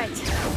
right.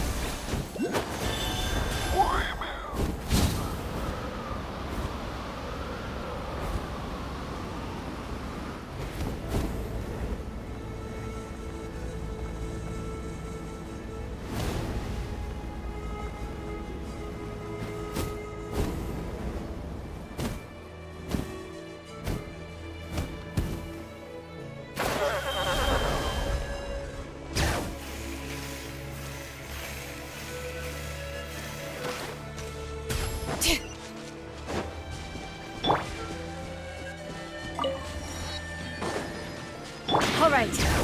All right.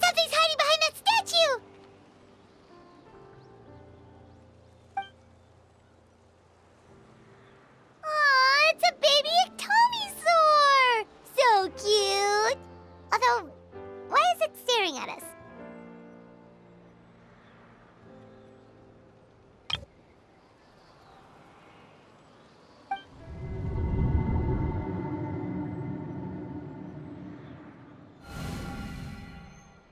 Something's hiding behind that statue! Aw, it's a baby ectomisaur! So cute! Although, why is it staring at us?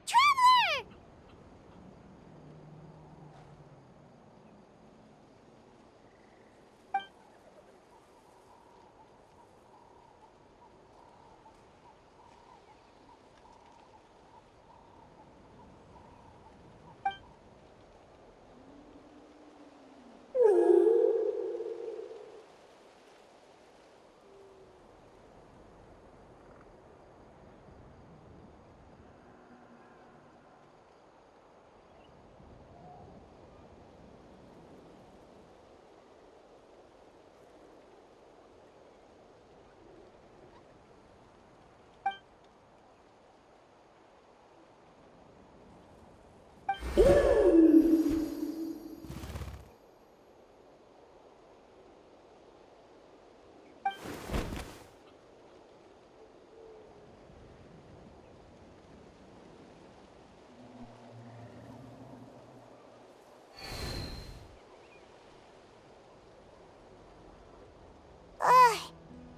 Traveler!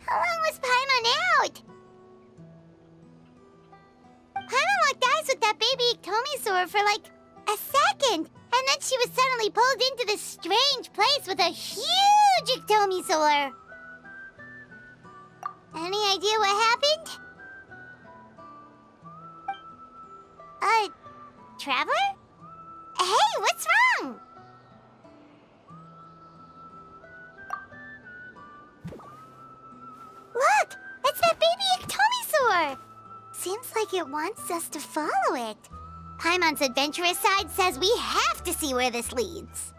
How long was Paimon out? Paimon locked eyes with that baby ectomisaur for like a second, and then she was suddenly pulled into this strange place with a huge ectomisaur. Any idea what happened? Traveler? Hey, what's wrong? Look! It's that baby ectomisaur! Seems like it wants us to follow it. Paimon's adventurous side says we have to see where this leads.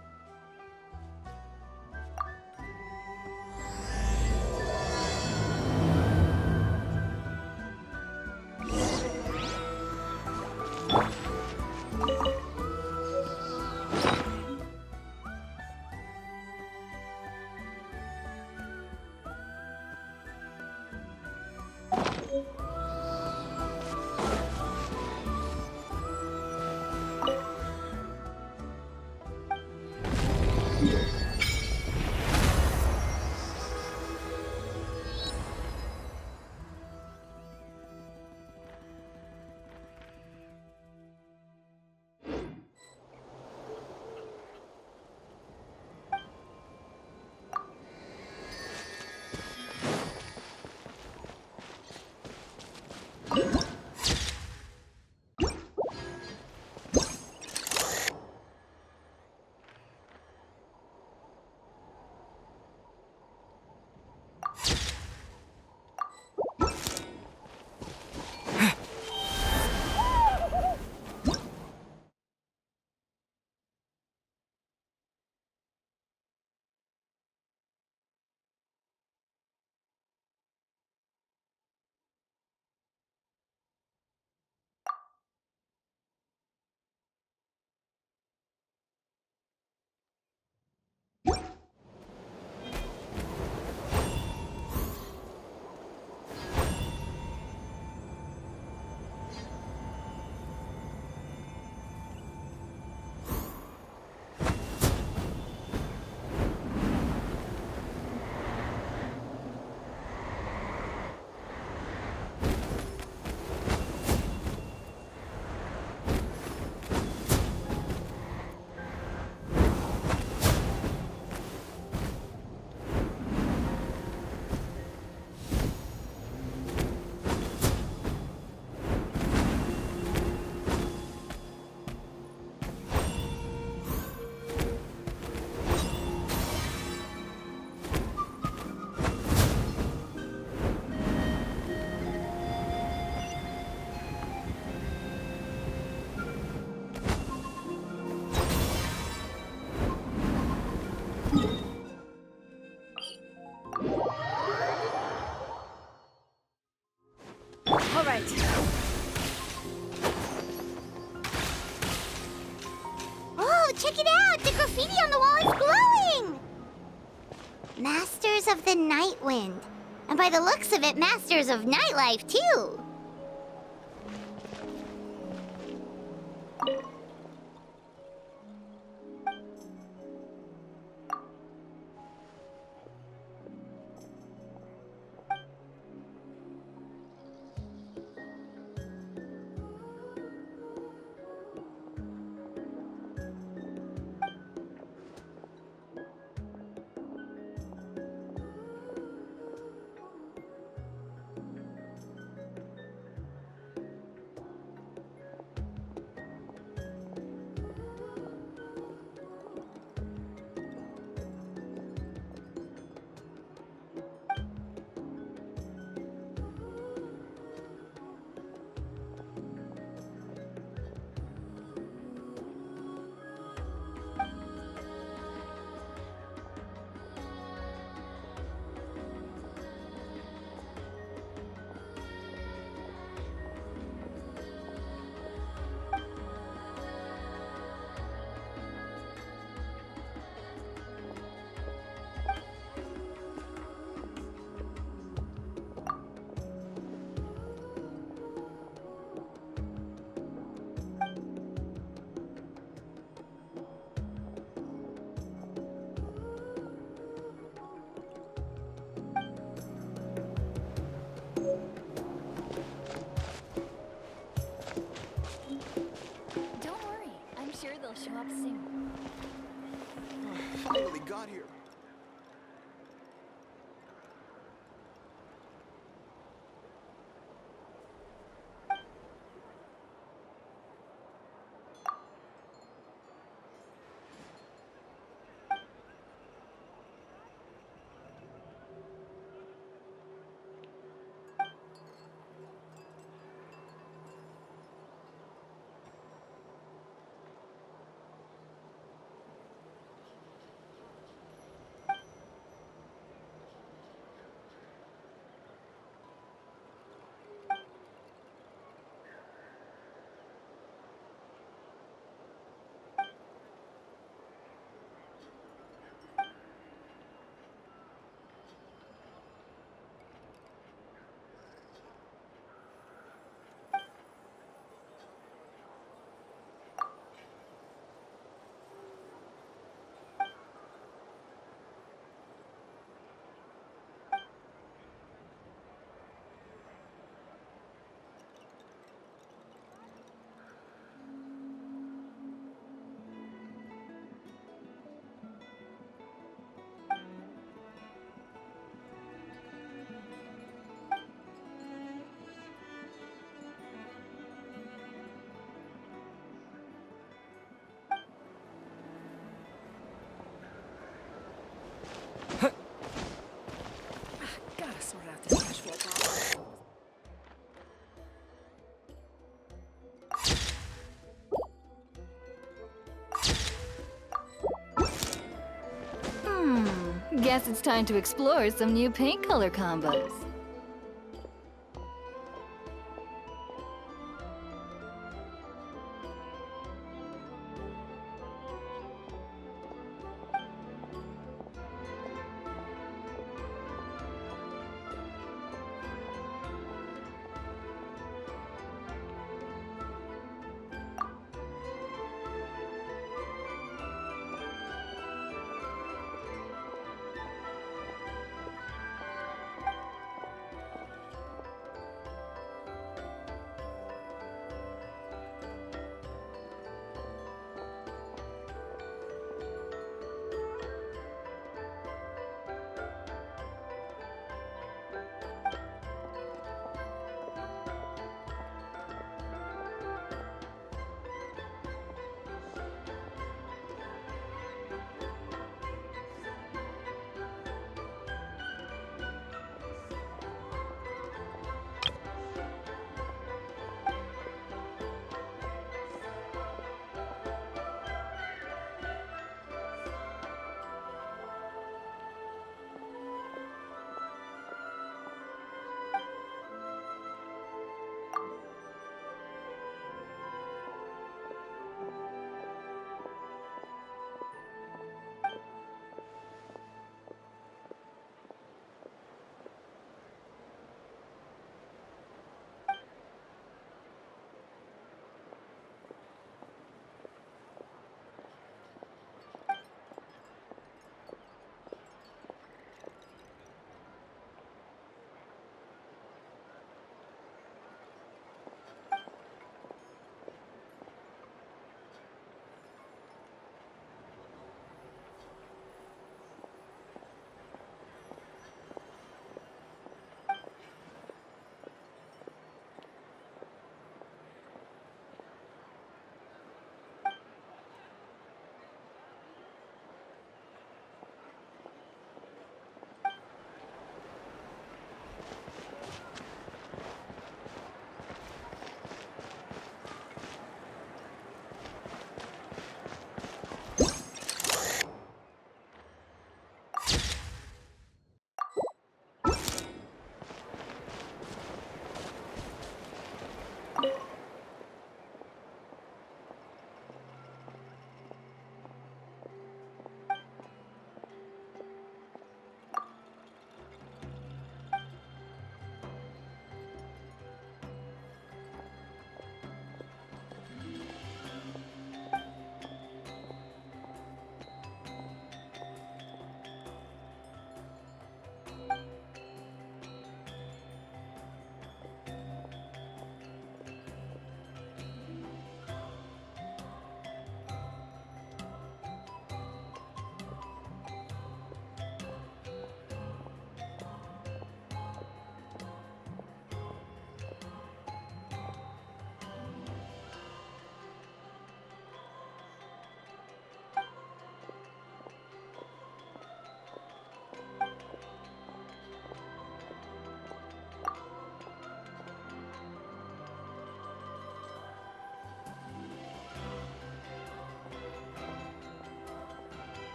check it out! The graffiti on the wall is glowing! Masters of the Night Wind. And by the looks of it, masters of nightlife, too. They'll show up soon. Finally got here. Gotta sort out this cash flow problem. Guess it's time to explore some new paint color combos.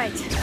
right.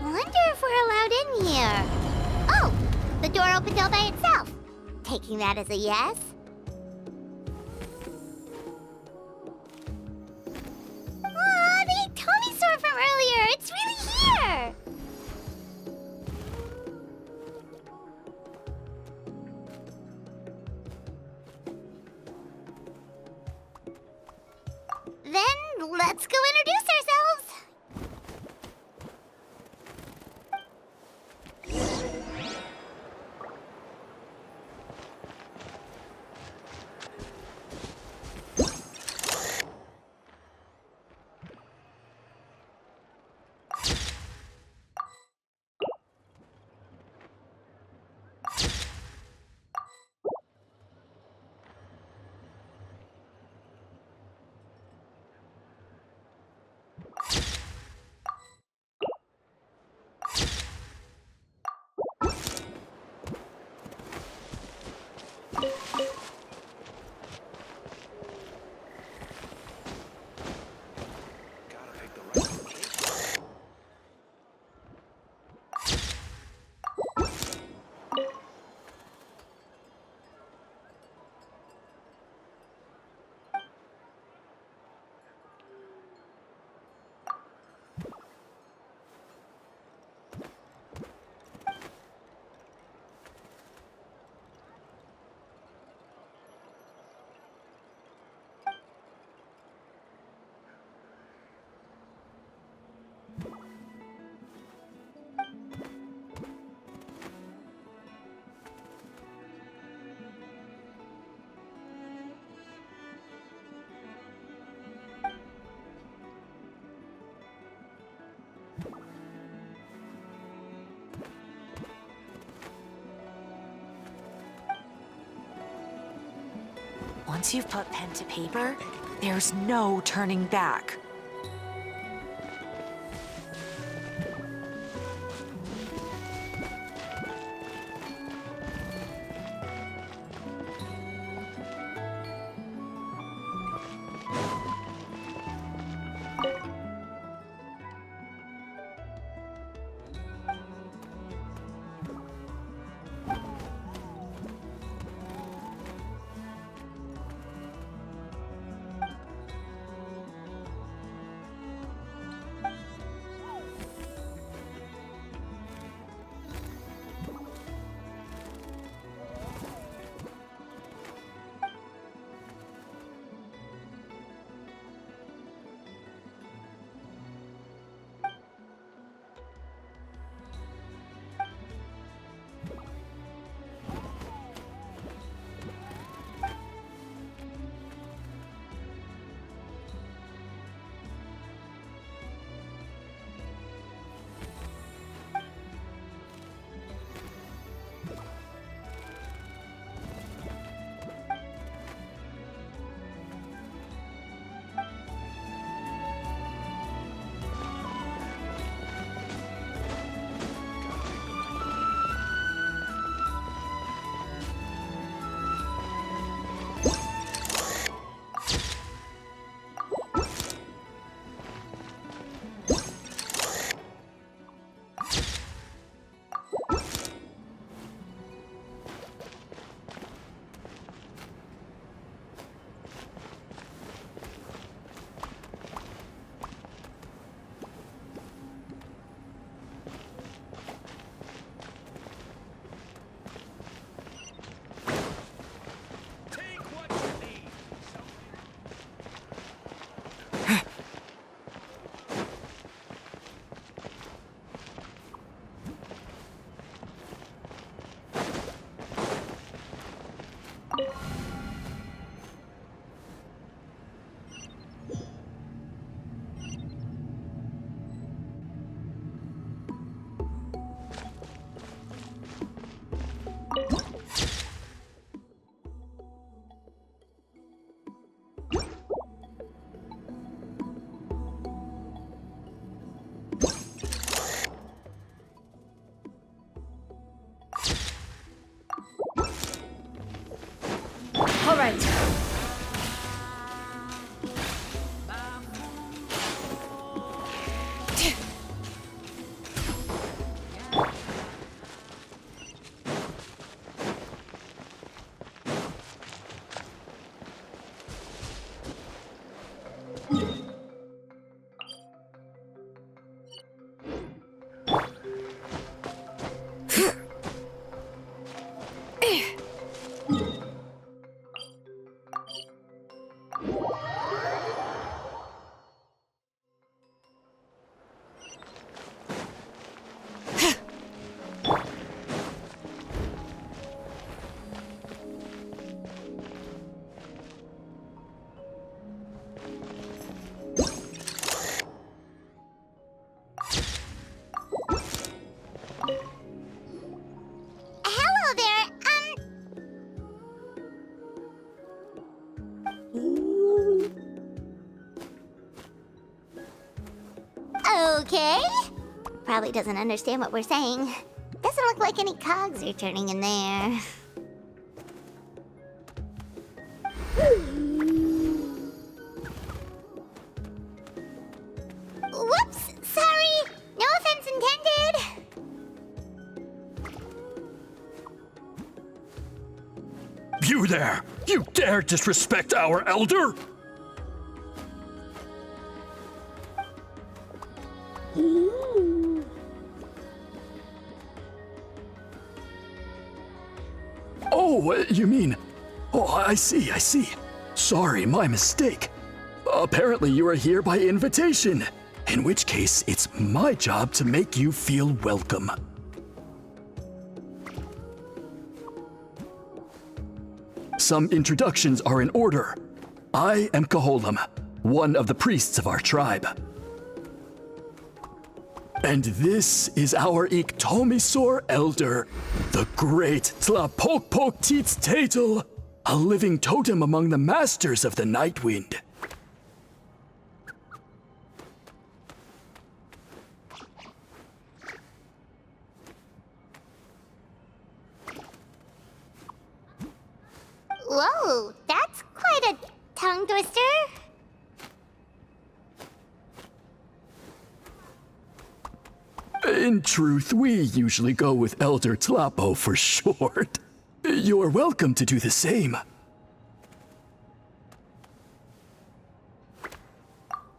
Wonder if we're allowed in here. Oh, the door opened all by itself. Taking that as a yes. Aw, the Tommy sword from earlier. It's really here. Then let's go introduce ourselves. Gotta pick the right location. Once you've put pen to paper, there's no turning back. front. Hello there. Okay. Probably doesn't understand what we're saying. Doesn't look like any cogs are turning in there. Whoops! Sorry! No offense intended! You there! You dare disrespect our elder? Oh, you mean... Oh, I see. Sorry, my mistake. Apparently you are here by invitation, in which case it's my job to make you feel welcome. Some introductions are in order. I am Kaholam, one of the priests of our tribe. And this is our Iktomisor elder, the great Tlapokpok Teats Tatel, a living totem among the masters of the Night Wind. Whoa, that's quite a tongue twister. In truth, we usually go with Elder Tlapo for short. You're welcome to do the same.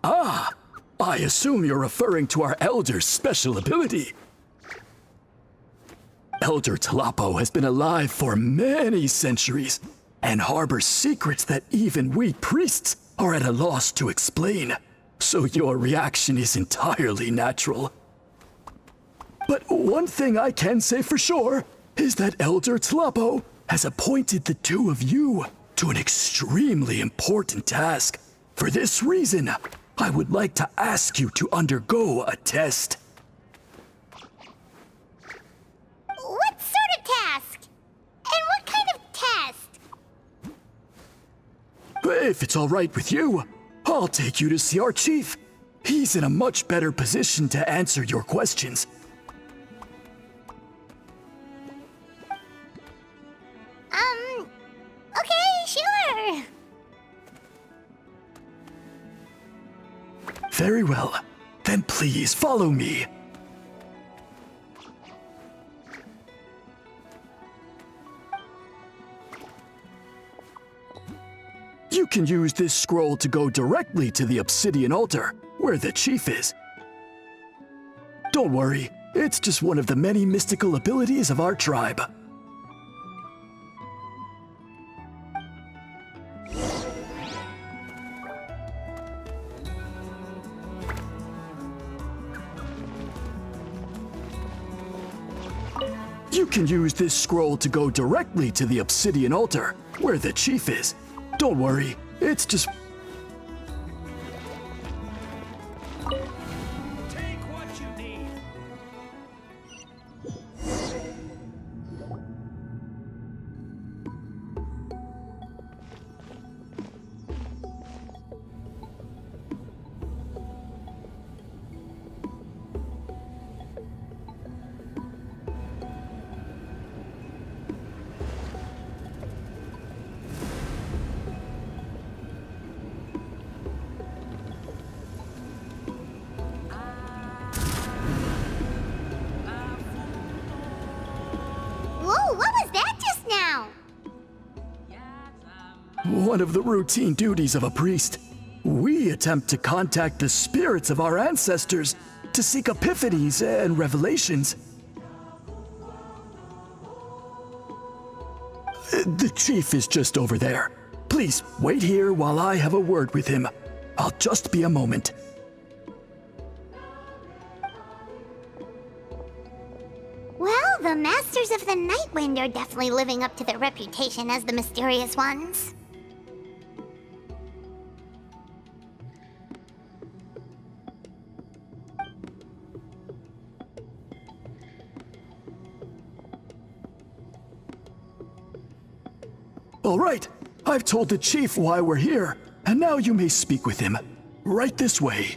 Ah, I assume you're referring to our Elder's special ability. Elder Tlapo has been alive for many centuries and harbors secrets that even we priests are at a loss to explain. So your reaction is entirely natural. But one thing I can say for sure is that Elder Tlapo has appointed the two of you to an extremely important task. For this reason, I would like to ask you to undergo a test. What sort of task? And what kind of test? If it's all right with you, I'll take you to see our chief. He's in a much better position to answer your questions. Okay, sure. Very well. Then please follow me. You can use this scroll to go directly to the obsidian altar, where the chief is. Don't worry, it's just one of the many mystical abilities of our tribe. You can use this scroll to go directly to the obsidian altar, where the chief is. Don't worry, it's just... Take what you need. One of the routine duties of a priest. We attempt to contact the spirits of our ancestors to seek epiphanies and revelations. The chief is just over there. Please wait here while I have a word with him. I'll just be a moment. Well, the Masters of the Nightwind are definitely living up to their reputation as the mysterious ones. All right, I've told the chief why we're here, and now you may speak with him. Right this way.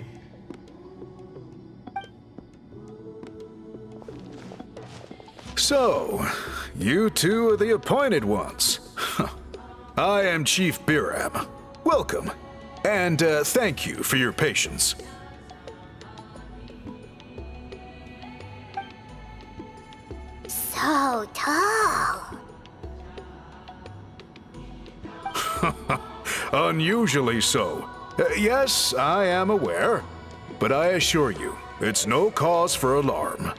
So, you two are the appointed ones. I am Chief Biram. Welcome, and thank you for your patience. So tall. Unusually so. Yes, I am aware, but I assure you, it's no cause for alarm.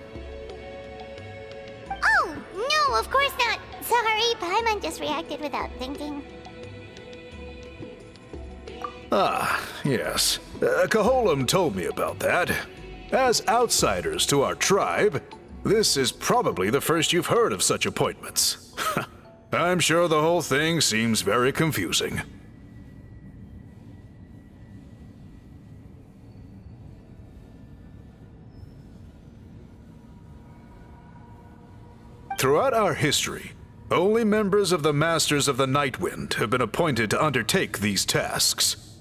Oh, no, of course not. Sorry, Paimon just reacted without thinking. Ah, yes. Kaholam told me about that. As outsiders to our tribe, this is probably the first you've heard of such appointments. I'm sure the whole thing seems very confusing. Throughout our history, only members of the Masters of the Nightwind have been appointed to undertake these tasks.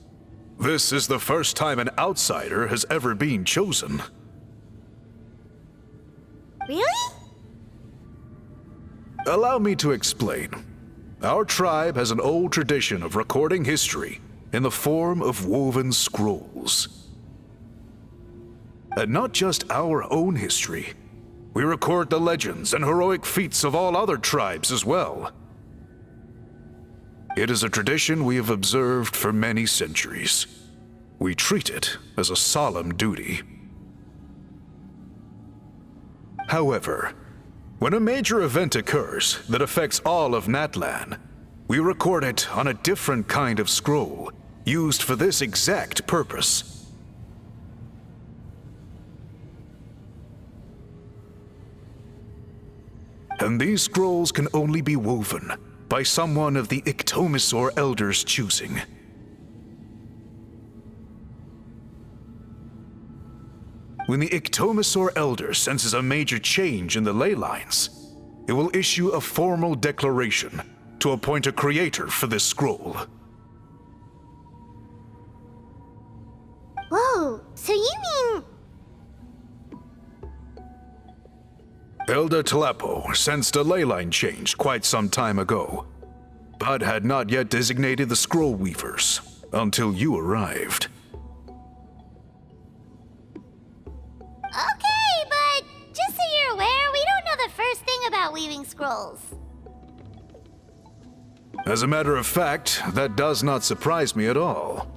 This is the first time an outsider has ever been chosen. Really? Allow me to explain. Our tribe has an old tradition of recording history in the form of woven scrolls. And not just our own history. We record the legends and heroic feats of all other tribes as well. It is a tradition we have observed for many centuries. We treat it as a solemn duty. However, when a major event occurs that affects all of Natlan, we record it on a different kind of scroll, used for this exact purpose. And these scrolls can only be woven by someone of the Ictomisaur Elders' choosing. When the Ictomisaur Elder senses a major change in the ley lines, it will issue a formal declaration to appoint a creator for this scroll. Whoa, so you mean... Elder Talapo sensed a ley line change quite some time ago, but had not yet designated the scroll weavers until you arrived. Okay, but just so you're aware, we don't know the first thing about weaving scrolls. As a matter of fact, that does not surprise me at all.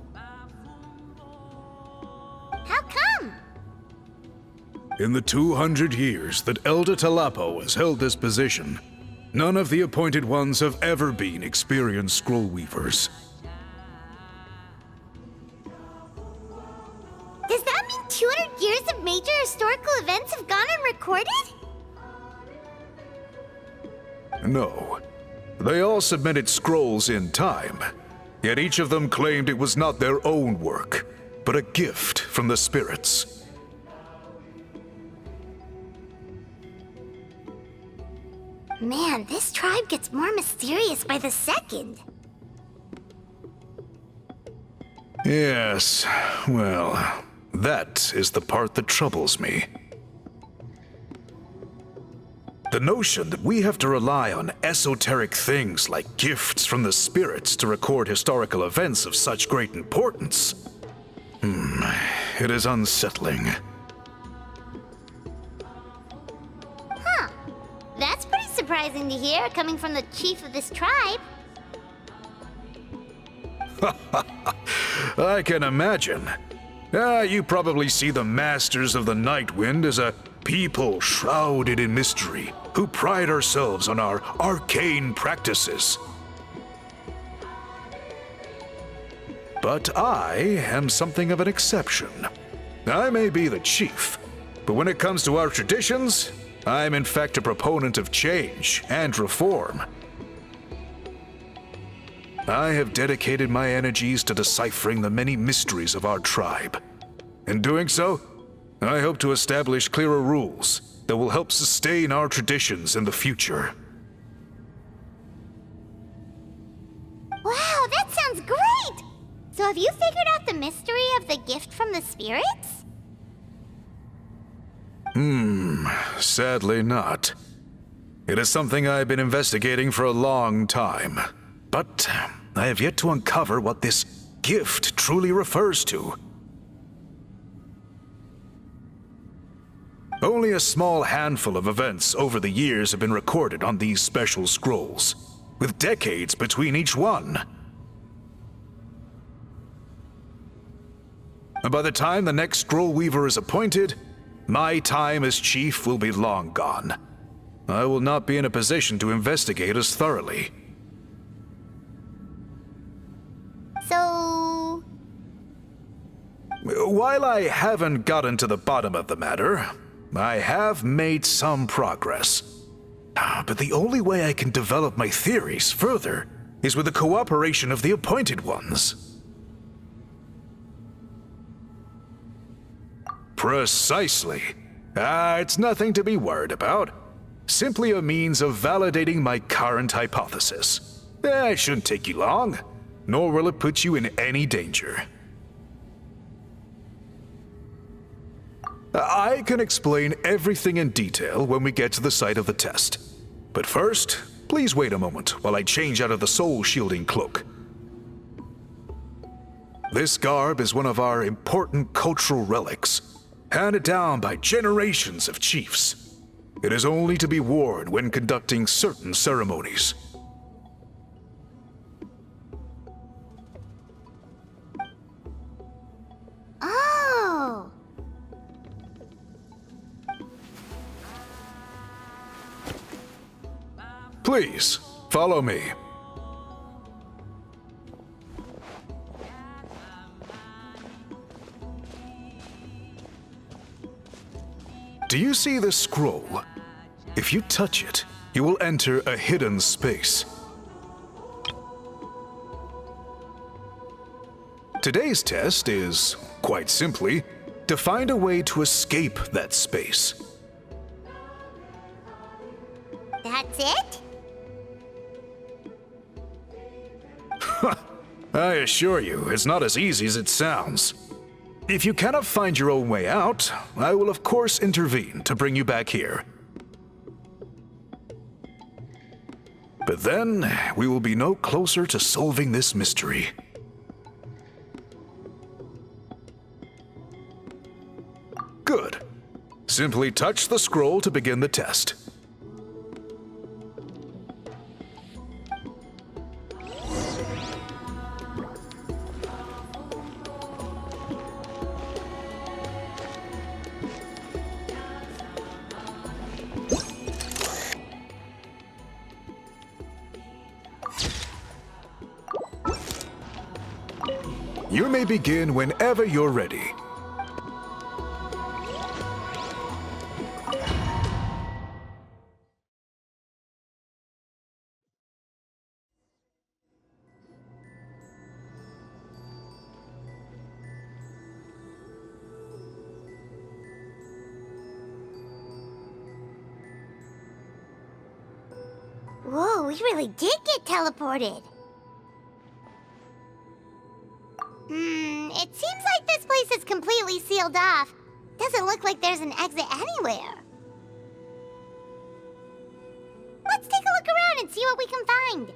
How come? In the 200 years that Elder Talapo has held this position, none of the appointed ones have ever been experienced scroll weavers. Does that mean 200 years of major historical events have gone unrecorded? No. They all submitted scrolls in time, yet each of them claimed it was not their own work, but a gift from the spirits. Man, this tribe gets more mysterious by the second. Yes, well, that is the part that troubles me. The notion that we have to rely on esoteric things like gifts from the spirits to record historical events of such great importance. It is unsettling. Huh. That's pretty surprising to hear, coming from the chief of this tribe. I can imagine. You probably see the Masters of the Nightwind as a people shrouded in mystery, who pride ourselves on our arcane practices. But I am something of an exception. I may be the chief, but when it comes to our traditions, I'm in fact a proponent of change and reform. I have dedicated my energies to deciphering the many mysteries of our tribe. In doing so, I hope to establish clearer rules that will help sustain our traditions in the future. Wow, that sounds great! So have you figured out the mystery of the gift from the spirits? Sadly not. It is something I've been investigating for a long time, but I have yet to uncover what this gift truly refers to. Only a small handful of events over the years have been recorded on these special scrolls, with decades between each one. And by the time the next scroll weaver is appointed, my time as chief will be long gone. I will not be in a position to investigate as thoroughly. So... While I haven't gotten to the bottom of the matter, I have made some progress. But the only way I can develop my theories further is with the cooperation of the appointed ones. Precisely. It's nothing to be worried about. Simply a means of validating my current hypothesis. It shouldn't take you long, nor will it put you in any danger. I can explain everything in detail when we get to the site of the test. But first, please wait a moment while I change out of the soul-shielding cloak. This garb is one of our important cultural relics, handed down by generations of chiefs. It is only to be worn when conducting certain ceremonies. Oh! Please, follow me. Do you see this scroll? If you touch it, you will enter a hidden space. Today's test is, quite simply, to find a way to escape that space. That's it? I assure you, it's not as easy as it sounds. If you cannot find your own way out, I will of course intervene to bring you back here. But then, we will be no closer to solving this mystery. Good. Simply touch the scroll to begin the test. You may begin whenever you're ready. Whoa, we really did get teleported. It seems like this place is completely sealed off. Doesn't look like there's an exit anywhere. Let's take a look around and see what we can find.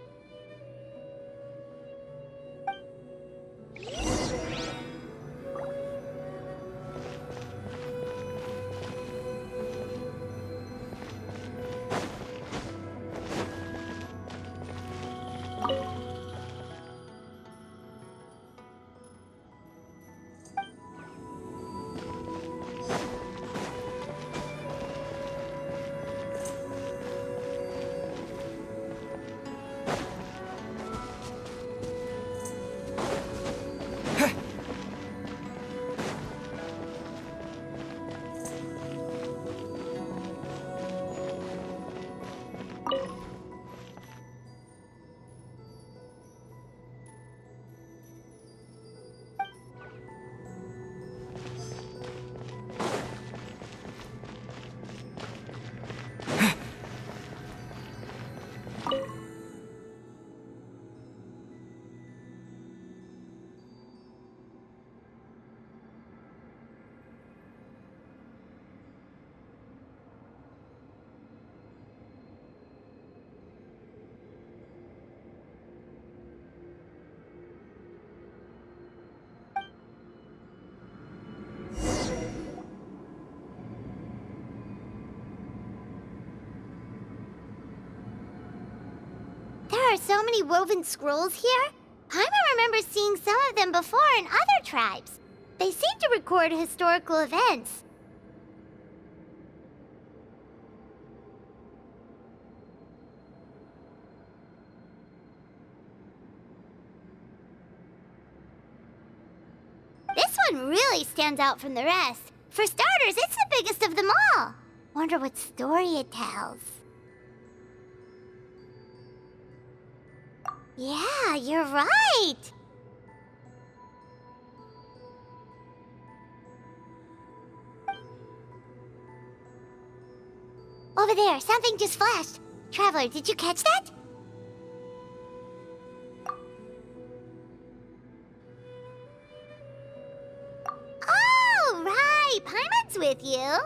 are so many woven scrolls here? Paimon remembers seeing some of them before in other tribes. They seem to record historical events. This one really stands out from the rest. For starters, it's the biggest of them all. Wonder what story it tells. Yeah, you're right. Over there, something just flashed. Traveler, did you catch that? Oh, right. Paimon's with you.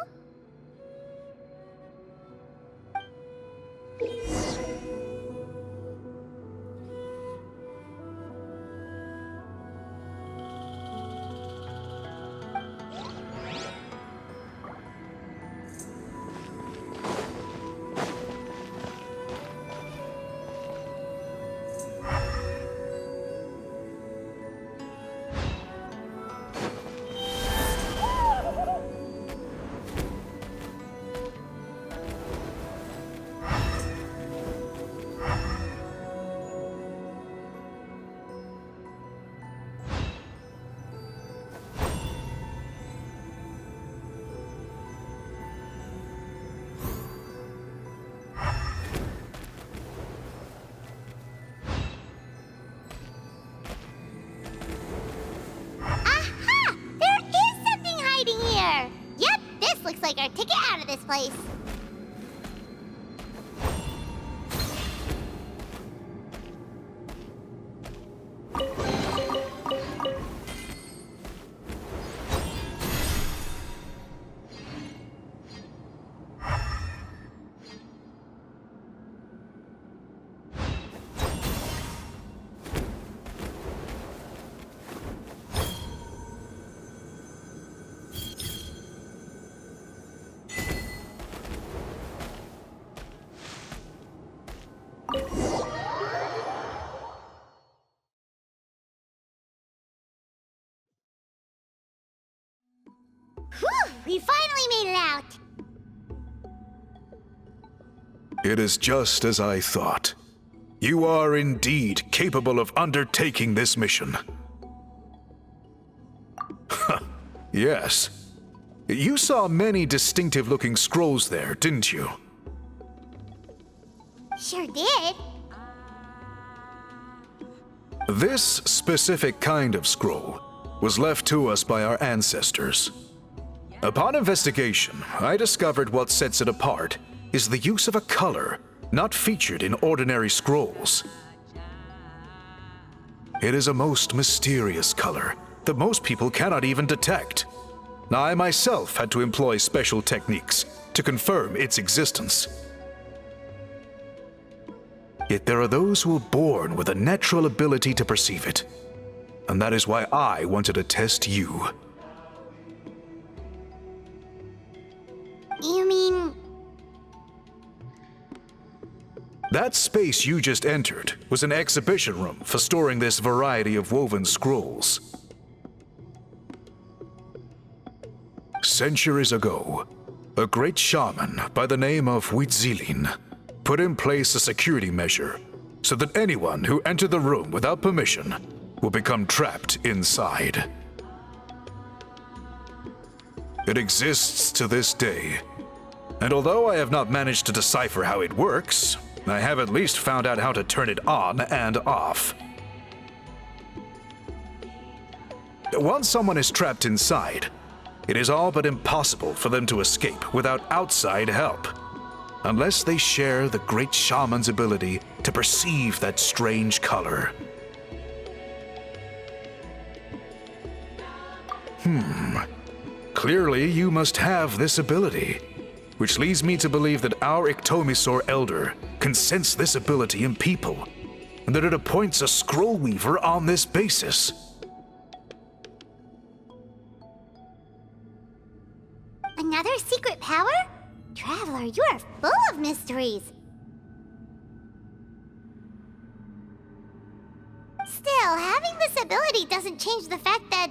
Looks like our ticket out of this place. Whew! We finally made it out! It is just as I thought. You are indeed capable of undertaking this mission. Yes. You saw many distinctive-looking scrolls there, didn't you? Sure did. This specific kind of scroll was left to us by our ancestors. Upon investigation, I discovered what sets it apart is the use of a color not featured in ordinary scrolls. It is a most mysterious color that most people cannot even detect. I myself had to employ special techniques to confirm its existence. Yet there are those who are born with a natural ability to perceive it, and that is why I wanted to test you. You mean... That space you just entered was an exhibition room for storing this variety of woven scrolls. Centuries ago, a great shaman by the name of Citlali put in place a security measure so that anyone who entered the room without permission will become trapped inside. It exists to this day, and although I have not managed to decipher how it works, I have at least found out how to turn it on and off. Once someone is trapped inside, it is all but impossible for them to escape without outside help, unless they share the great shaman's ability to perceive that strange color. Clearly you must have this ability, which leads me to believe that our Ictomisaur Elder can sense this ability in people, and that it appoints a scroll weaver on this basis. Another secret power? Traveler, you are full of mysteries. Still, having this ability doesn't change the fact that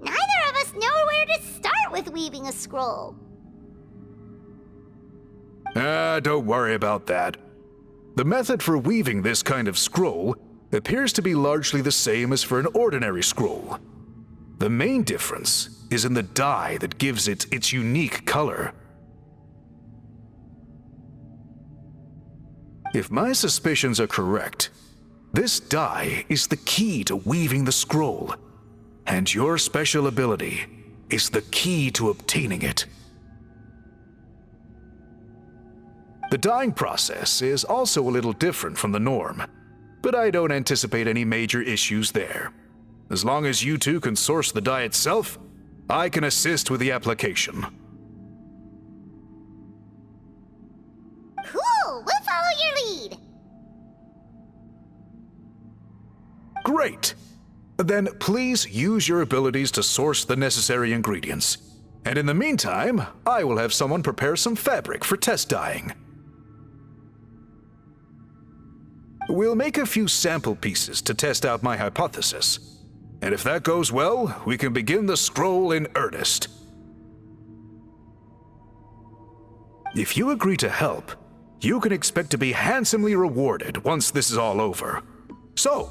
neither of us know where to start with weaving a scroll. Don't worry about that. The method for weaving this kind of scroll appears to be largely the same as for an ordinary scroll. The main difference is in the dye that gives it its unique color. If my suspicions are correct, this dye is the key to weaving the scroll, and your special ability is the key to obtaining it. The dyeing process is also a little different from the norm, but I don't anticipate any major issues there. As long as you two can source the dye itself, I can assist with the application. Cool! We'll follow your lead! Great! Then please use your abilities to source the necessary ingredients. And in the meantime, I will have someone prepare some fabric for test dyeing. We'll make a few sample pieces to test out my hypothesis. And if that goes well, we can begin the scroll in earnest. If you agree to help, you can expect to be handsomely rewarded once this is all over. So,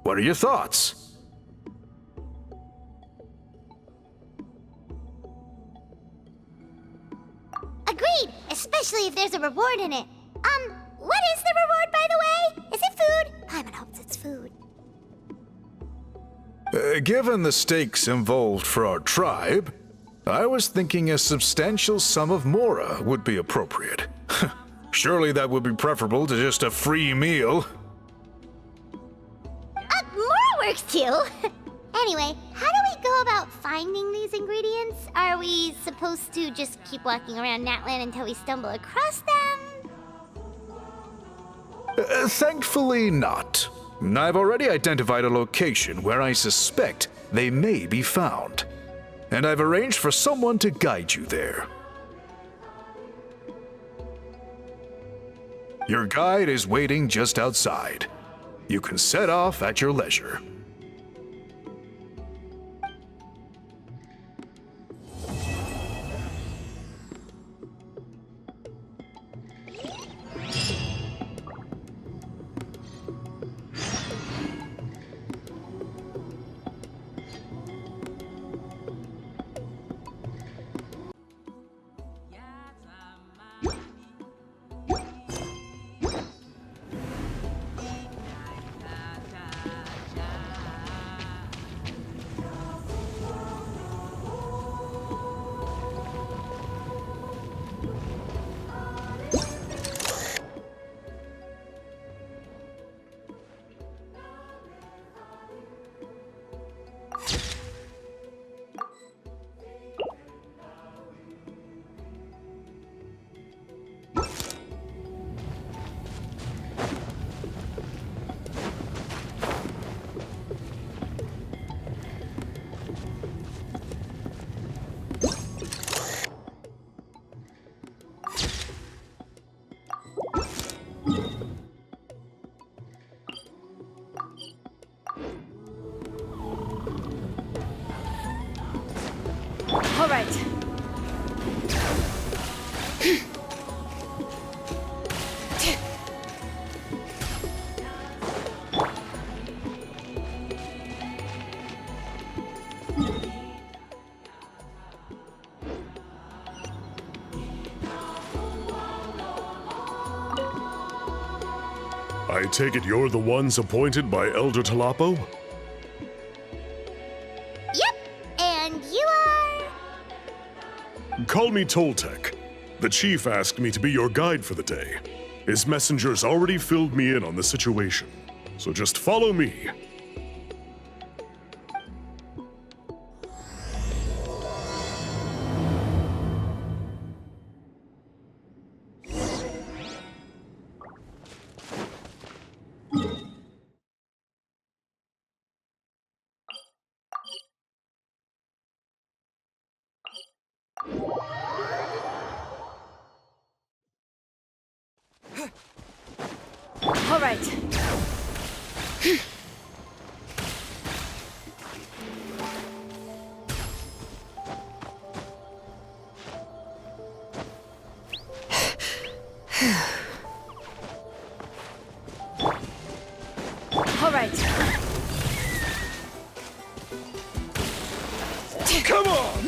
what are your thoughts? Agreed, especially if there's a reward in it. What is the reward, by the way? Is it food? Paimon hopes it's food. Given the stakes involved for our tribe, I was thinking a substantial sum of mora would be appropriate. Surely that would be preferable to just a free meal. Mora works too. Anyway, how do we go about finding these ingredients? Are we supposed to just keep walking around Natlan until we stumble across them? Thankfully not. I've already identified a location where I suspect they may be found. And I've arranged for someone to guide you there. Your guide is waiting just outside. You can set off at your leisure. All right. I take it you're the ones appointed by Elder Talapo? Yep, and you are... Call me Toltec. The chief asked me to be your guide for the day. His messengers already filled me in on the situation, so just follow me. All right. Come on!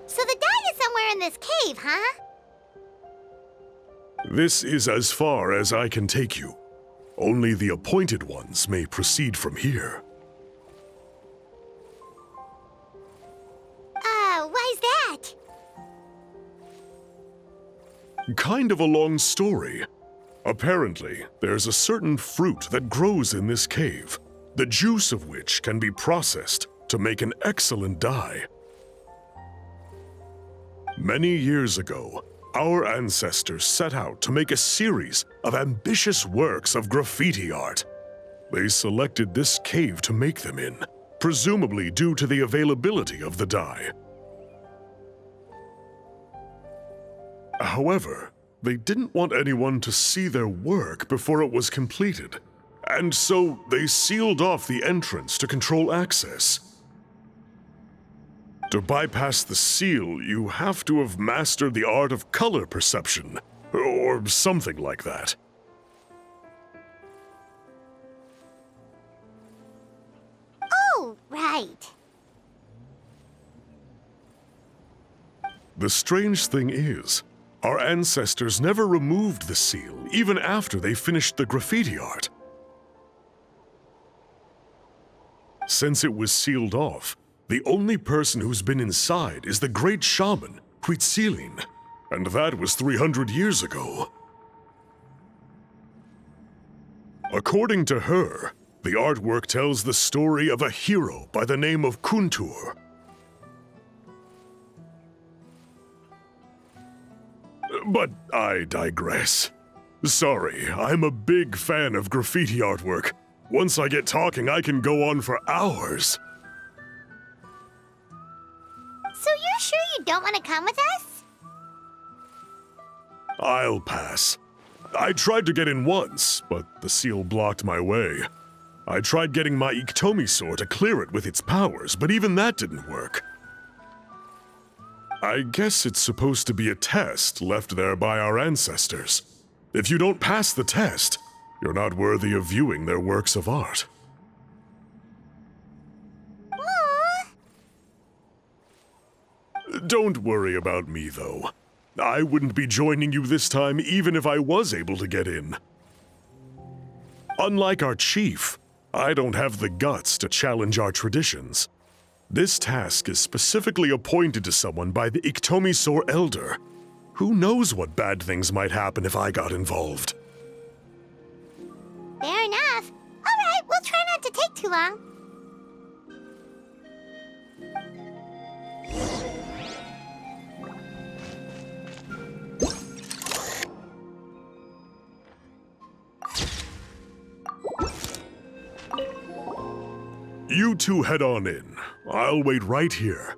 So the die is somewhere in this cave, huh? This is as far as I can take you. Only the appointed ones may proceed from here. Why's that? Kind of a long story. Apparently, there's a certain fruit that grows in this cave, the juice of which can be processed to make an excellent dye. Many years ago, our ancestors set out to make a series of ambitious works of graffiti art. They selected this cave to make them in, presumably due to the availability of the dye. However, they didn't want anyone to see their work before it was completed, and so they sealed off the entrance to control access. To bypass the seal, you have to have mastered the art of color perception, or something like that. Oh, right. The strange thing is, our ancestors never removed the seal, even after they finished the graffiti art. Since it was sealed off, the only person who's been inside is the great shaman, Citlali, and that was 300 years ago. According to her, the artwork tells the story of a hero by the name of Kuntur. But I digress. Sorry, I'm a big fan of graffiti artwork. Once I get talking, I can go on for hours. So you're sure you don't want to come with us? I'll pass. I tried to get in once, but the seal blocked my way. I tried getting my Iktomi to clear it with its powers, but even that didn't work. I guess it's supposed to be a test left there by our ancestors. If you don't pass the test, you're not worthy of viewing their works of art. Don't worry about me, though. I wouldn't be joining you this time even if I was able to get in. Unlike our chief, I don't have the guts to challenge our traditions. This task is specifically appointed to someone by the Iktomi Elder. Who knows what bad things might happen if I got involved? Fair enough. All right, we'll try not to take too long. You two head on in. I'll wait right here.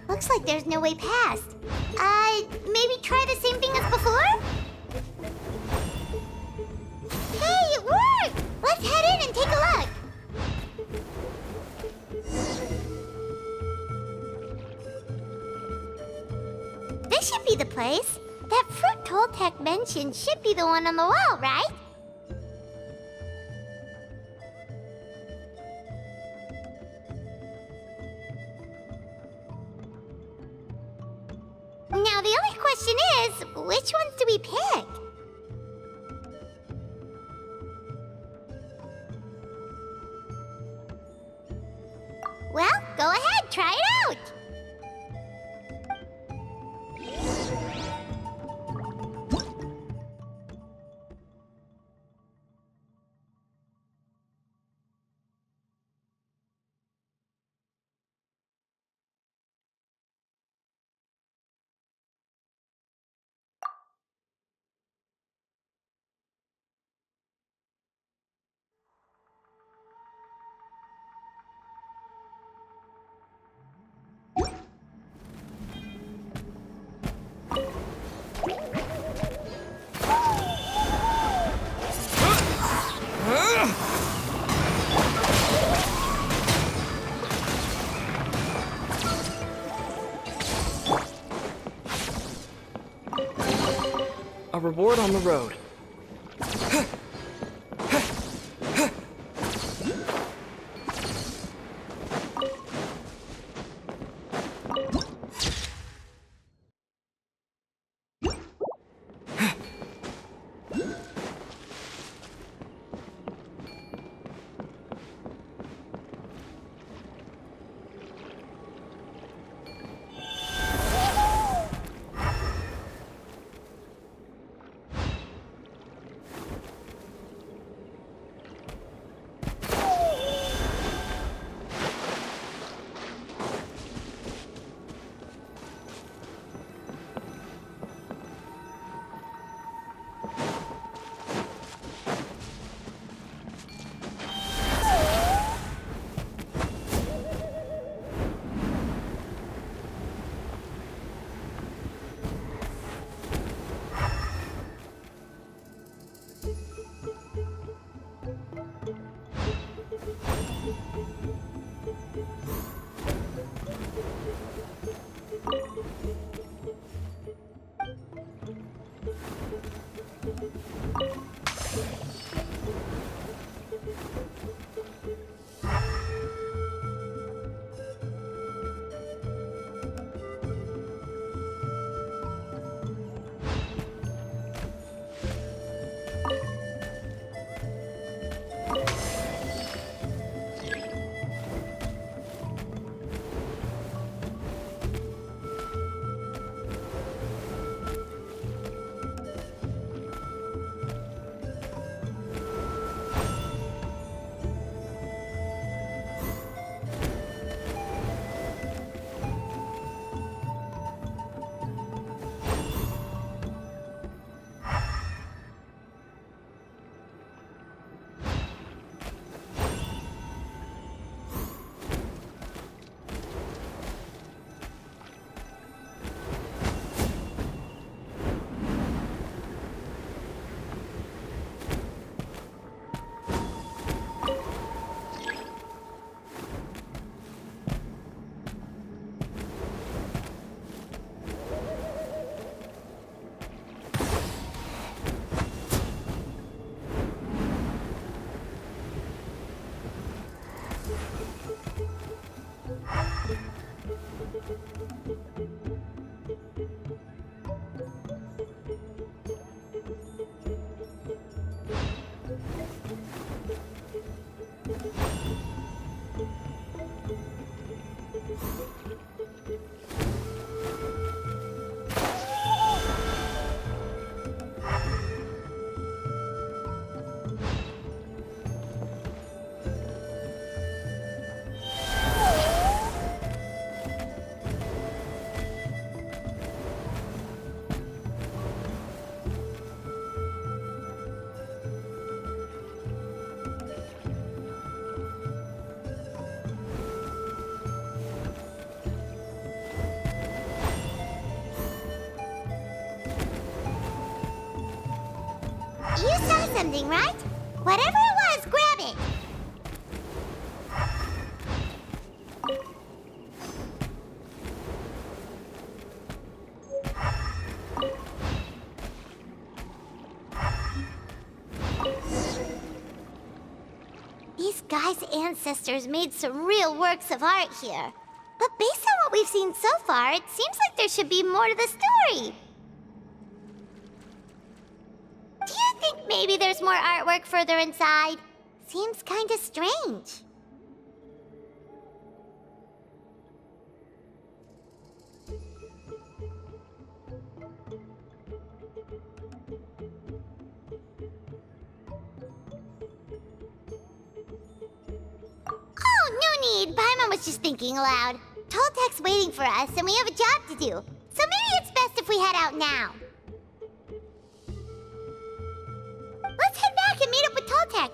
Looks like there's no way past. Maybe try the same thing as before? Hey, it worked! Let's head in and take a look. This should be the place. That fruit Toltec mentioned should be the one on the wall, right? Now the only question is, which ones do we pick? Well, go ahead, try it out! A reward on the road. You saw something, right? Whatever it was, grab it! guy's ancestors made some real works of art here. But based on what we've seen so far, it seems like there should be more to the story. Do you think maybe there's more artwork further inside? Seems kinda strange. Oh, no need. Paimon was just thinking aloud. Toltek's waiting for us, and we have a job to do. So maybe it's best if we head out now. Let's head back and meet up with Toltek.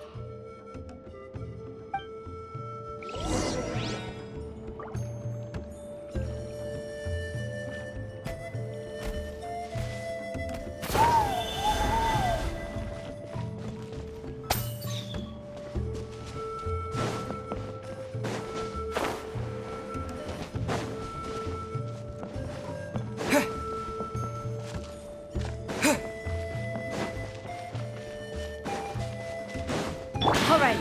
All right.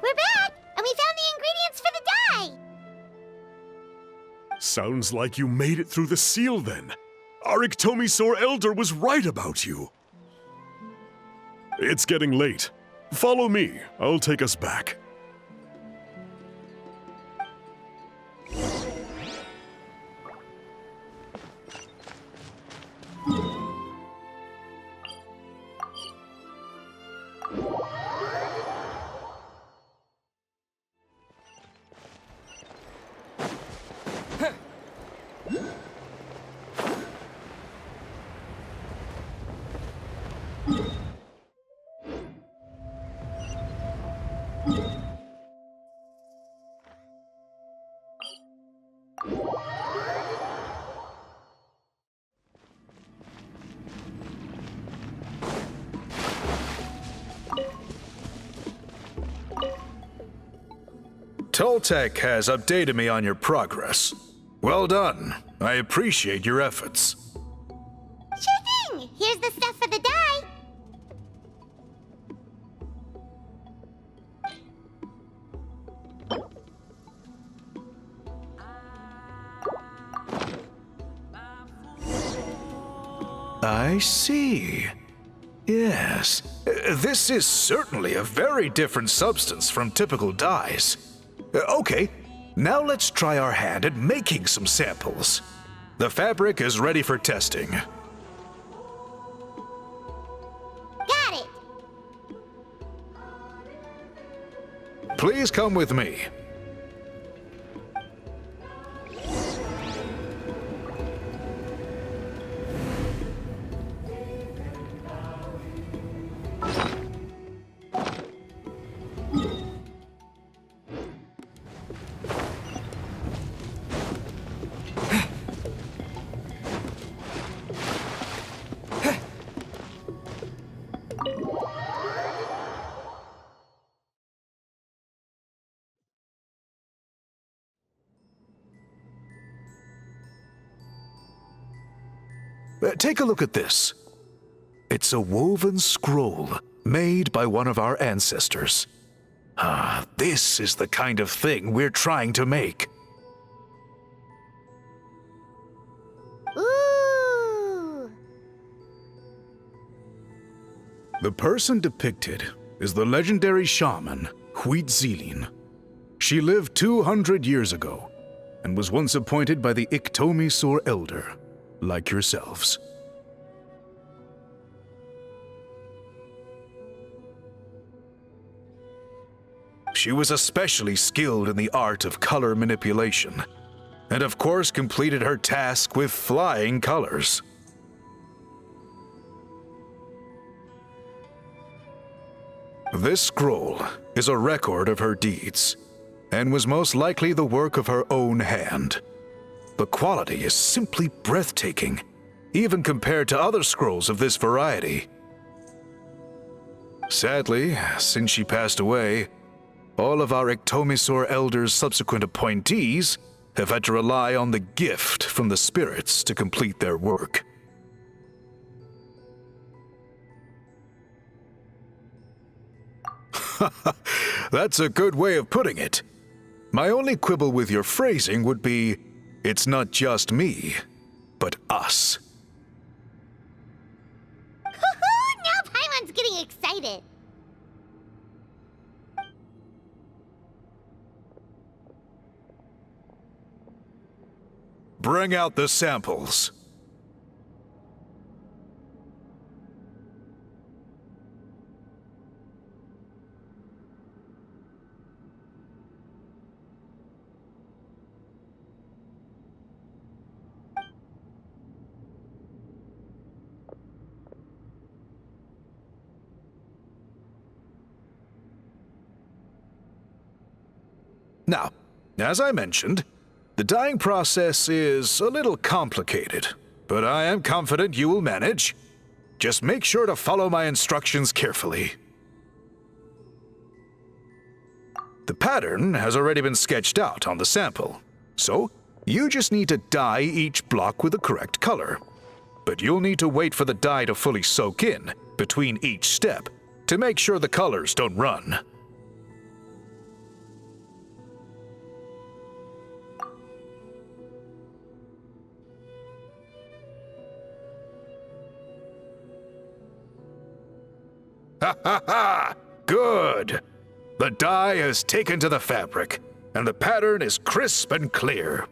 We're back, and we found the ingredients for the dye. Sounds like you made it through the seal then. Our Iktomisaur Elder was right about you. It's getting late. Follow me. I'll take us back. Toltek has updated me on your progress. Well done. I appreciate your efforts. Sure thing. Here's the stuff for the dye. I see. Yes. This is certainly a very different substance from typical dyes. Okay, now let's try our hand at making some samples. The fabric is ready for testing. Got it. Please come with me. Take a look at this. It's a woven scroll made by one of our ancestors. This is the kind of thing we're trying to make. Ooh. The person depicted is the legendary shaman, Huitzilin. She lived 200 years ago and was once appointed by the Iktomisaur Elder, like yourselves. She was especially skilled in the art of color manipulation, and of course completed her task with flying colors. This scroll is a record of her deeds, and was most likely the work of her own hand. The quality is simply breathtaking, even compared to other scrolls of this variety. Sadly, since she passed away, All of our Ictomisaur Elders' subsequent appointees have had to rely on the gift from the spirits to complete their work. That's a good way of putting it. My only quibble with your phrasing would be, it's not just me, but us. Now Paimon's getting excited. Bring out the samples. Now, as I mentioned, the dyeing process is a little complicated, but I am confident you will manage. Just make sure to follow my instructions carefully. The pattern has already been sketched out on the sample, so you just need to dye each block with the correct color. But you'll need to wait for the dye to fully soak in between each step to make sure the colors don't run. Ha ha ha! Good! The dye has taken to the fabric, and the pattern is crisp and clear.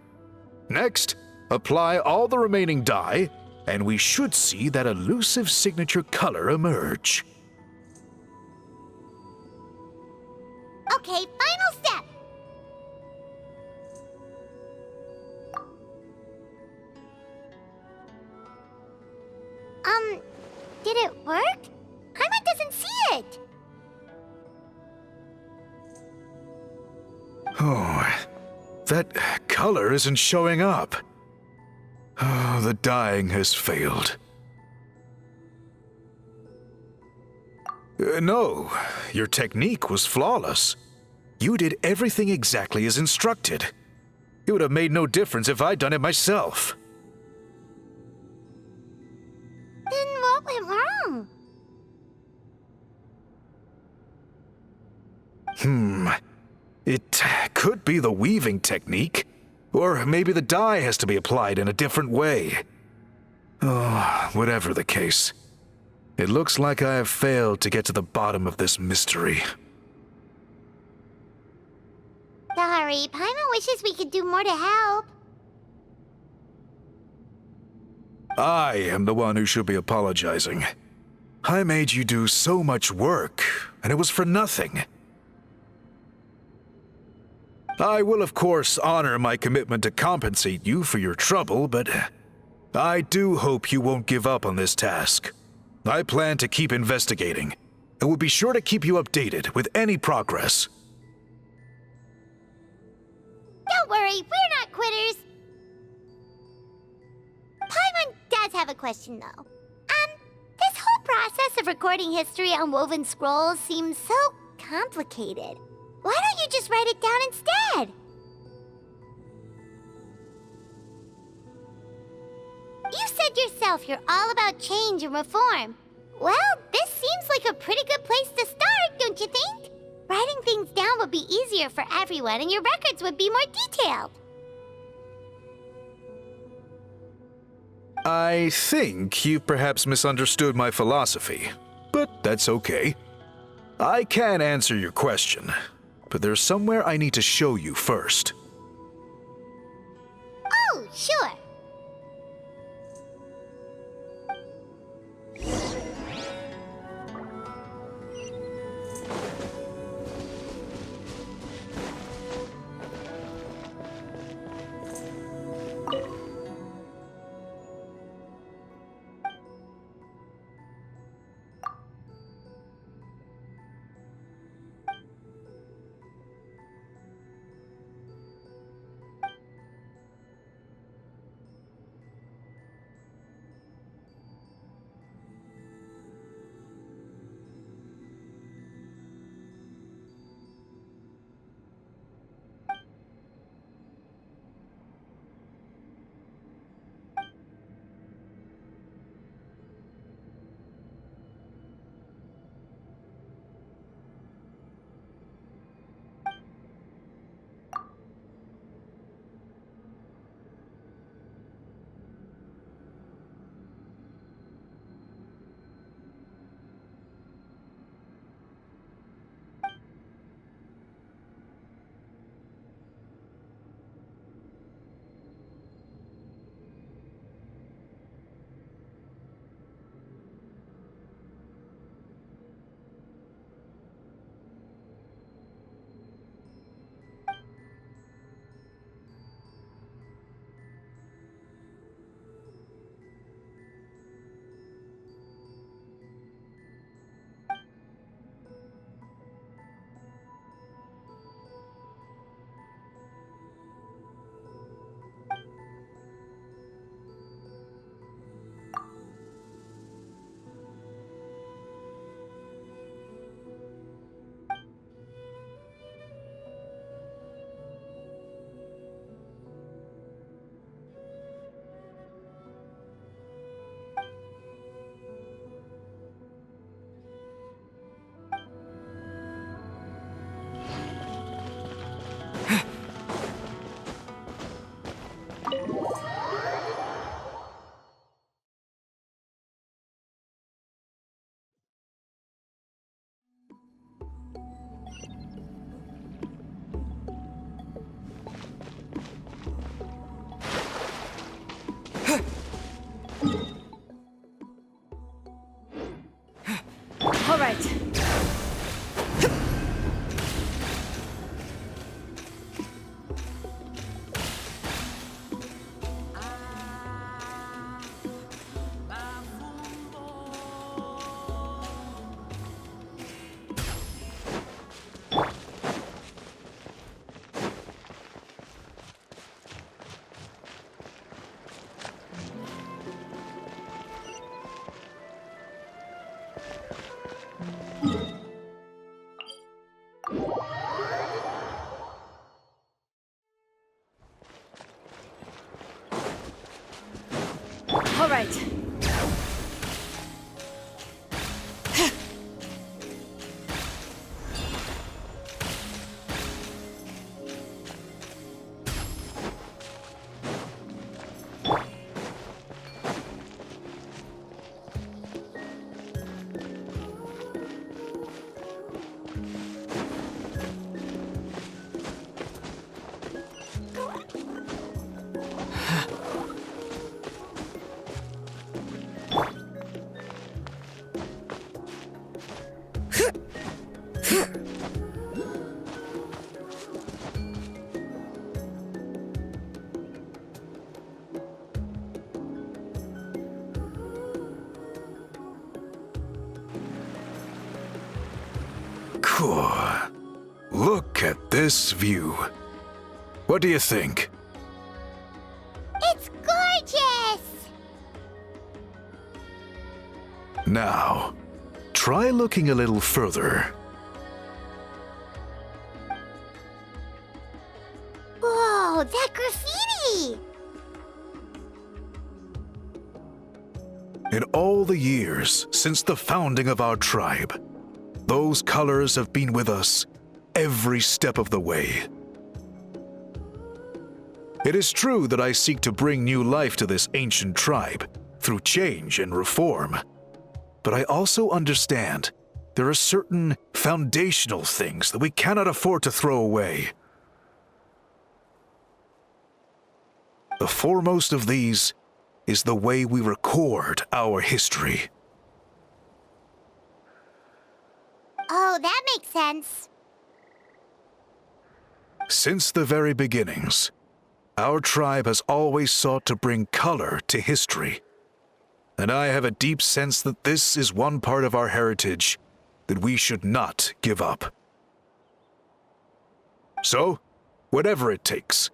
Next, apply all the remaining dye, and we should see that elusive signature color emerge. Okay, final step. Did it work? Paimon doesn't see it. Oh, that color isn't showing up. Oh, the dyeing has failed. No, your technique was flawless. You did everything exactly as instructed. It would have made no difference if I'd done it myself. Then what went wrong? It could be the weaving technique, or maybe the dye has to be applied in a different way. Oh, whatever the case. It looks like I have failed to get to the bottom of this mystery. Sorry, Paimon wishes we could do more to help. I am the one who should be apologizing. I made you do so much work, and it was for nothing. I will, of course, honor my commitment to compensate you for your trouble, but I do hope you won't give up on this task. I plan to keep investigating, and will be sure to keep you updated with any progress. Don't worry, we're not quitters. Paimon does have a question, though. This whole process of recording history on woven scrolls seems so complicated. Why don't you just write it down instead? You said yourself you're all about change and reform. Well, this seems like a pretty good place to start, don't you think? Writing things down would be easier for everyone, and your records would be more detailed. I think you've perhaps misunderstood my philosophy, but that's okay. I can answer your question, but there's somewhere I need to show you first. Oh, sure. All right. All right. Cool. Look at this view. What do you think? It's gorgeous! Now, try looking a little further. Whoa, that graffiti! In all the years since the founding of our tribe, those colors have been with us every step of the way. It is true that I seek to bring new life to this ancient tribe through change and reform, but I also understand there are certain foundational things that we cannot afford to throw away. The foremost of these is the way we record our history. Oh, that makes sense. Since the very beginnings, our tribe has always sought to bring color to history. And I have a deep sense that this is one part of our heritage that we should not give up. So, whatever it takes,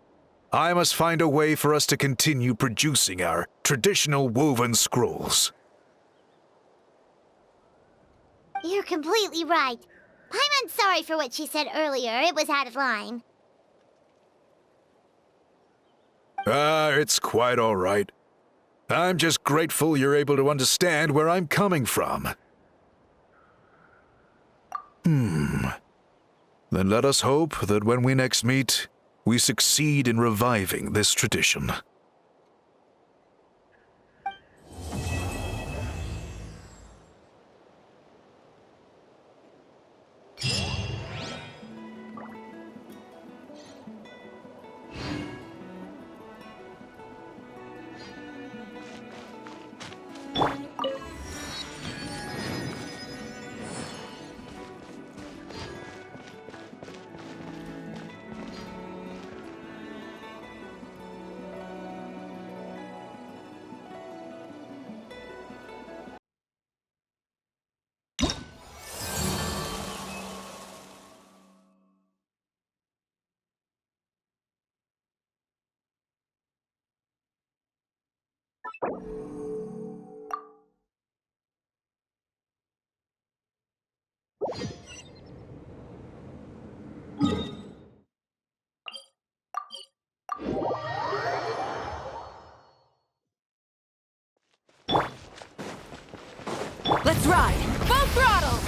I must find a way for us to continue producing our traditional woven scrolls. You're completely right. Paimon's sorry for what she said earlier. It was out of line. It's quite all right. I'm just grateful you're able to understand where I'm coming from. Then let us hope that when we next meet, we succeed in reviving this tradition. Let's ride! Full throttle!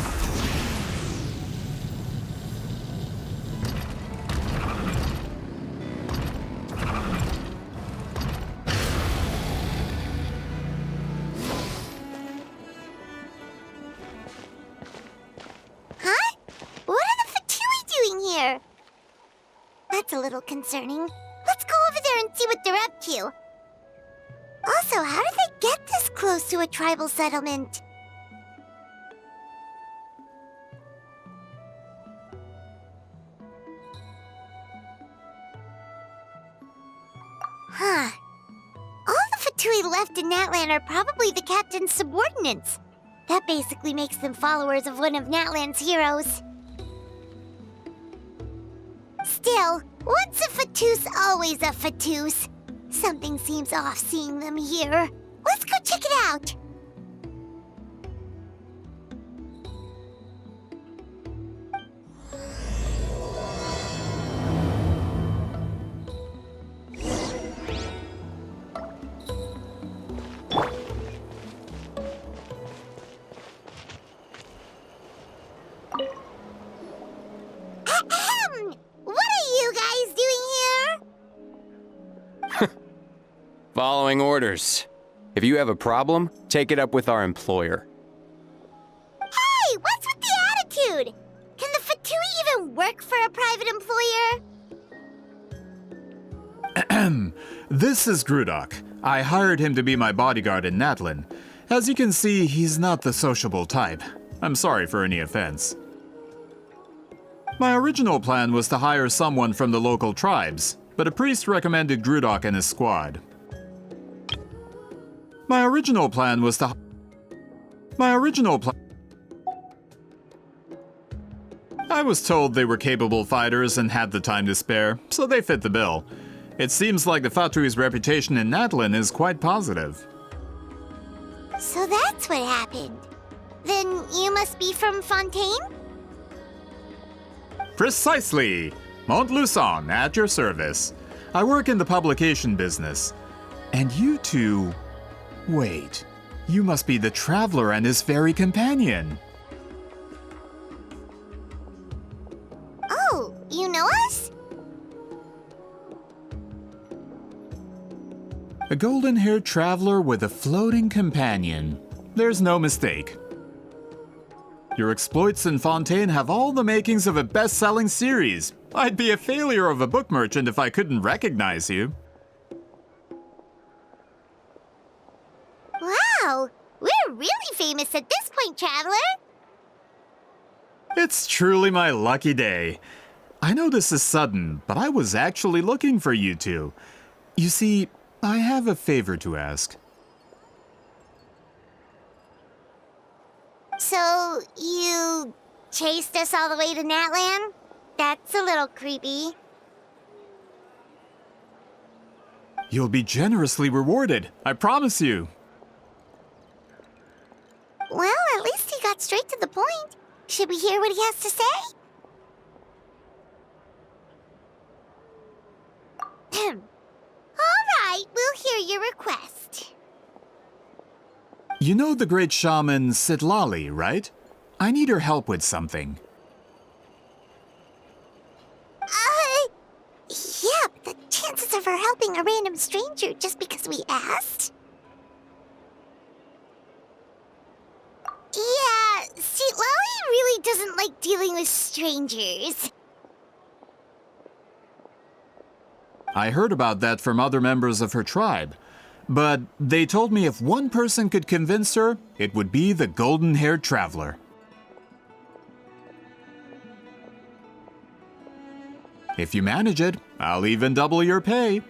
little concerning. Let's go over there and see what they're up to. Also, how did they get this close to a tribal settlement? Huh. All the Fatui left in Natlan are probably the captain's subordinates. That basically makes them followers of one of Natlan's heroes. Still, once a Fatoos, always a Fatoos. Something seems off seeing them here. Let's go check it out. Ahem! What are you guys doing here? Following orders. If you have a problem, take it up with our employer. Hey, what's with the attitude? Can the Fatui even work for a private employer? This is Grudok. I hired him to be my bodyguard in Natlan. As you can see, he's not the sociable type. I'm sorry for any offense. My original plan was to hire someone from the local tribes, but a priest recommended Grudok and his squad. My original plan was to... I was told they were capable fighters and had the time to spare, so they fit the bill. It seems like the Fatui's reputation in Natlan is quite positive. So that's what happened. Then you must be from Fontaine? Precisely! Montluçon, at your service. I work in the publication business. And you two... Wait, you must be the traveler and his fairy companion. Oh, you know us? A golden-haired traveler with a floating companion. There's no mistake. Your exploits in Fontaine have all the makings of a best-selling series. I'd be a failure of a book merchant if I couldn't recognize you. Wow, we're really famous at this point, Traveler. It's truly my lucky day. I know this is sudden, but I was actually looking for you two. You see, I have a favor to ask. So, you chased us all the way to Natlan? That's a little creepy. You'll be generously rewarded, I promise you. Well, at least he got straight to the point. Should we hear what he has to say? All right, we'll hear your request. You know the great shaman Citlali, right? I need her help with something. Yeah, but the chances of her helping a random stranger just because we asked? Yeah, Citlali really doesn't like dealing with strangers. I heard about that from other members of her tribe. But they told me if one person could convince her, it would be the golden-haired traveler. If you manage it, I'll even double your pay.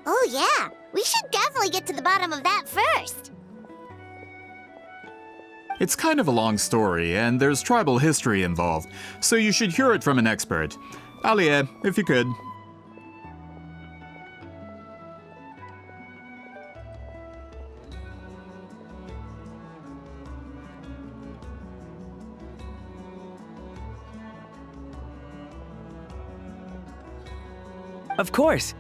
Oh yeah, we should definitely get to the bottom of that first. It's kind of a long story, and there's tribal history involved, so you should hear it from an expert. Alie, if you could. Of course.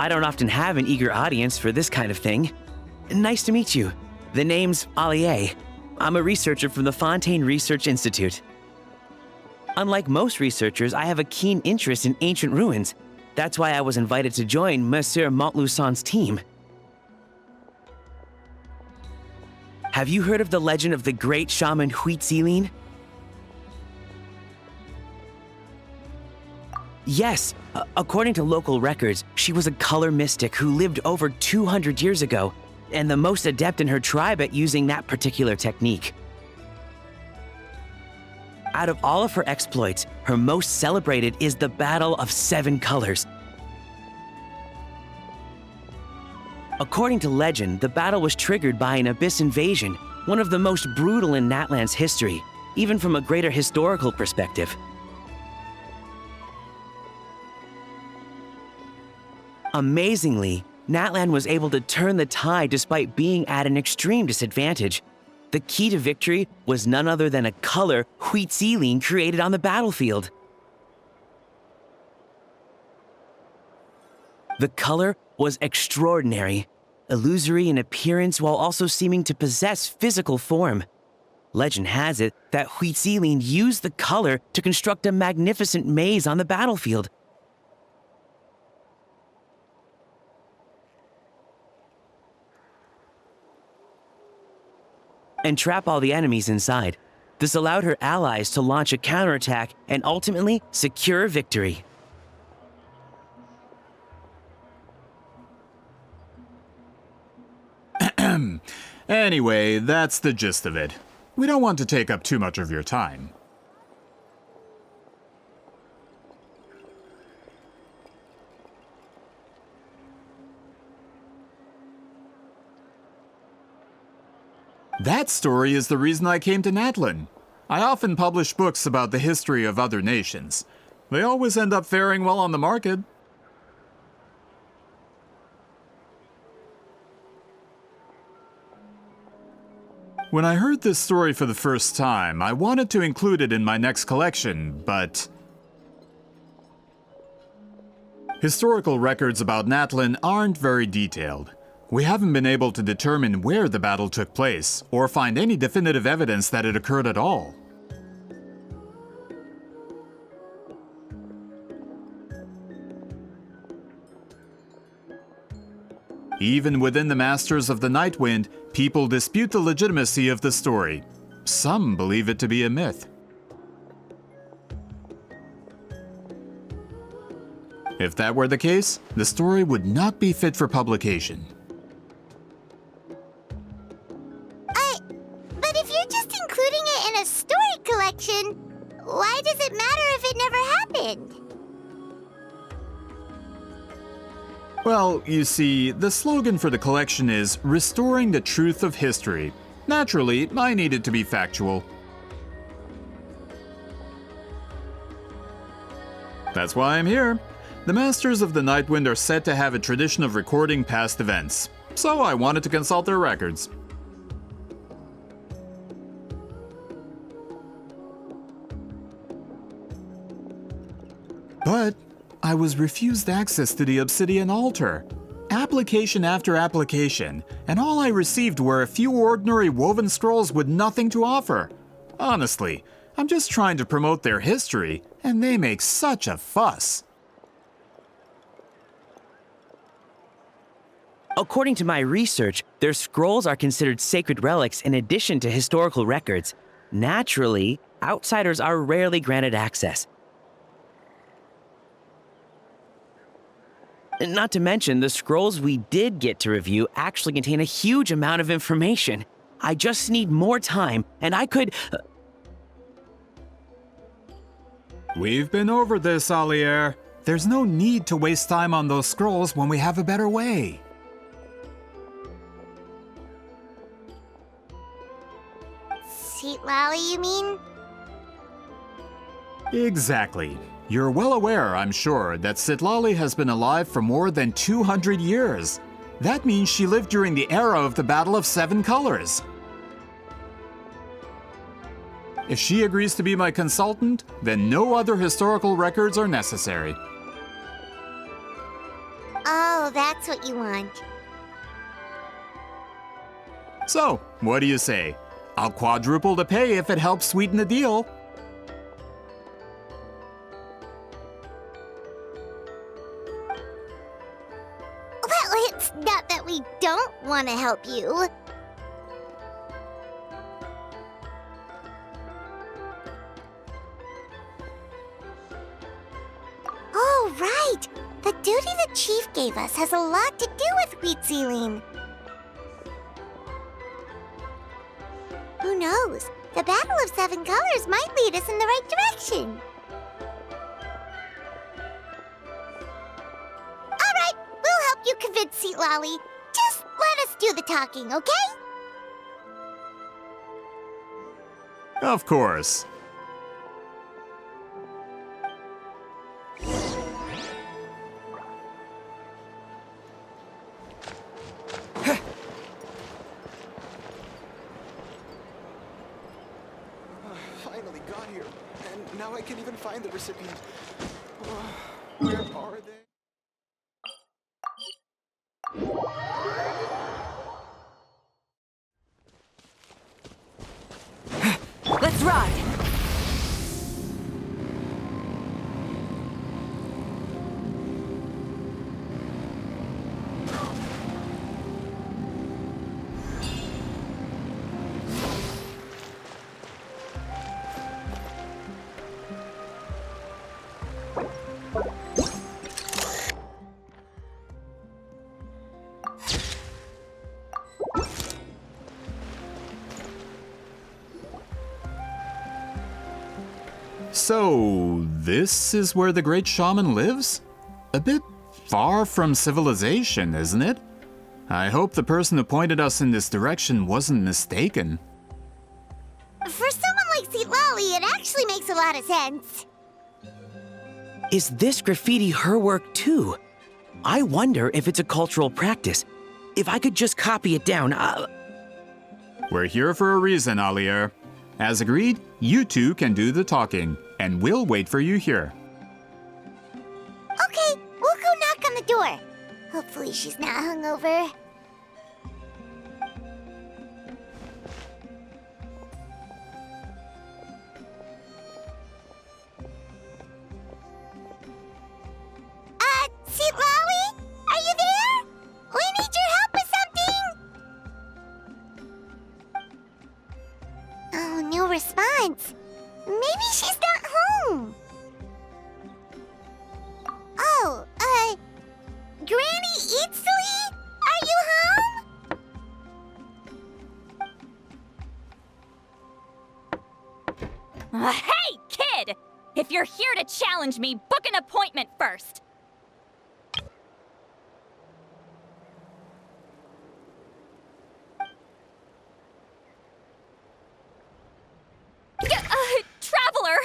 I don't often have an eager audience for this kind of thing. Nice to meet you. The name's Alie. I'm a researcher from the Fontaine Research Institute. Unlike most researchers, I have a keen interest in ancient ruins. That's why I was invited to join Monsieur Montluçon's team. Have you heard of the legend of the great shaman Citlali? Yes, according to local records, she was a color mystic who lived over 200 years ago, and the most adept in her tribe at using that particular technique. Out of all of her exploits, her most celebrated is the Battle of Seven Colors. According to legend, the battle was triggered by an abyss invasion, one of the most brutal in Natlan's history, even from a greater historical perspective. Amazingly, Natlan was able to turn the tide despite being at an extreme disadvantage. The key to victory was none other than a color Citlali created on the battlefield. The color was extraordinary, illusory in appearance while also seeming to possess physical form. Legend has it that Citlali used the color to construct a magnificent maze on the battlefield. And trap all the enemies inside. This allowed her allies to launch a counterattack and ultimately secure victory. Anyway, that's the gist of it. We don't want to take up too much of your time. That story is the reason I came to Natlan. I often publish books about the history of other nations. They always end up faring well on the market. When I heard this story for the first time, I wanted to include it in my next collection, but historical records about Natlan aren't very detailed. We haven't been able to determine where the battle took place, or find any definitive evidence that it occurred at all. Even within the Masters of the Nightwind, people dispute the legitimacy of the story. Some believe it to be a myth. If that were the case, the story would not be fit for publication. But if you're just including it in a story collection, why does it matter if it never happened? Well, you see, the slogan for the collection is Restoring the Truth of History. Naturally, I need it to be factual. That's why I'm here. The Masters of the Nightwind are said to have a tradition of recording past events, so I wanted to consult their records. But I was refused access to the Obsidian Altar. Application after application, and all I received were a few ordinary woven scrolls with nothing to offer. Honestly, I'm just trying to promote their history, and they make such a fuss. According to my research, their scrolls are considered sacred relics in addition to historical records. Naturally, outsiders are rarely granted access. Not to mention, the scrolls we did get to review actually contain a huge amount of information. I just need more time, and I could... We've been over this, Alier. There's no need to waste time on those scrolls when we have a better way. Citlali, you mean? Exactly. You're well aware, I'm sure, that Citlali has been alive for more than 200 years. That means she lived during the era of the Battle of Seven Colors. If she agrees to be my consultant, then no other historical records are necessary. Oh, that's what you want. So, what do you say? I'll quadruple the pay if it helps sweeten the deal. It's not that we don't want to help you. Oh, right! The duty the chief gave us has a lot to do with wheat sealing. Who knows? The Battle of Seven Colors might lead us in the right direction. All right, we'll help you convince Citlali. Just let us do the talking, okay? Of course. Finally got here, and now I can't even find the recipient. Where are they? Let's ride! So, this is where the great shaman lives? A bit far from civilization, isn't it? I hope the person who pointed us in this direction wasn't mistaken. For someone like Citlali, it actually makes a lot of sense. Is this graffiti her work too? I wonder if it's a cultural practice. If I could just copy it down, We're here for a reason, Alier. As agreed, you two can do the talking, and we'll wait for you here. Okay, we'll go knock on the door. Hopefully she's not hungover. Citlali? Are you there? We need your help with something! Oh, no response. Maybe she's not home. Oh, Granny Citlali? Are you home? Hey, kid! If you're here to challenge me, book an appointment first. Traveler!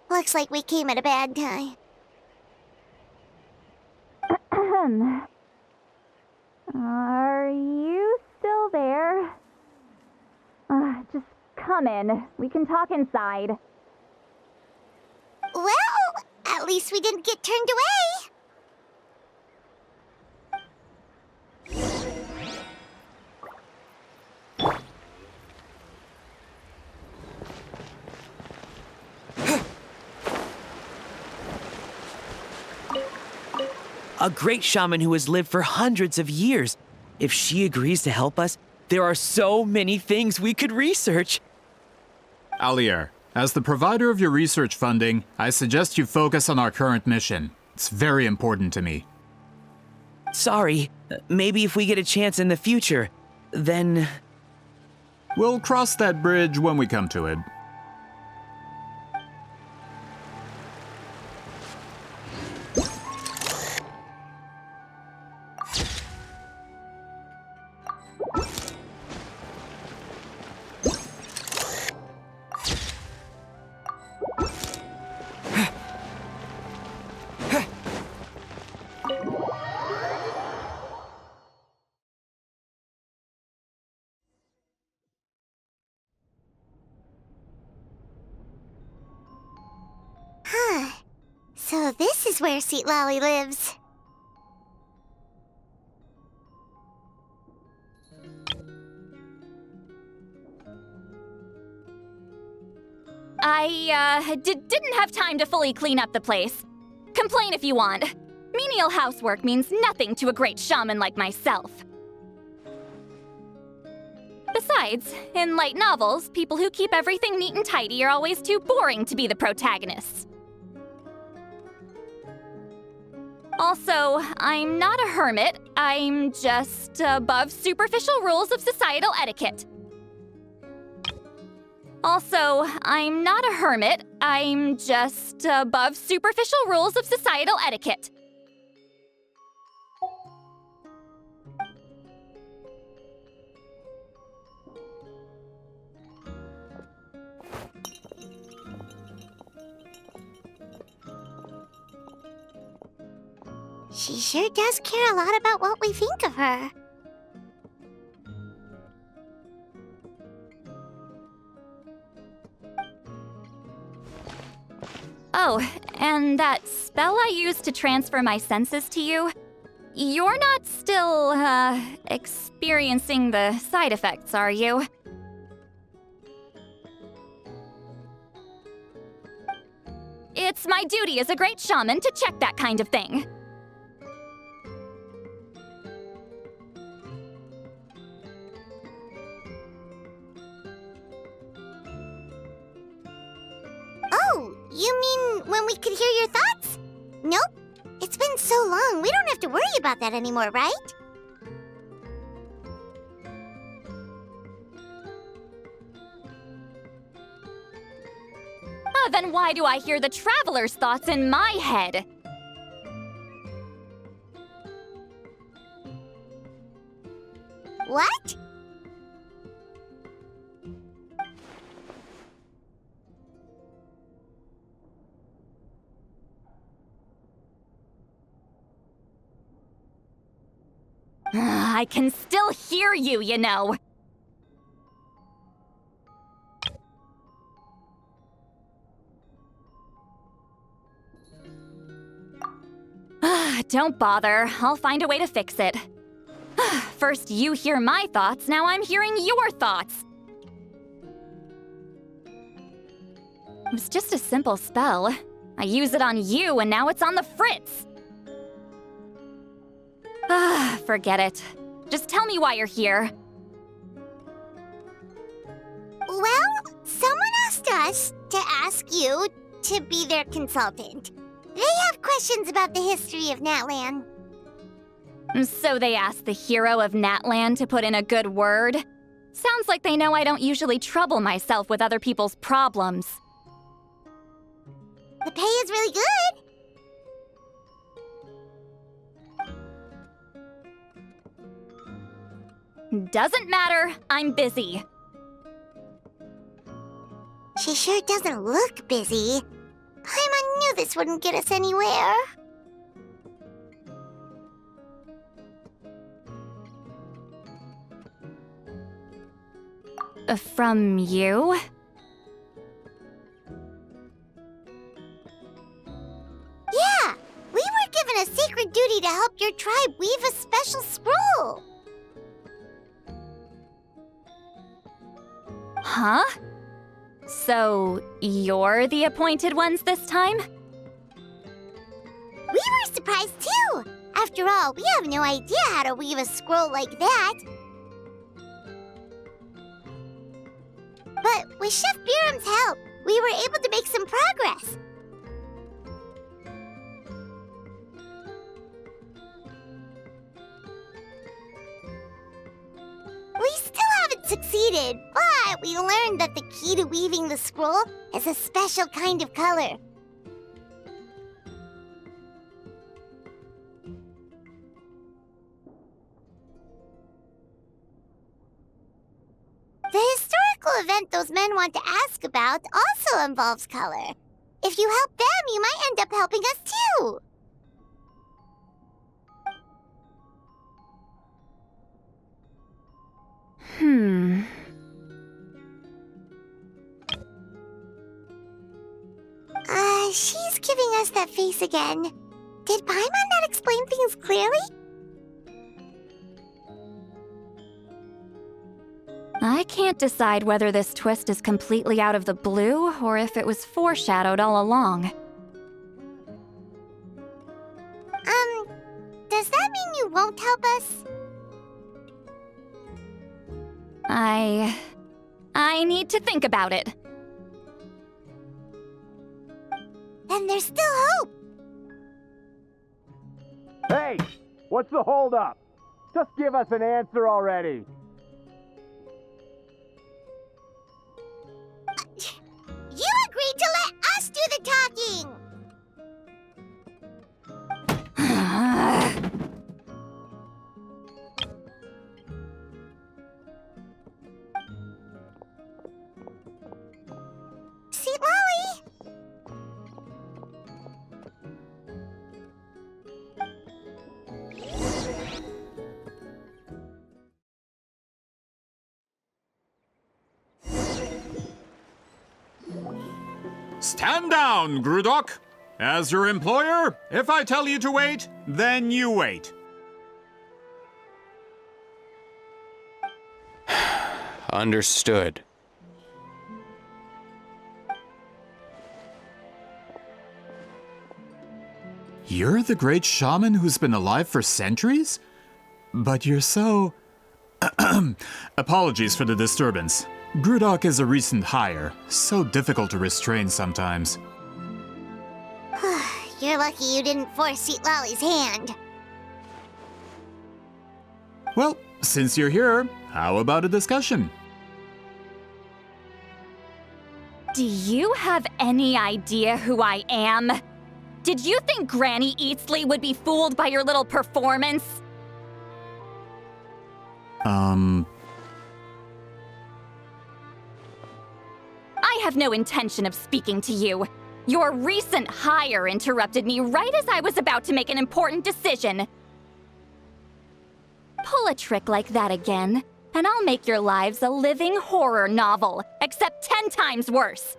Looks like we came at a bad time. Are you still there? Just come in. We can talk inside. Well, at least we didn't get turned away. a great shaman who has lived for hundreds of years. If she agrees to help us, there are so many things we could research. Alier, as the provider of your research funding, I suggest you focus on our current mission. It's very important to me. Sorry, maybe if we get a chance in the future, then... We'll cross that bridge when we come to it. So this is where Citlali lives. I didn't have time to fully clean up the place. Complain if you want. Menial housework means nothing to a great shaman like myself. Besides, in light novels, people who keep everything neat and tidy are always too boring to be the protagonists. Also, I'm not a hermit. I'm just above superficial rules of societal etiquette. Also, I'm not a hermit. I'm just above superficial rules of societal etiquette. She sure does care a lot about what we think of her. Oh, and that spell I used to transfer my senses to you, you're not still, experiencing the side effects, are you? It's my duty as a great shaman to check that kind of thing. Oh, you mean when we could hear your thoughts? Nope. It's been so long, we don't have to worry about that anymore, right? Then why do I hear the traveler's thoughts in my head? What? I can still hear you, you know. Don't bother. I'll find a way to fix it. First you hear my thoughts, now I'm hearing your thoughts. It was just a simple spell. I use it on you and now it's on the fritz. Forget it. Just tell me why you're here. Well, someone asked us to ask you to be their consultant. They have questions about the history of Natlan. So they asked the hero of Natlan to put in a good word? Sounds like they know I don't usually trouble myself with other people's problems. The pay is really good. Doesn't matter, I'm busy. She sure doesn't look busy. Paimon knew this wouldn't get us anywhere. From you? Yeah! We were given a sacred duty to help your tribe weave a special scroll. Huh? So, you're the appointed ones this time? We were surprised too! After all, we have no idea how to weave a scroll like that. But with Chef Biram's help, we were able to make some progress. We still haven't succeeded, but we learned that the key to weaving the scroll is a special kind of color. The historical event those men want to ask about also involves color. If you help them, you might end up helping us too. She's giving us that face again. Did Paimon not explain things clearly? I can't decide whether this twist is completely out of the blue or if it was foreshadowed all along. Does that mean you won't help us? I need to think about it. Then there's still hope! Hey! What's the holdup? Just give us an answer already! You agreed to let us do the talking! Citlali! Stand down, Grudok! As your employer, if I tell you to wait, then you wait. Understood. You're the great shaman who's been alive for centuries? But you're so... Apologies for the disturbance. Grudok is a recent hire, so difficult to restrain sometimes. You're lucky you didn't force Citlali's hand. Well, since you're here, how about a discussion? Do you have any idea who I am? Did you think Granny Eatsley would be fooled by your little performance? I have no intention of speaking to you. Your recent hire interrupted me right as I was about to make an important decision. Pull a trick like that again, and I'll make your lives a living horror novel, except 10 times worse.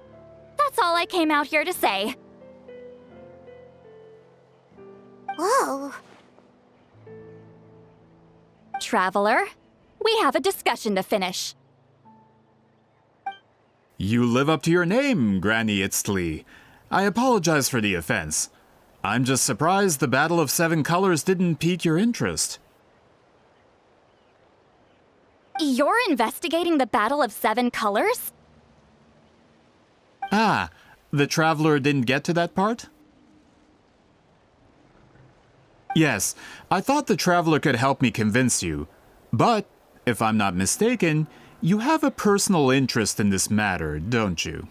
That's all I came out here to say. Whoa. Traveler, we have a discussion to finish. You live up to your name, Granny Itztli. I apologize for the offense. I'm just surprised the Battle of Seven Colors didn't pique your interest. You're investigating the Battle of Seven Colors? Ah, the Traveler didn't get to that part? Yes, I thought the Traveler could help me convince you. But, if I'm not mistaken, you have a personal interest in this matter, don't you?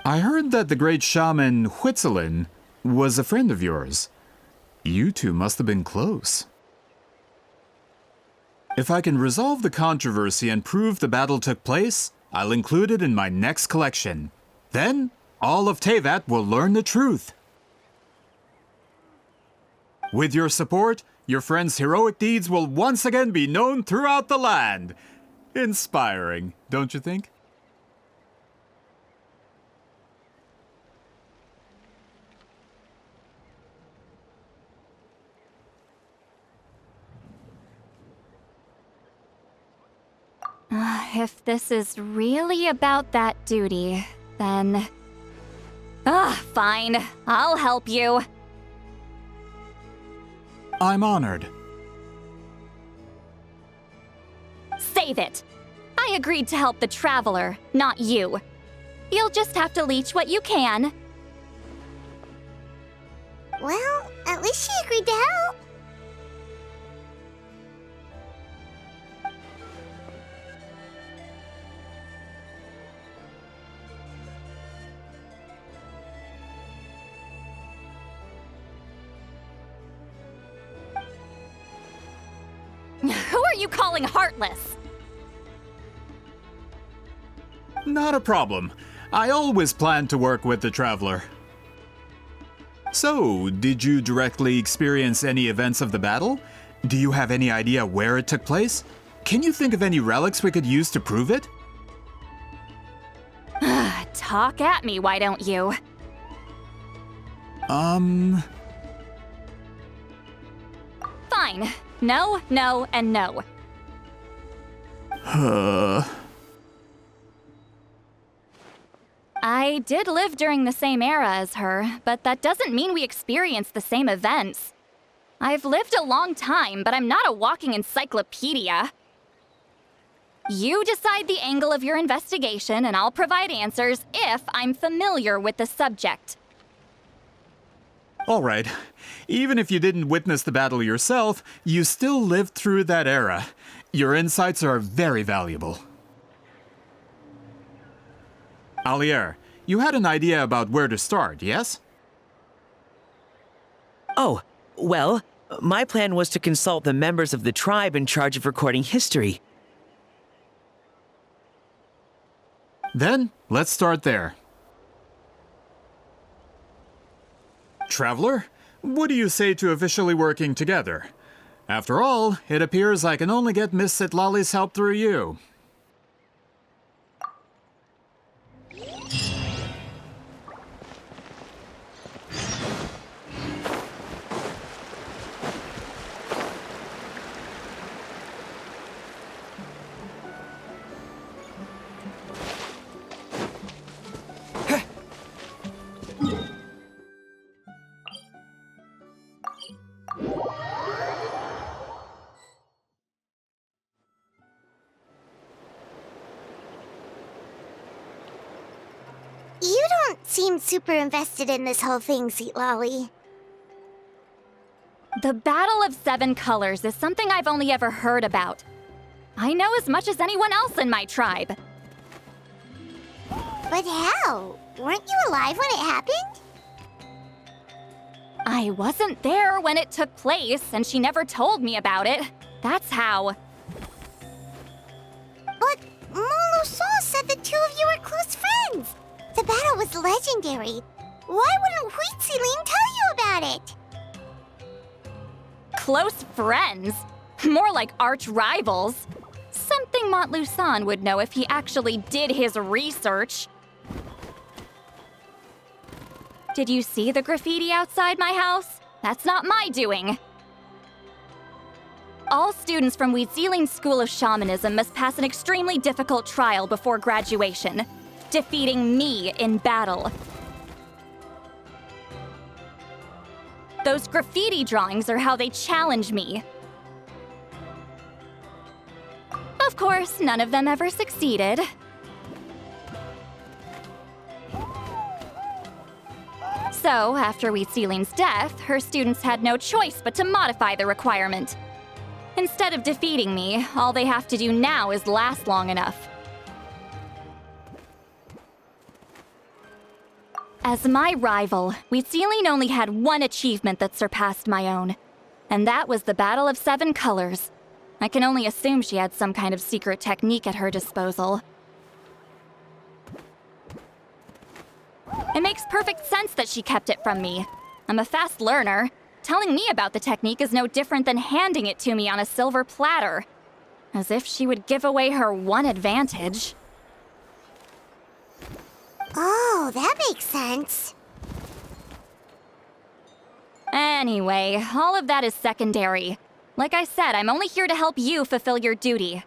I heard that the great shaman Huitzilin was a friend of yours. You two must have been close. If I can resolve the controversy and prove the battle took place, I'll include it in my next collection. Then, all of Teyvat will learn the truth. With your support, your friend's heroic deeds will once again be known throughout the land. Inspiring, don't you think? If this is really about that duty, then... fine. I'll help you. I'm honored. Save it! I agreed to help the Traveler, not you. You'll just have to leech what you can. Well, at least she agreed to help. Who are you calling heartless? Not a problem. I always planned to work with the Traveler. So, did you directly experience any events of the battle? Do you have any idea where it took place? Can you think of any relics we could use to prove it? Talk at me, why don't you? Fine. No, no, and no. I did live during the same era as her, but that doesn't mean we experienced the same events. I've lived a long time, but I'm not a walking encyclopedia. You decide the angle of your investigation, and I'll provide answers if I'm familiar with the subject. All right. Even if you didn't witness the battle yourself, you still lived through that era. Your insights are very valuable. Alier, you had an idea about where to start, yes? Oh, well, my plan was to consult the members of the tribe in charge of recording history. Then, let's start there. Traveler, what do you say to officially working together? After all, it appears I can only get Miss Citlali's help through you. You don't seem super invested in this whole thing, Citlali. The Battle of Seven Colors is something I've only ever heard about. I know as much as anyone else in my tribe. But how? Weren't you alive when it happened? I wasn't there when it took place, and she never told me about it. That's how. But Molusaw said the two of you were close friends. The battle was legendary. Why wouldn't Huitziling tell you about it? Close friends? More like arch rivals. Something Montluçon would know if he actually did his research. Did you see the graffiti outside my house? That's not my doing. All students from Huitziling's School of Shamanism must pass an extremely difficult trial before graduation, defeating me in battle. Those graffiti drawings are how they challenge me. Of course, none of them ever succeeded. So, after Huitziling's death, her students had no choice but to modify the requirement. Instead of defeating me, all they have to do now is last long enough. As my rival, Huitziling only had one achievement that surpassed my own, and that was the Battle of Seven Colors. I can only assume she had some kind of secret technique at her disposal. It makes perfect sense that she kept it from me. I'm a fast learner. Telling me about the technique is no different than handing it to me on a silver platter. As if she would give away her one advantage. Oh, that makes sense. Anyway, all of that is secondary. Like I said, I'm only here to help you fulfill your duty.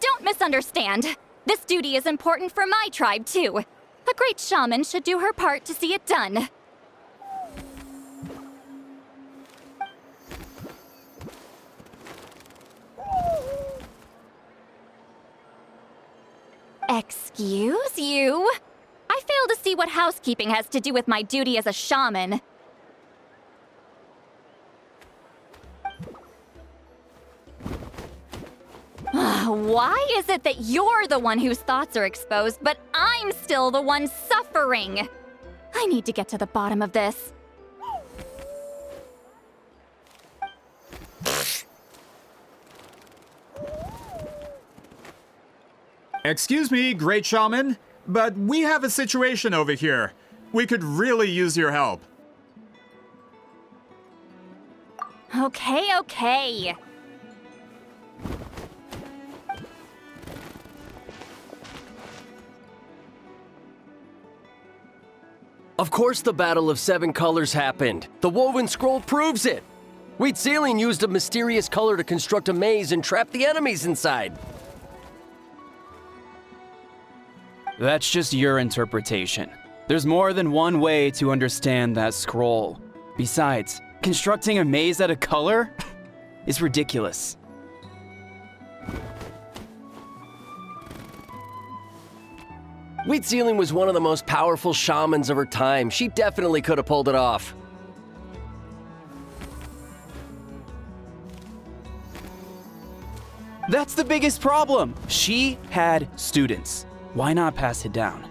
Don't misunderstand. This duty is important for my tribe, too. A great shaman should do her part to see it done. Excuse you? I fail to see what housekeeping has to do with my duty as a shaman. Why is it that you're the one whose thoughts are exposed, but I'm still the one suffering? I need to get to the bottom of this. Excuse me, Great Shaman, but we have a situation over here. We could really use your help. Okay. Of course the Battle of Seven Colors happened. The woven scroll proves it. Citlali used a mysterious color to construct a maze and trap the enemies inside. That's just your interpretation. There's more than one way to understand that scroll. Besides, constructing a maze out of color is ridiculous. Citlali was one of the most powerful shamans of her time. She definitely could have pulled it off. That's the biggest problem. She had students. Why not pass it down?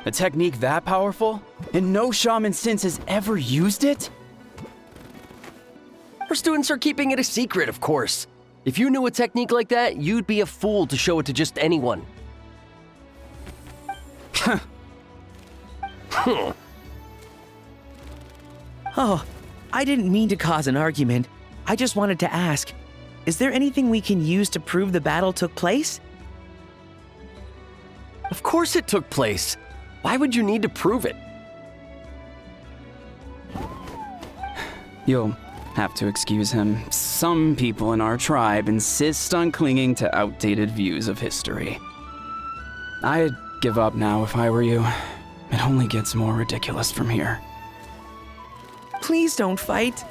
A technique that powerful? And no shaman since has ever used it? Her students are keeping it a secret, of course. If you knew a technique like that, you'd be a fool to show it to just anyone. Oh, I didn't mean to cause an argument. I just wanted to ask, is there anything we can use to prove the battle took place? Of course it took place. Why would you need to prove it? You'll have to excuse him. Some people in our tribe insist on clinging to outdated views of history. I'd give up now if I were you. It only gets more ridiculous from here. Please don't fight.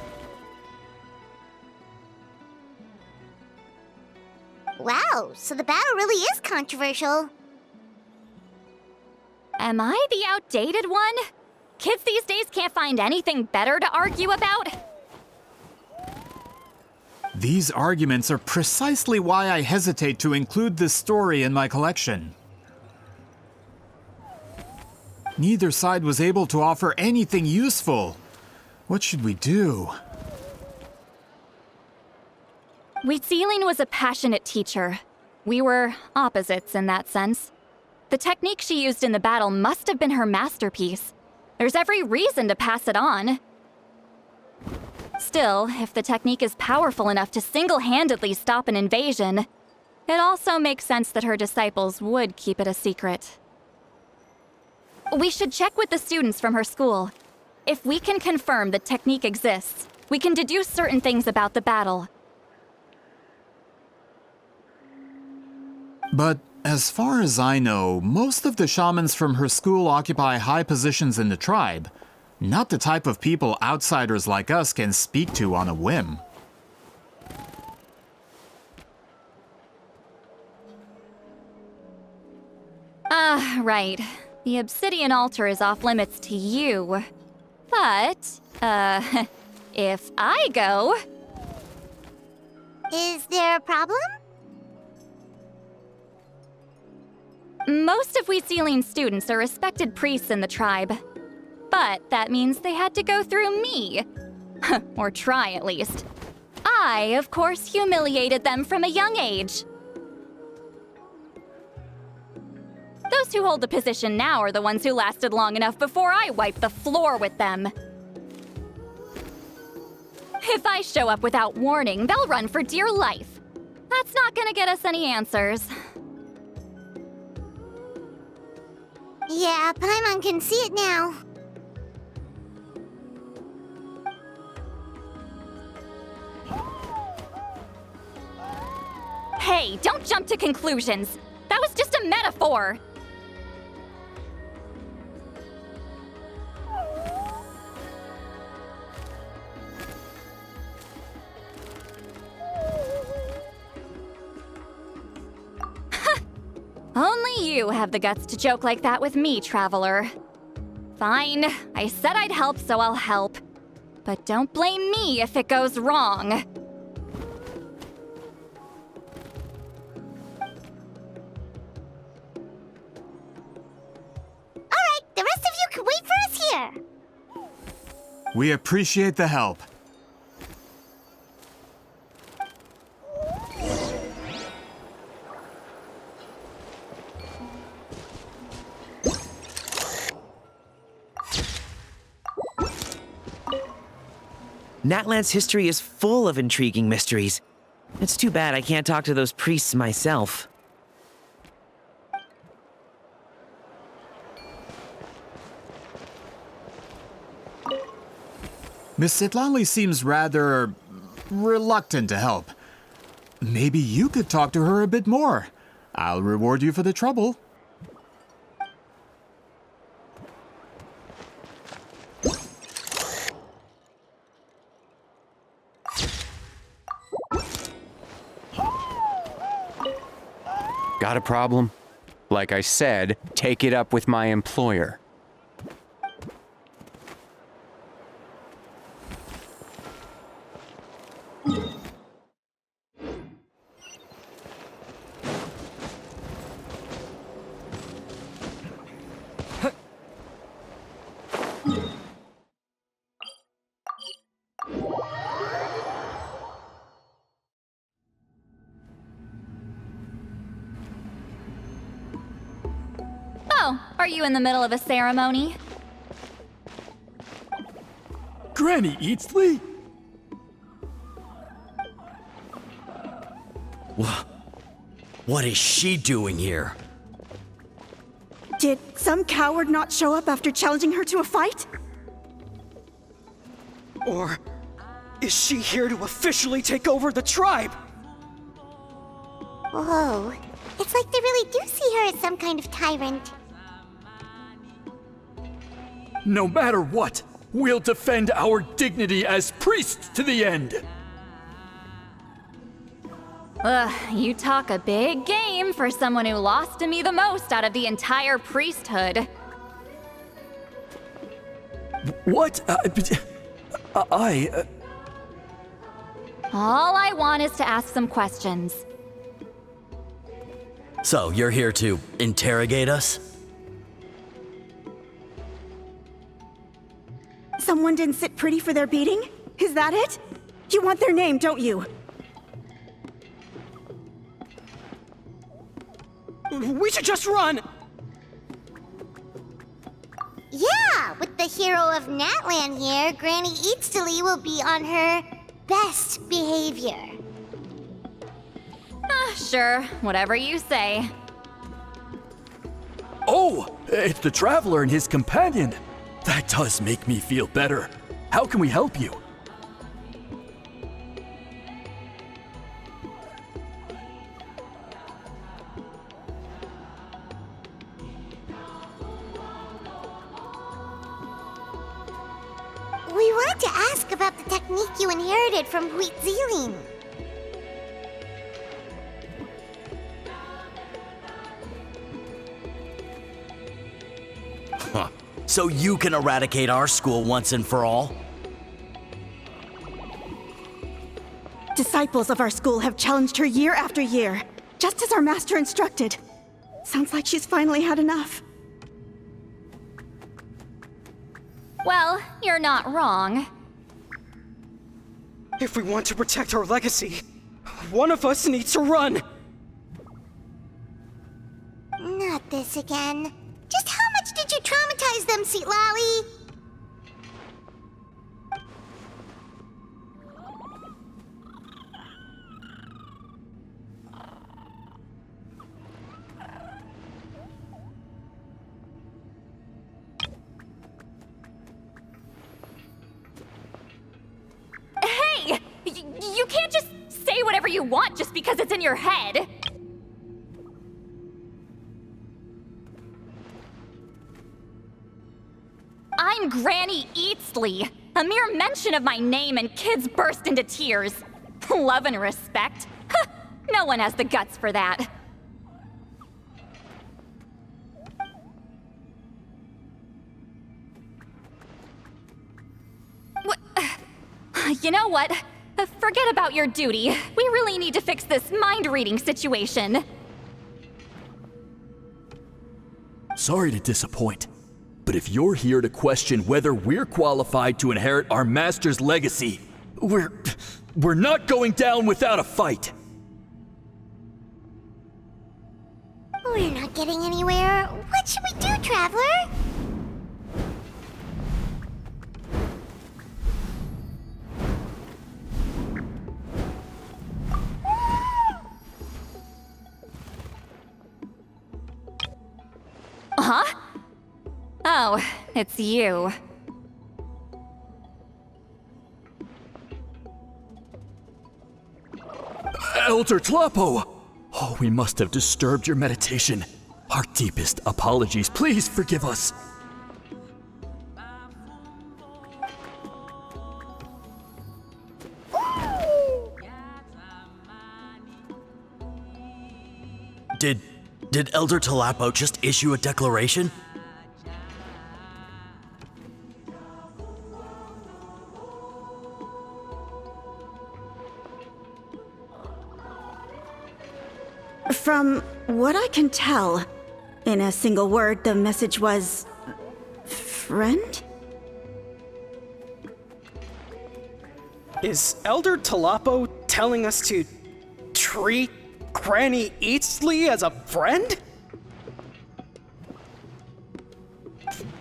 Wow, so the battle really is controversial. Am I the outdated one? Kids these days can't find anything better to argue about? These arguments are precisely why I hesitate to include this story in my collection. Neither side was able to offer anything useful. What should we do? Citlali was a passionate teacher. We were opposites in that sense. The technique she used in the battle must have been her masterpiece. There's every reason to pass it on. Still, if the technique is powerful enough to single-handedly stop an invasion, it also makes sense that her disciples would keep it a secret. We should check with the students from her school. If we can confirm the technique exists, we can deduce certain things about the battle. But as far as I know, most of the shamans from her school occupy high positions in the tribe. Not the type of people outsiders like us can speak to on a whim. Right. The obsidian altar is off limits to you. But, if I go... Is there a problem? Most of Citlali's students are respected priests in the tribe. But that means they had to go through me. Or try, at least. I, of course, humiliated them from a young age. Those who hold the position now are the ones who lasted long enough before I wiped the floor with them. If I show up without warning, they'll run for dear life. That's not gonna get us any answers. Yeah, Paimon can see it now. Hey, don't jump to conclusions. That was just a metaphor. Only you have the guts to joke like that with me, Traveler. Fine, I said I'd help, so I'll help. But don't blame me if it goes wrong. Alright, the rest of you can wait for us here. We appreciate the help. Natlan's history is full of intriguing mysteries. It's too bad I can't talk to those priests myself. Miss Citlali seems rather reluctant to help. Maybe you could talk to her a bit more. I'll reward you for the trouble. Got a problem? Like I said, take it up with my employer. Oh, are you in the middle of a ceremony? Granny Eatsley? What is she doing here? Did some coward not show up after challenging her to a fight? Or is she here to officially take over the tribe? Whoa. It's like they really do see her as some kind of tyrant. No matter what, we'll defend our dignity as priests to the end. Ugh, you talk a big game for someone who lost to me the most out of the entire priesthood. What? All I want is to ask some questions. So, you're here to interrogate us? Someone didn't sit pretty for their beating? Is that it? You want their name, don't you? We should just run! Yeah, with the hero of Natlan here, Granny Eatsley will be on her best behavior. Sure, whatever you say. Oh, it's the Traveler and his companion. That does make me feel better. How can we help you? We wanted to ask about the technique you inherited from Citlali. Huh. So you can eradicate our school once and for all? Disciples of our school have challenged her year after year, just as our master instructed. Sounds like she's finally had enough. Well, you're not wrong. If we want to protect our legacy, one of us needs to run! Not this again. Just how much did you traumatize them, Citlali? Hey! You can't just say whatever you want just because it's in your head! I'm Granny Eatsley. A mere mention of my name and kids burst into tears. Love and respect? Huh, no one has the guts for that. You know what? Forget about your duty. We really need to fix this mind-reading situation. Sorry to disappoint, but if you're here to question whether we're qualified to inherit our master's legacy, we're not going down without a fight. We're not getting anywhere. What should we do, Traveler? Oh, it's you. Elder Tlapo! Oh, we must have disturbed your meditation. Our deepest apologies. Please forgive us. Did Elder Tlapo just issue a declaration? From what I can tell, in a single word, the message was... friend? Is Elder Tlapo telling us to treat Granny Eatsley as a friend?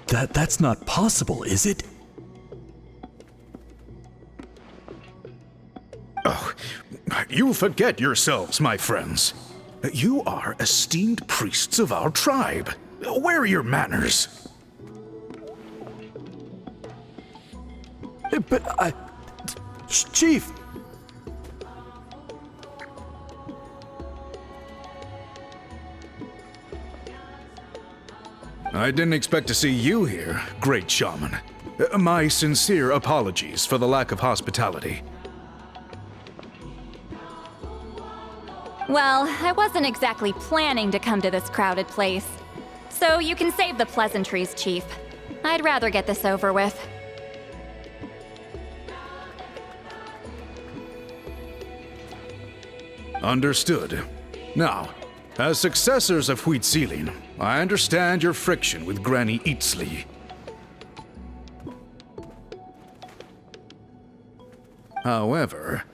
That's not possible, is it? Oh, you forget yourselves, my friends. You are esteemed priests of our tribe. Where are your manners? But Chief! I didn't expect to see you here, great shaman. My sincere apologies for the lack of hospitality. Well, I wasn't exactly planning to come to this crowded place. So you can save the pleasantries, Chief. I'd rather get this over with. Understood. Now, as successors of Huitzilin, I understand your friction with Granny Eatsley. However,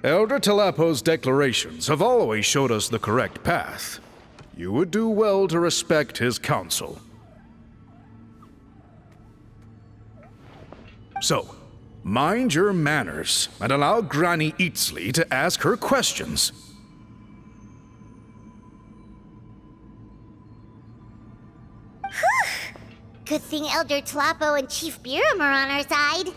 Elder Tlapo's declarations have always showed us the correct path. You would do well to respect his counsel. So, mind your manners and allow Granny Eatsley to ask her questions. Good thing Elder Tlapo and Chief Biram are on our side.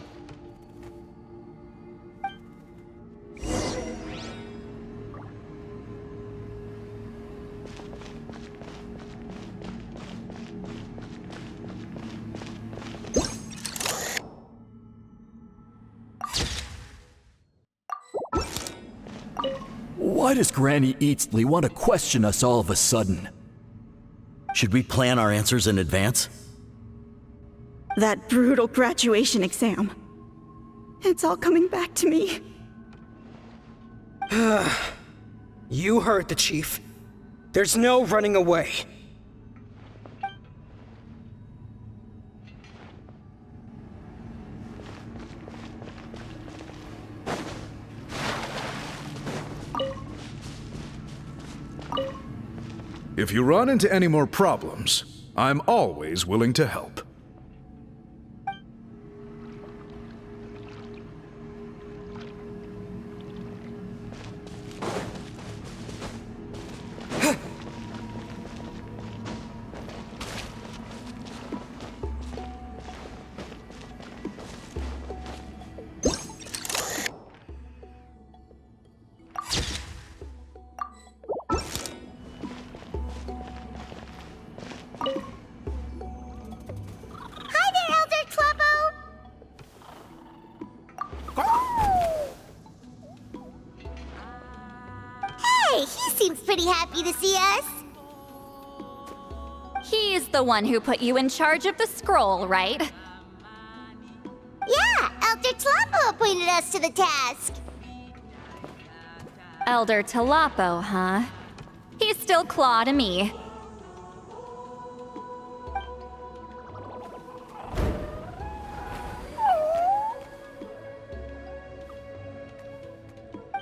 Why does Granny Eatsley want to question us all of a sudden? Should we plan our answers in advance? That brutal graduation exam. It's all coming back to me. You heard the chief. There's no running away. If you run into any more problems, I'm always willing to help. Happy to see us. He's the one who put you in charge of the scroll, right? Yeah, Elder Tlapo appointed us to the task. Elder Tlapo, huh? He's still Claw to me.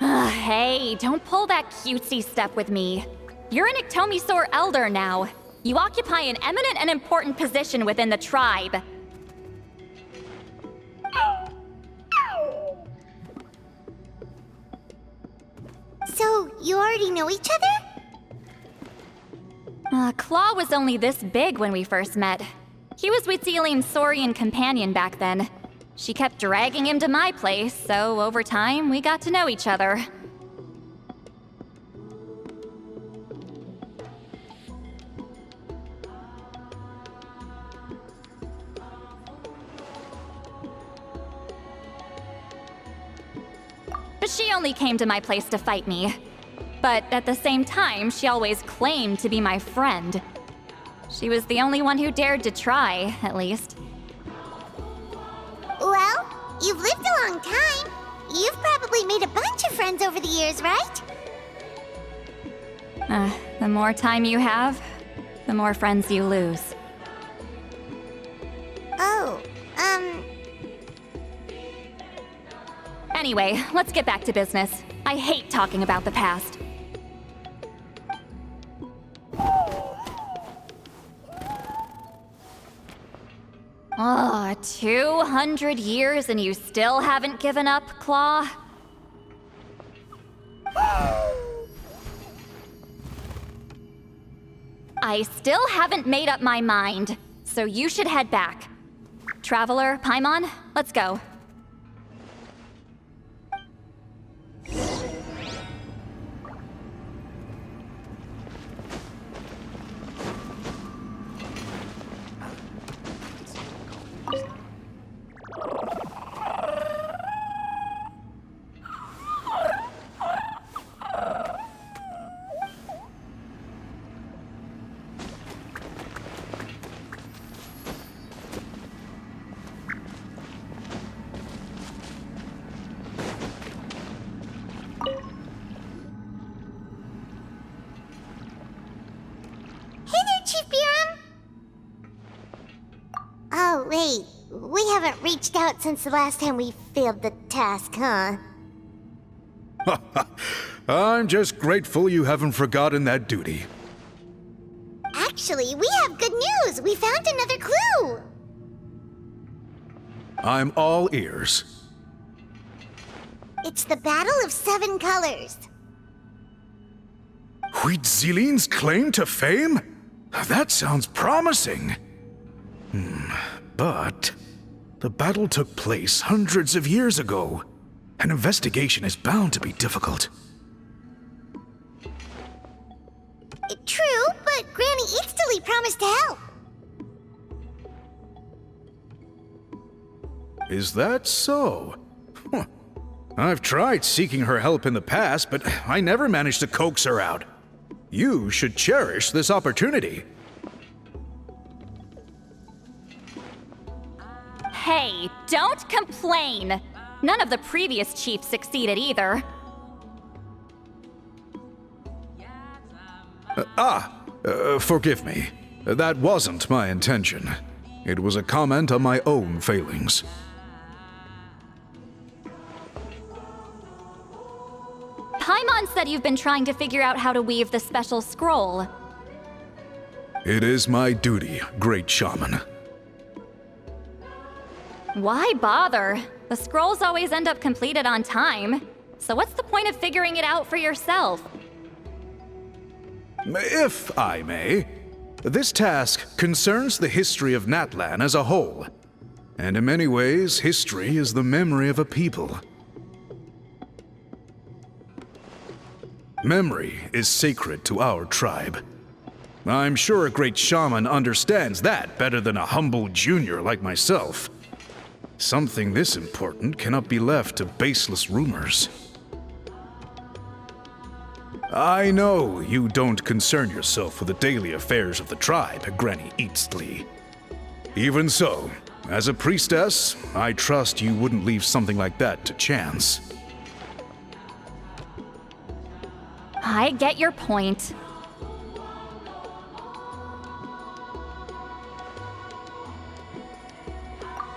Hey, don't pull that cutesy step with me. You're an Iktomi-Sor elder now. You occupy an eminent and important position within the tribe. So, you already know each other? Claw was only this big when we first met. He was Wheatzilian's Saurian companion back then. She kept dragging him to my place, so over time, we got to know each other. She only came to my place to fight me. But at the same time, she always claimed to be my friend. She was the only one who dared to try, at least. Well, you've lived a long time. You've probably made a bunch of friends over the years, right? The more time you have, the more friends you lose. Oh, Anyway, let's get back to business. I hate talking about the past. Oh, 200 years and you still haven't given up, Claw? I still haven't made up my mind, so you should head back. Traveler, Paimon, let's go. Oh, wait. We haven't reached out since the last time we failed the task, huh? I'm just grateful you haven't forgotten that duty. Actually, we have good news! We found another clue! I'm all ears. It's the Battle of Seven Colors. Wheatzilian's claim to fame? That sounds promising. But the battle took place hundreds of years ago. An investigation is bound to be difficult. True, but Granny Eatstily promised to help. Is that so? Huh. I've tried seeking her help in the past, but I never managed to coax her out. You should cherish this opportunity. Hey, don't complain! None of the previous chiefs succeeded either. Forgive me. That wasn't my intention. It was a comment on my own failings. Paimon said you've been trying to figure out how to weave the special scroll. It is my duty, Great Shaman. Why bother? The scrolls always end up completed on time. So what's the point of figuring it out for yourself? If I may, this task concerns the history of Natlan as a whole. And in many ways, history is the memory of a people. Memory is sacred to our tribe. I'm sure a great shaman understands that better than a humble junior like myself. Something this important cannot be left to baseless rumors. I know you don't concern yourself with the daily affairs of the tribe, Granny Eatstily. Even so, as a priestess, I trust you wouldn't leave something like that to chance. I get your point.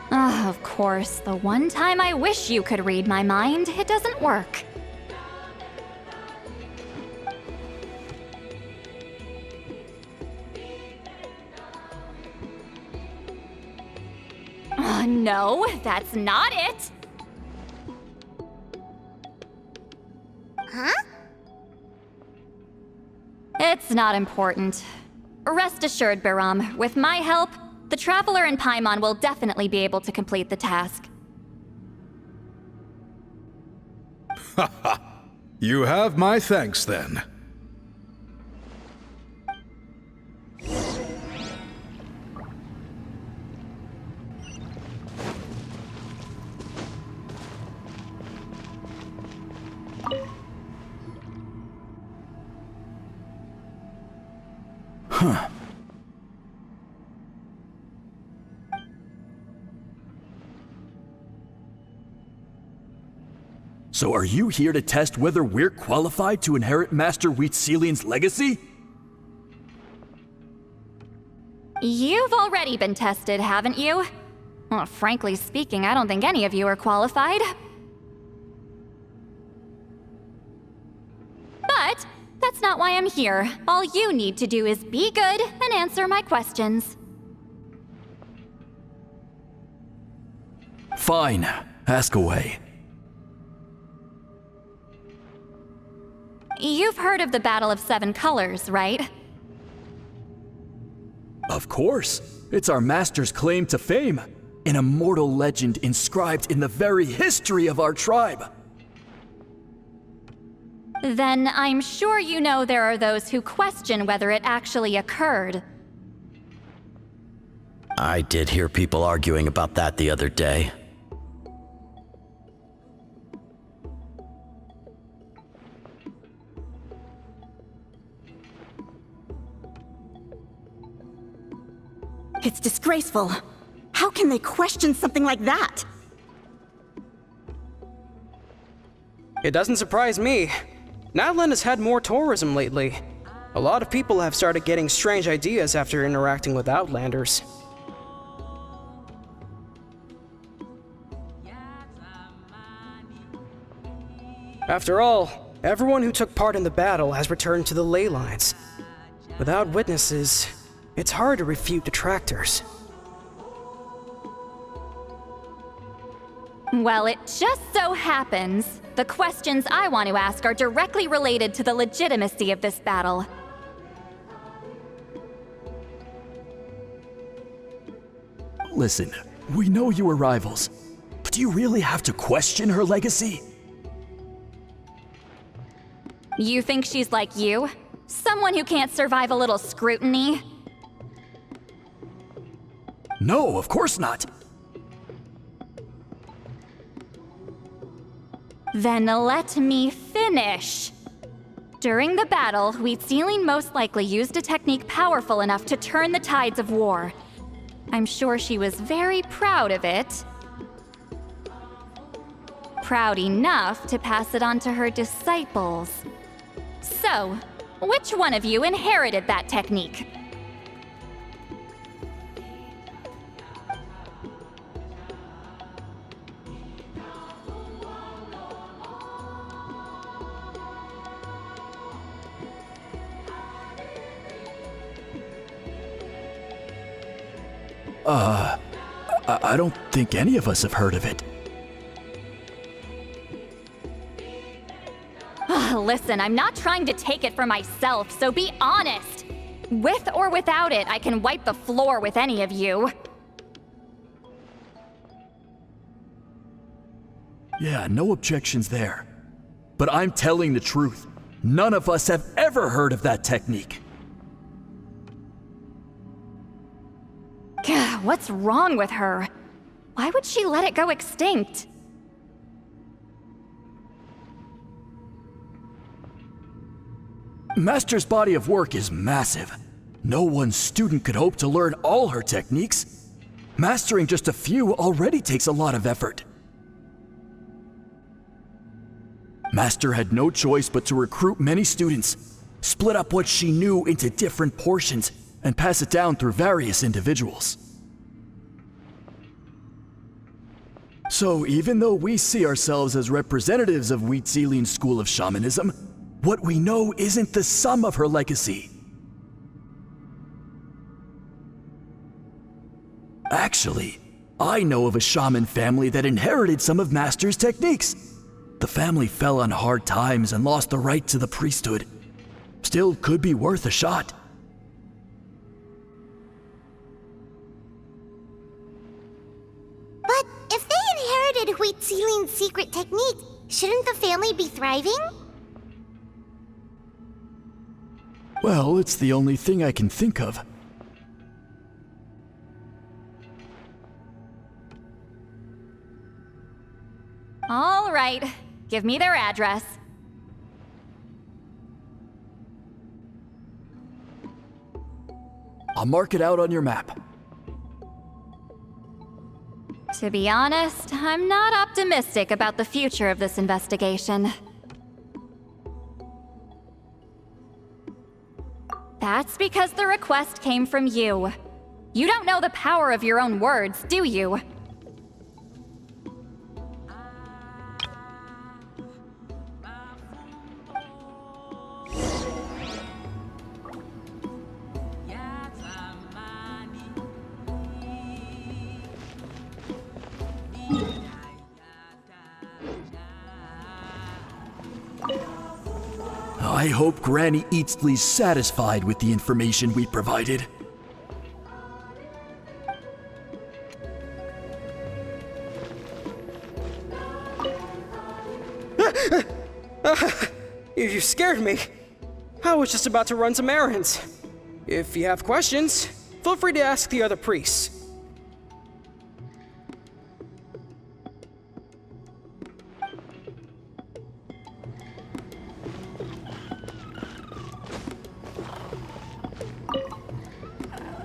Of course, the one time I wish you could read my mind, it doesn't work. No, that's not it! Huh? It's not important. Rest assured, Biram, with my help, The Traveler and Paimon will definitely be able to complete the task. Haha. You have my thanks then. Huh. So are you here to test whether we're qualified to inherit Master Wheatselian's legacy? You've already been tested, haven't you? Well, frankly speaking, I don't think any of you are qualified. But that's not why I'm here. All you need to do is be good and answer my questions. Fine. Ask away. You've heard of the Battle of Seven Colors, right? Of course. It's our master's claim to fame. An immortal legend inscribed in the very history of our tribe. Then I'm sure you know there are those who question whether it actually occurred. I did hear people arguing about that the other day. It's disgraceful. How can they question something like that? It doesn't surprise me. Natlan has had more tourism lately. A lot of people have started getting strange ideas after interacting with Outlanders. After all, everyone who took part in the battle has returned to the ley lines. Without witnesses, it's hard to refute detractors. Well, it just so happens the questions I want to ask are directly related to the legitimacy of this battle. Listen, we know you were rivals, but do you really have to question her legacy? You think she's like you? Someone who can't survive a little scrutiny? No, of course not. Then let me finish. During the battle, Wheatselian most likely used a technique powerful enough to turn the tides of war. I'm sure she was very proud of it. Proud enough to pass it on to her disciples. So, which one of you inherited that technique? I don't think any of us have heard of it. Listen, I'm not trying to take it for myself, so be honest. With or without it, I can wipe the floor with any of you. Yeah, no objections there. But I'm telling the truth. None of us have ever heard of that technique. Gah, what's wrong with her? Why would she let it go extinct? Master's body of work is massive. No one student could hope to learn all her techniques. Mastering just a few already takes a lot of effort. Master had no choice but to recruit many students, split up what she knew into different portions, and pass it down through various individuals. So even though we see ourselves as representatives of Wheatselian's school of shamanism, what we know isn't the sum of her legacy. Actually, I know of a shaman family that inherited some of Master's techniques. The family fell on hard times and lost the right to the priesthood. Still could be worth a shot. secret technique, shouldn't the family be thriving? Well, it's the only thing I can think of. All right, give me their address. I'll mark it out on your map. To be honest, I'm not optimistic about the future of this investigation. That's because the request came from you. You don't know the power of your own words, do you? I hope Granny Eatsley's satisfied with the information we provided. You scared me. I was just about to run some errands. If you have questions, feel free to ask the other priests.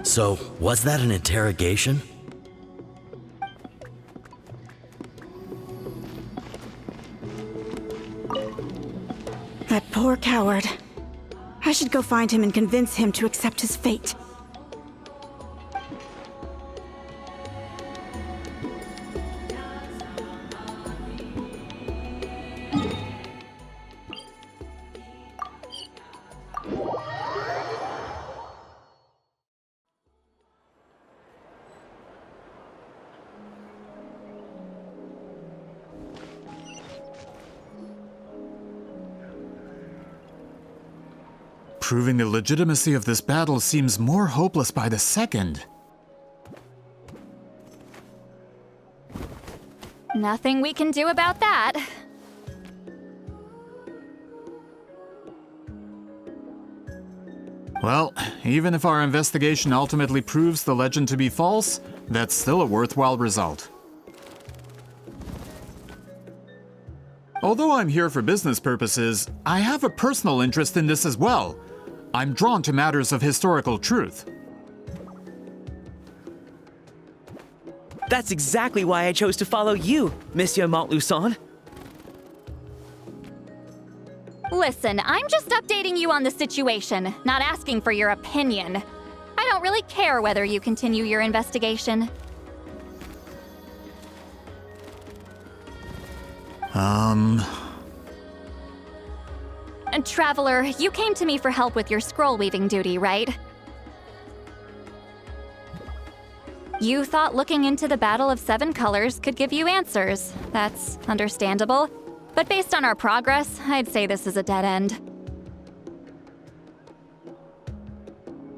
So, was that an interrogation? That poor coward. I should go find him and convince him to accept his fate. Proving the legitimacy of this battle seems more hopeless by the second. Nothing we can do about that. Well, even if our investigation ultimately proves the legend to be false, that's still a worthwhile result. Although I'm here for business purposes, I have a personal interest in this as well. I'm drawn to matters of historical truth. That's exactly why I chose to follow you, Monsieur Montluçon. Listen, I'm just updating you on the situation, not asking for your opinion. I don't really care whether you continue your investigation. And Traveler, you came to me for help with your scroll weaving duty, right? You thought looking into the Battle of Seven Colors could give you answers. That's understandable. But based on our progress, I'd say this is a dead end.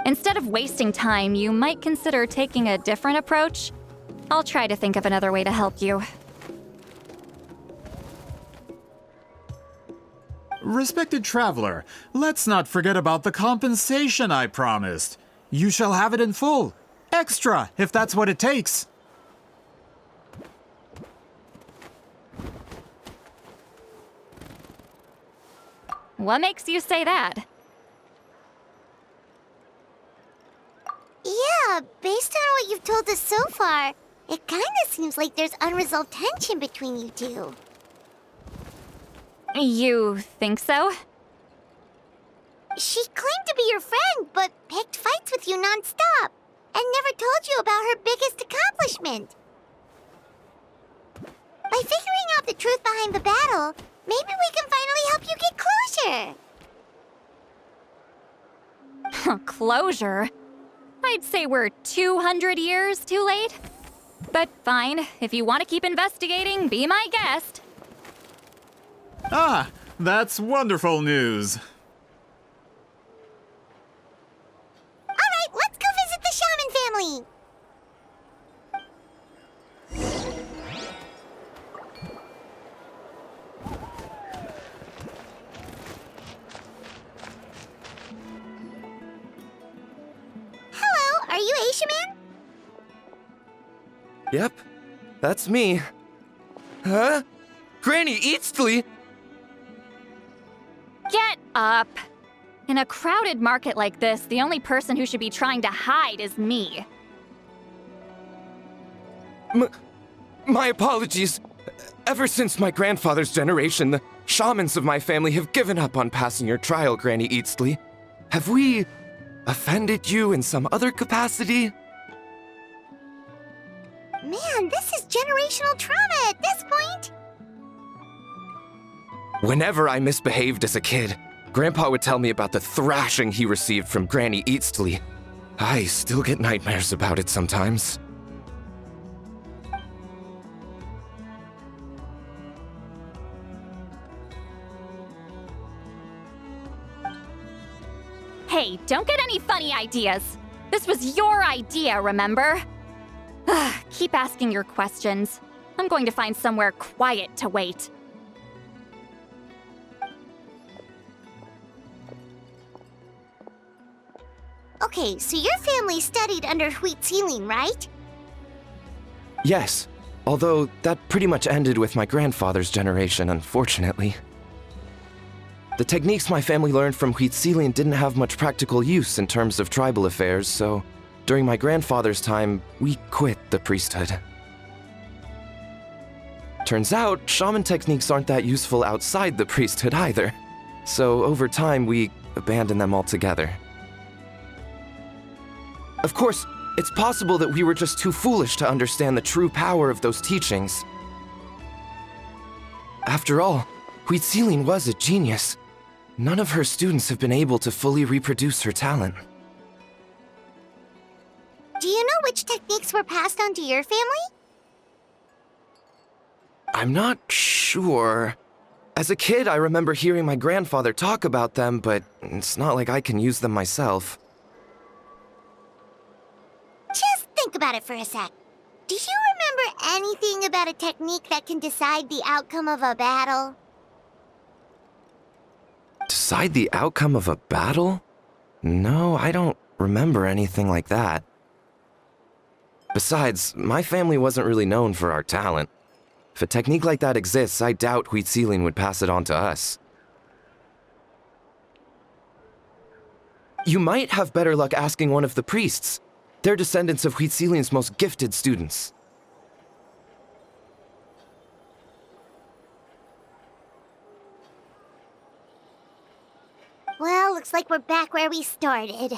Instead of wasting time, you might consider taking a different approach. I'll try to think of another way to help you. Respected traveler, let's not forget about the compensation I promised. You shall have it in full. Extra, if that's what it takes. What makes you say that? Yeah, based on what you've told us so far, it kinda seems like there's unresolved tension between you two. You think so? She claimed to be your friend, but picked fights with you non-stop, and never told you about her biggest accomplishment. By figuring out the truth behind the battle, maybe we can finally help you get closure. Closure? I'd say we're 200 years too late. But fine, if you want to keep investigating, be my guest. Ah, that's wonderful news. Alright, let's go visit the Shaman family! Fisherman? Yep, that's me. Huh? Granny Eatsley? Get up! In a crowded market like this, the only person who should be trying to hide is me. My apologies. Ever since my grandfather's generation, the shamans of my family have given up on passing your trial, Granny Eatsley. Have we offended you in some other capacity? Man, this is generational trauma at this point. Whenever I misbehaved as a kid, Grandpa would tell me about the thrashing he received from Granny Eatsley. I still get nightmares about it sometimes. Hey, don't get any funny ideas. This was your idea, remember? Keep asking your questions. I'm going to find somewhere quiet to wait. Okay, so your family studied under Citlali, right? Yes, although that pretty much ended with my grandfather's generation, unfortunately. The techniques my family learned from Citlali didn't have much practical use in terms of tribal affairs, so during my grandfather's time, we quit the priesthood. Turns out, shaman techniques aren't that useful outside the priesthood either, so over time we abandoned them altogether. Of course, it's possible that we were just too foolish to understand the true power of those teachings. After all, Citlali was a genius. None of her students have been able to fully reproduce her talent. Do you know which techniques were passed on to your family? I'm not sure. As a kid, I remember hearing my grandfather talk about them, but it's not like I can use them myself. Just think about it for a sec. Do you remember anything about a technique that can decide the outcome of a battle? Decide the outcome of a battle? No, I don't remember anything like that. Besides, my family wasn't really known for our talent. If a technique like that exists, I doubt Citlali would pass it on to us. You might have better luck asking one of the priests. They're descendants of Citlali's most gifted students. Well, looks like we're back where we started.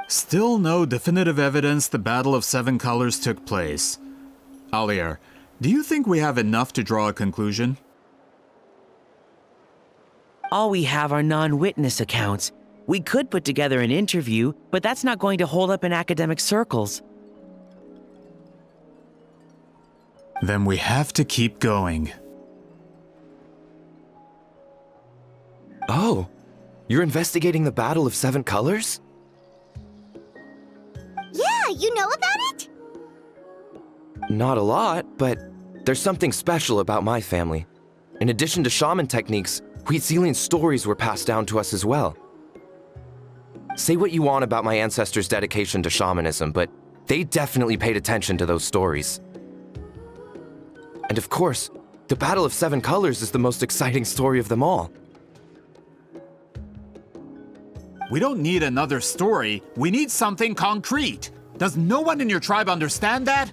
Still no definitive evidence the Battle of Seven Colors took place. Alier, do you think we have enough to draw a conclusion? All we have are non-witness accounts. We could put together an interview, but that's not going to hold up in academic circles. Then we have to keep going. Oh, you're investigating the Battle of Seven Colors? Yeah, you know about it? Not a lot, but there's something special about my family. In addition to shaman techniques, Citlali's stories were passed down to us as well. Say what you want about my ancestors' dedication to shamanism, but they definitely paid attention to those stories. And of course, the Battle of Seven Colors is the most exciting story of them all. We don't need another story. We need something concrete. Does no one in your tribe understand that?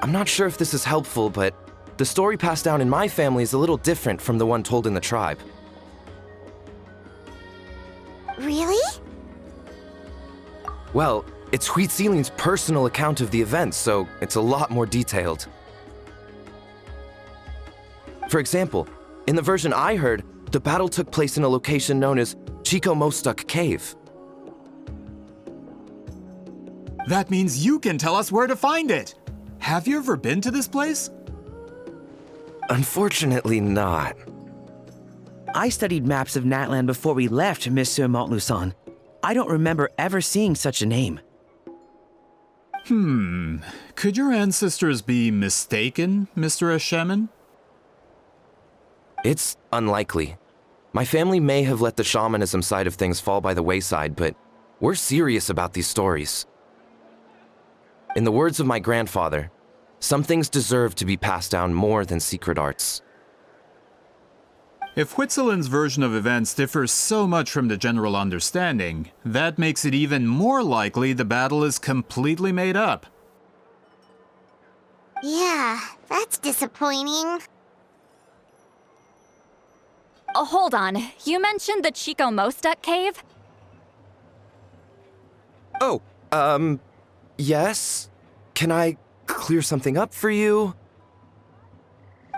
I'm not sure if this is helpful, but the story passed down in my family is a little different from the one told in the tribe. Really? Well, it's Citlali's personal account of the event, so it's a lot more detailed. For example, in the version I heard, the battle took place in a location known as Chico Mostuk Cave. That means you can tell us where to find it. Have you ever been to this place? Unfortunately not. I studied maps of Natlan before we left, Monsieur Montluçon. I don't remember ever seeing such a name. Could your ancestors be mistaken, Mr. Eshemin? It's unlikely. My family may have let the shamanism side of things fall by the wayside, but we're serious about these stories. In the words of my grandfather, some things deserve to be passed down more than secret arts. If Huitzilin's version of events differs so much from the general understanding, that makes it even more likely the battle is completely made up. Yeah, that's disappointing. Oh, hold on. You mentioned the Chico Mostek cave? Oh, yes? Can I clear something up for you?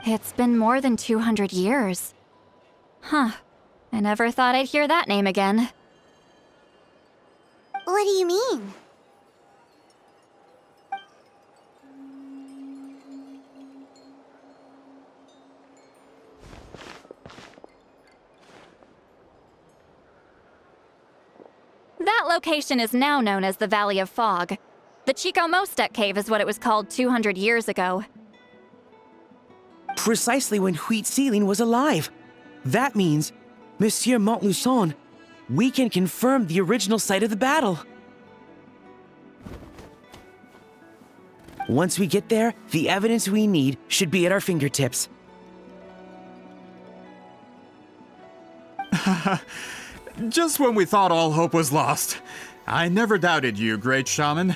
It's been more than 200 years. Huh. I never thought I'd hear that name again. What do you mean? That location is now known as the Valley of Fog. The Chico Mostek cave is what it was called 200 years ago. Precisely when Huitziling was alive. That means, Monsieur Montluçon, we can confirm the original site of the battle. Once we get there, the evidence we need should be at our fingertips. Just when we thought all hope was lost. I never doubted you, great shaman.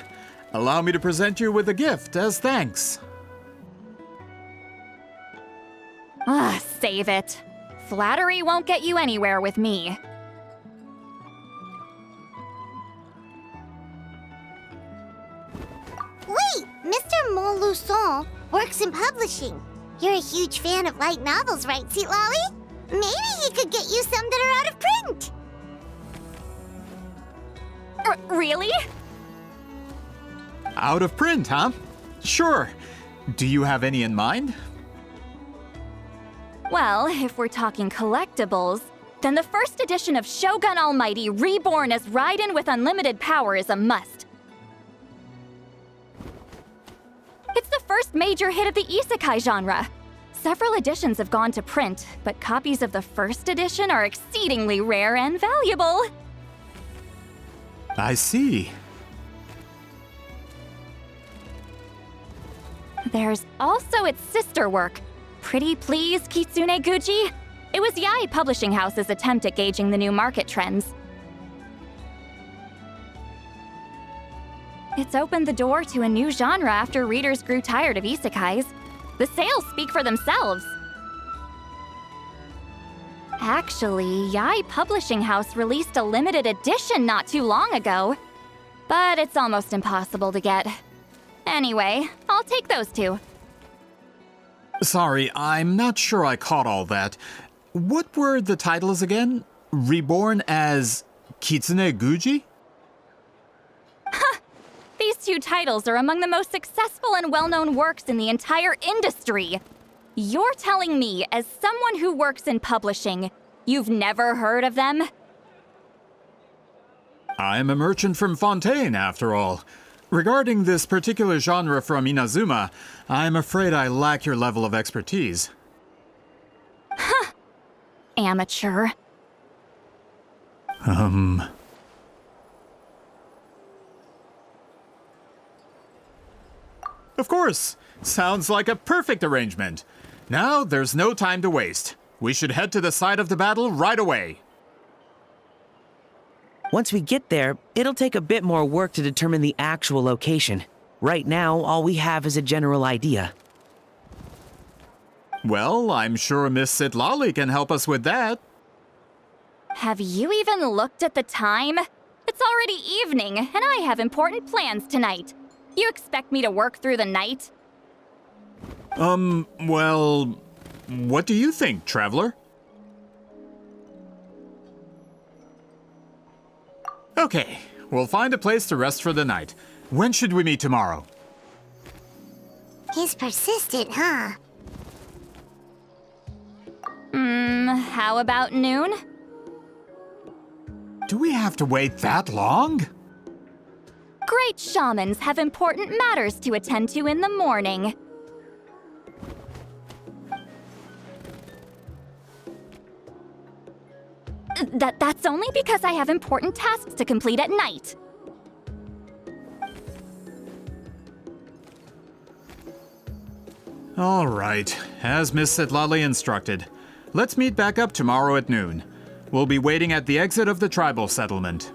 Allow me to present you with a gift as thanks. Save it. Flattery won't get you anywhere with me. Wait! Mr. Montluçon works in publishing. You're a huge fan of light novels, right, Citlali? Maybe he could get you some that are out of print. Really? Out of print, huh? Sure. Do you have any in mind? Well, if we're talking collectibles, then the first edition of Shogun Almighty reborn as Raiden with unlimited power is a must. It's the first major hit of the isekai genre. Several editions have gone to print, but copies of the first edition are exceedingly rare and valuable. I see. There's also its sister work, Pretty Please Kitsune Guji. It was Yae Publishing House's attempt at gauging the new market trends. It's opened the door to a new genre after readers grew tired of isekais. The sales speak for themselves. Actually, Yae Publishing House released a limited edition not too long ago, but it's almost impossible to get. Anyway, I'll take those two. Sorry, I'm not sure I caught all that. What were the titles again? Reborn as Kitsune Guji? These two titles are among the most successful and well-known works in the entire industry. You're telling me, as someone who works in publishing, you've never heard of them? I'm a merchant from Fontaine, after all. Regarding this particular genre from Inazuma, I'm afraid I lack your level of expertise. Amateur. Of course! Sounds like a perfect arrangement. Now, there's no time to waste. We should head to the site of the battle right away. Once we get there, it'll take a bit more work to determine the actual location. Right now, all we have is a general idea. Well, I'm sure Miss Citlali can help us with that. Have you even looked at the time? It's already evening, and I have important plans tonight. You expect me to work through the night? Well, what do you think, traveler? Okay, we'll find a place to rest for the night. When should we meet tomorrow? He's persistent, huh? How about noon? Do we have to wait that long? Great shamans have important matters to attend to in the morning. That's only because I have important tasks to complete at night. All right, as Miss Citlali instructed. Let's meet back up tomorrow at noon. We'll be waiting at the exit of the tribal settlement.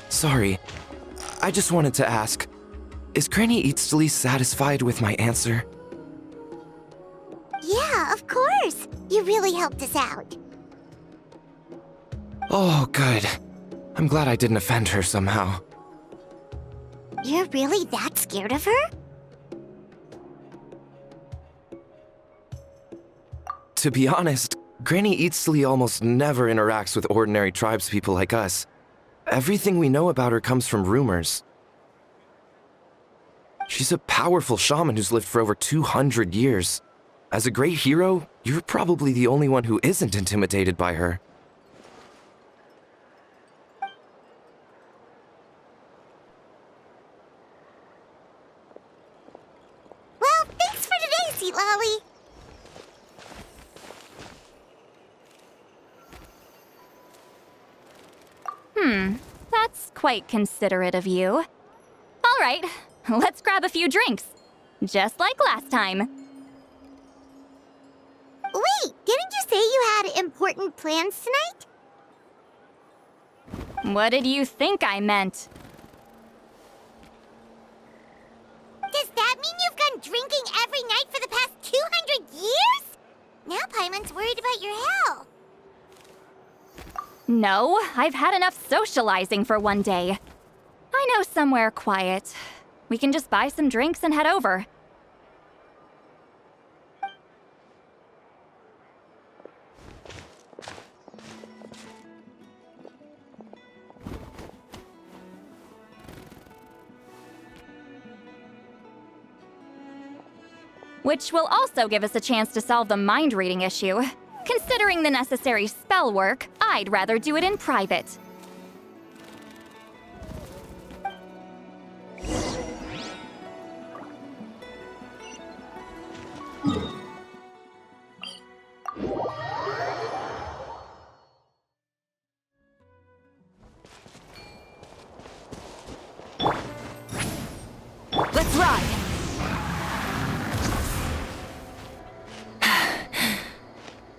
Sorry, I just wanted to ask, is Granny Citlali satisfied with my answer? Yeah, of course. You really helped us out. Oh, good. I'm glad I didn't offend her somehow. You're really that scared of her? To be honest, Granny Citlali almost never interacts with ordinary tribespeople like us. Everything we know about her comes from rumors. She's a powerful shaman who's lived for over 200 years. As a great hero, you're probably the only one who isn't intimidated by her. Well, thanks for today, Citlali. That's quite considerate of you. All right, let's grab a few drinks. Just like last time. Wait, didn't you say you had important plans tonight? What did you think I meant? Does that mean you've gone drinking every night for the past 200 years? Now Paimon's worried about your health. No, I've had enough socializing for one day. I know somewhere quiet. We can just buy some drinks and head over. Which will also give us a chance to solve the mind reading issue. Considering the necessary spell work, I'd rather do it in private. Let's ride!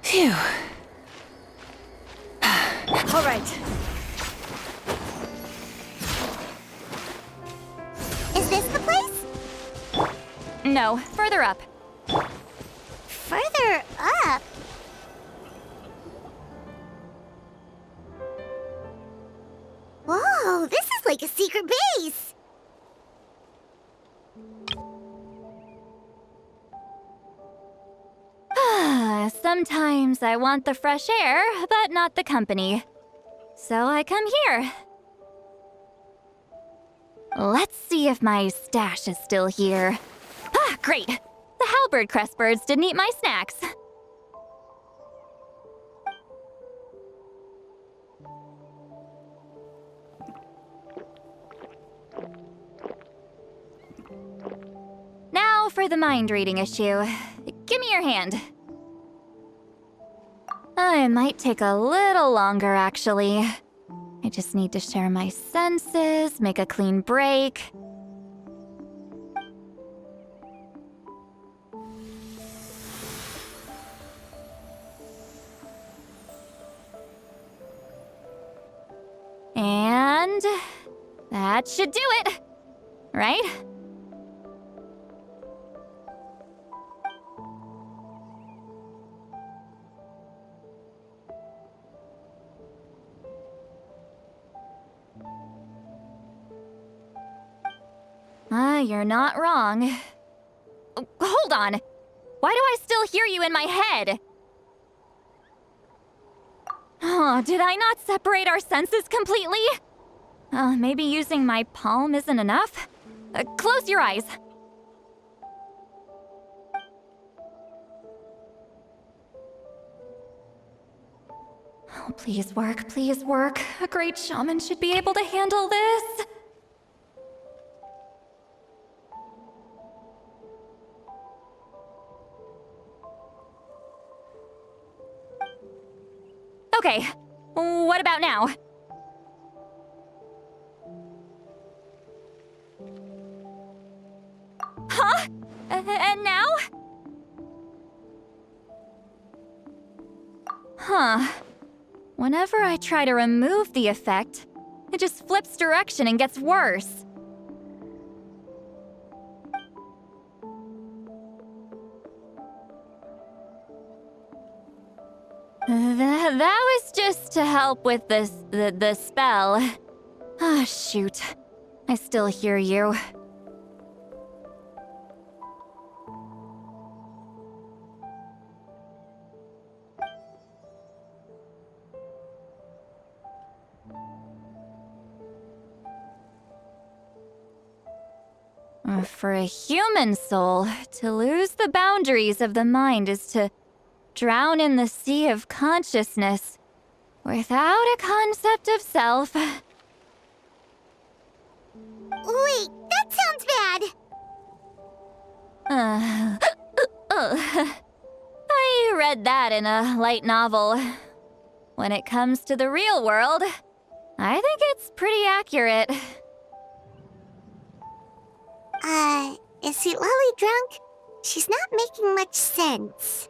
Phew. All right. Is this the place? No, further up. Further up? Whoa, this is like a secret base. Sometimes I want the fresh air, but not the company. So I come here. Let's see if my stash is still here. Ah, great! The halberd crest birds didn't eat my snacks. Now for the mind reading issue. Give me your hand. It might take a little longer, actually. I just need to share my senses, make a clean break. And that should do it, right? You're not wrong. Hold on. Why do I still hear you in my head? Oh, did I not separate our senses completely? Maybe using my palm isn't enough? Close your eyes. Please work, please work. A great shaman should be able to handle this. Okay, what about now? Huh? And now? Huh. Whenever I try to remove the effect, it just flips direction and gets worse. That was just to help with the spell. Ah, shoot. I still hear you. For a human soul, to lose the boundaries of the mind is to drown in the sea of consciousness without a concept of self. Wait, that sounds bad. I read that in a light novel. When it comes to the real world, I think it's pretty accurate. Is Citlali drunk? She's not making much sense.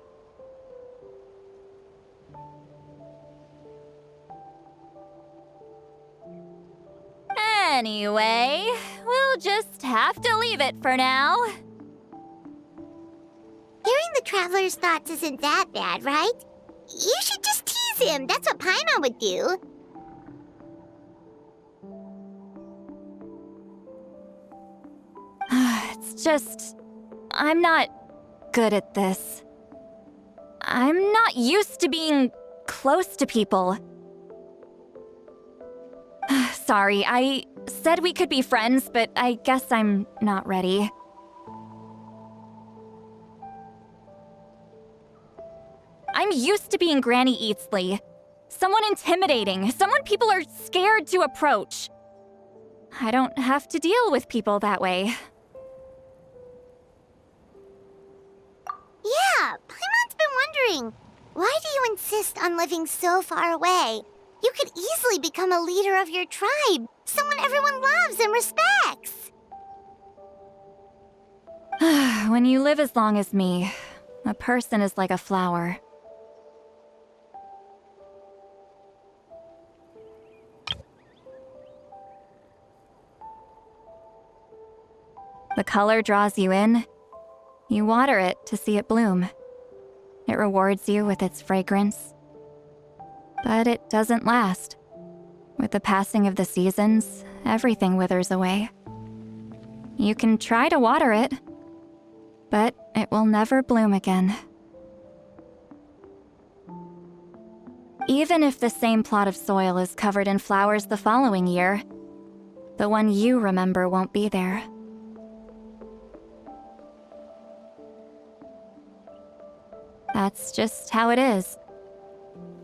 Anyway, we'll just have to leave it for now. Hearing the Traveler's thoughts isn't that bad, right? You should just tease him. That's what Paimon would do. It's just... I'm not good at this. I'm not used to being close to people. Sorry, I said we could be friends, but I guess I'm not ready. I'm used to being Granny Eatsley. Someone intimidating, someone people are scared to approach. I don't have to deal with people that way. Yeah, Paimon's been wondering. Why do you insist on living so far away? You could easily become a leader of your tribe, someone everyone loves and respects. When you live as long as me, a person is like a flower. The color draws you in. You water it to see it bloom. It rewards you with its fragrance. But it doesn't last. With the passing of the seasons, everything withers away. You can try to water it, but it will never bloom again. Even if the same plot of soil is covered in flowers the following year, the one you remember won't be there. That's just how it is.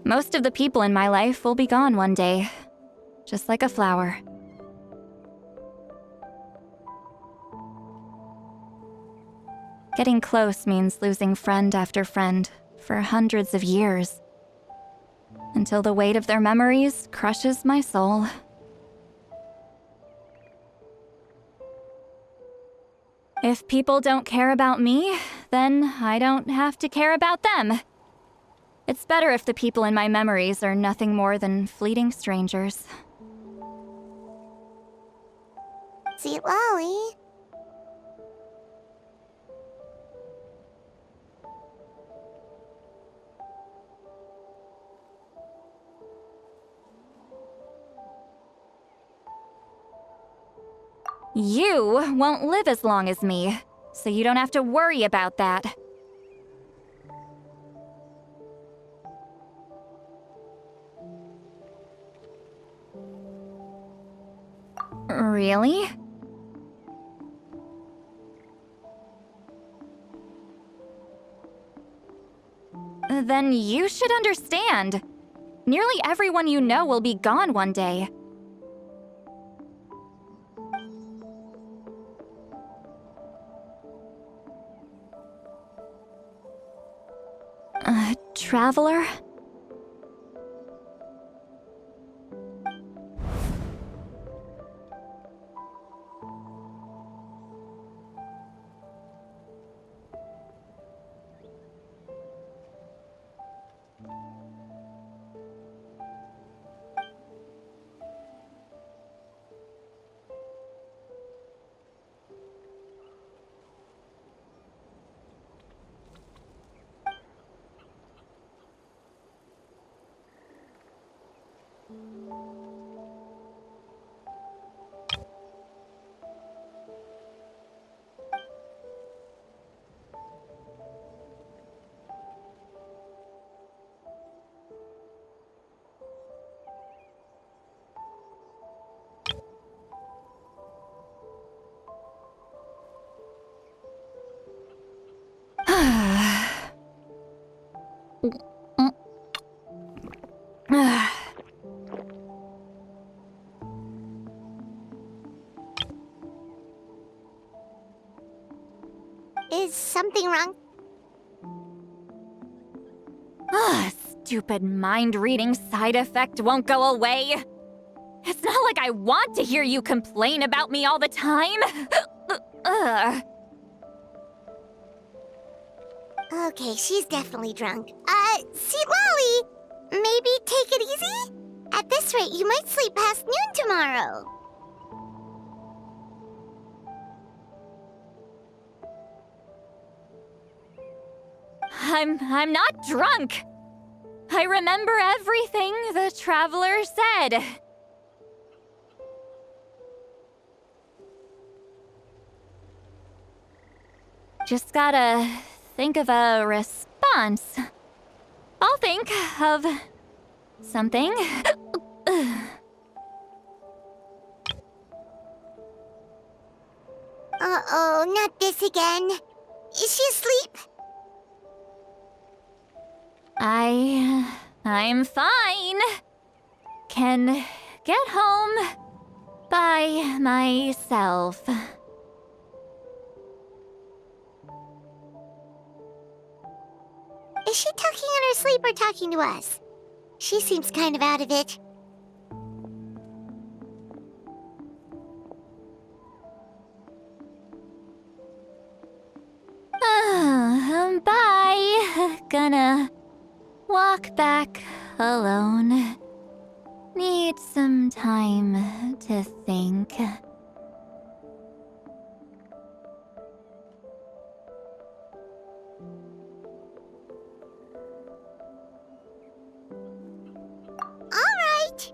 Most of the people in my life will be gone one day, just like a flower. Getting close means losing friend after friend for hundreds of years, until the weight of their memories crushes my soul. If people don't care about me, then I don't have to care about them. It's better if the people in my memories are nothing more than fleeting strangers. Citlali. You won't live as long as me, so you don't have to worry about that. Really? Then you should understand. Nearly everyone you know will be gone one day. Traveler? Is something wrong? Stupid mind-reading side effect won't go away. It's not like I want to hear you complain about me all the time. Okay, she's definitely drunk. Citlali, maybe take it easy? At this rate, you might sleep past noon tomorrow. I'm not drunk. I remember everything the traveler said. Just gotta think of a response. I'll think of something. Uh-oh, not this again. Is she asleep? I'm fine. Can get home by myself. Is she talking in her sleep or talking to us? She seems kind of out of it. Bye. Gonna walk back alone. Need some time to think. All right.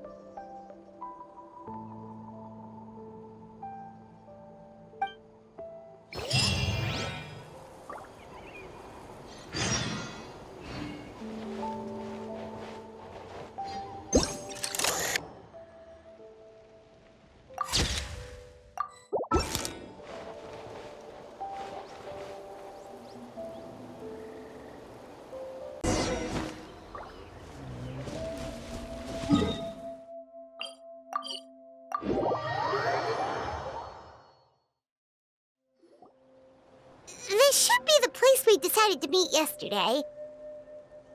This should be the place we decided to meet yesterday.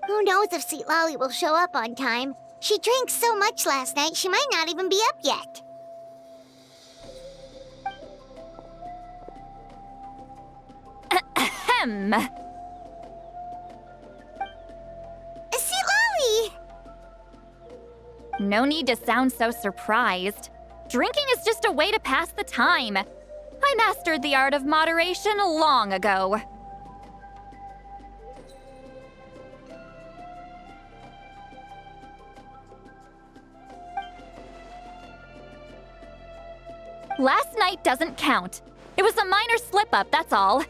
Who knows if Citlali will show up on time? She drank so much last night, she might not even be up yet. Ahem. Citlali! No need to sound so surprised. Drinking is just a way to pass the time. I mastered the art of moderation long ago. Last night doesn't count. It was a minor slip-up, that's all.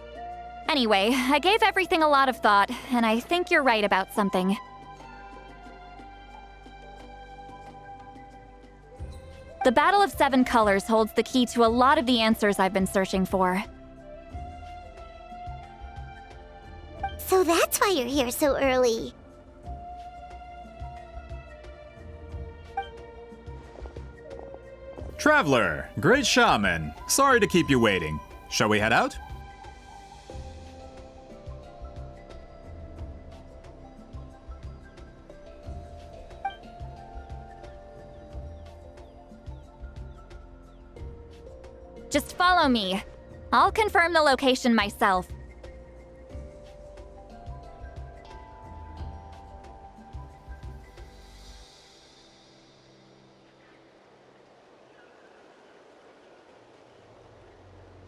Anyway, I gave everything a lot of thought, and I think you're right about something. The Battle of Seven Colors holds the key to a lot of the answers I've been searching for. So that's why you're here so early. Traveler, great shaman. Sorry to keep you waiting. Shall we head out? Just follow me. I'll confirm the location myself.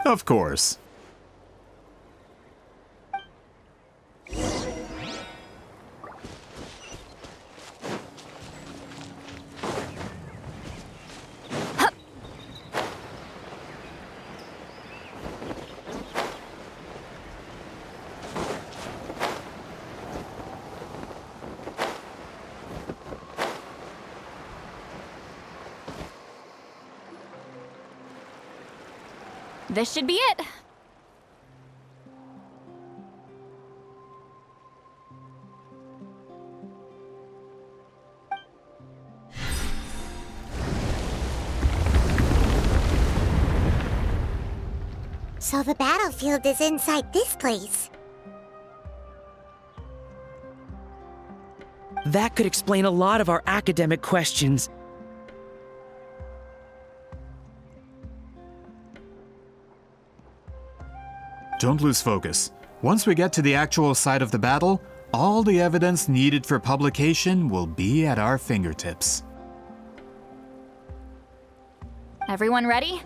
Of course. This should be it. So the battlefield is inside this place. That could explain a lot of our academic questions. Don't lose focus. Once we get to the actual site of the battle, all the evidence needed for publication will be at our fingertips. Everyone ready?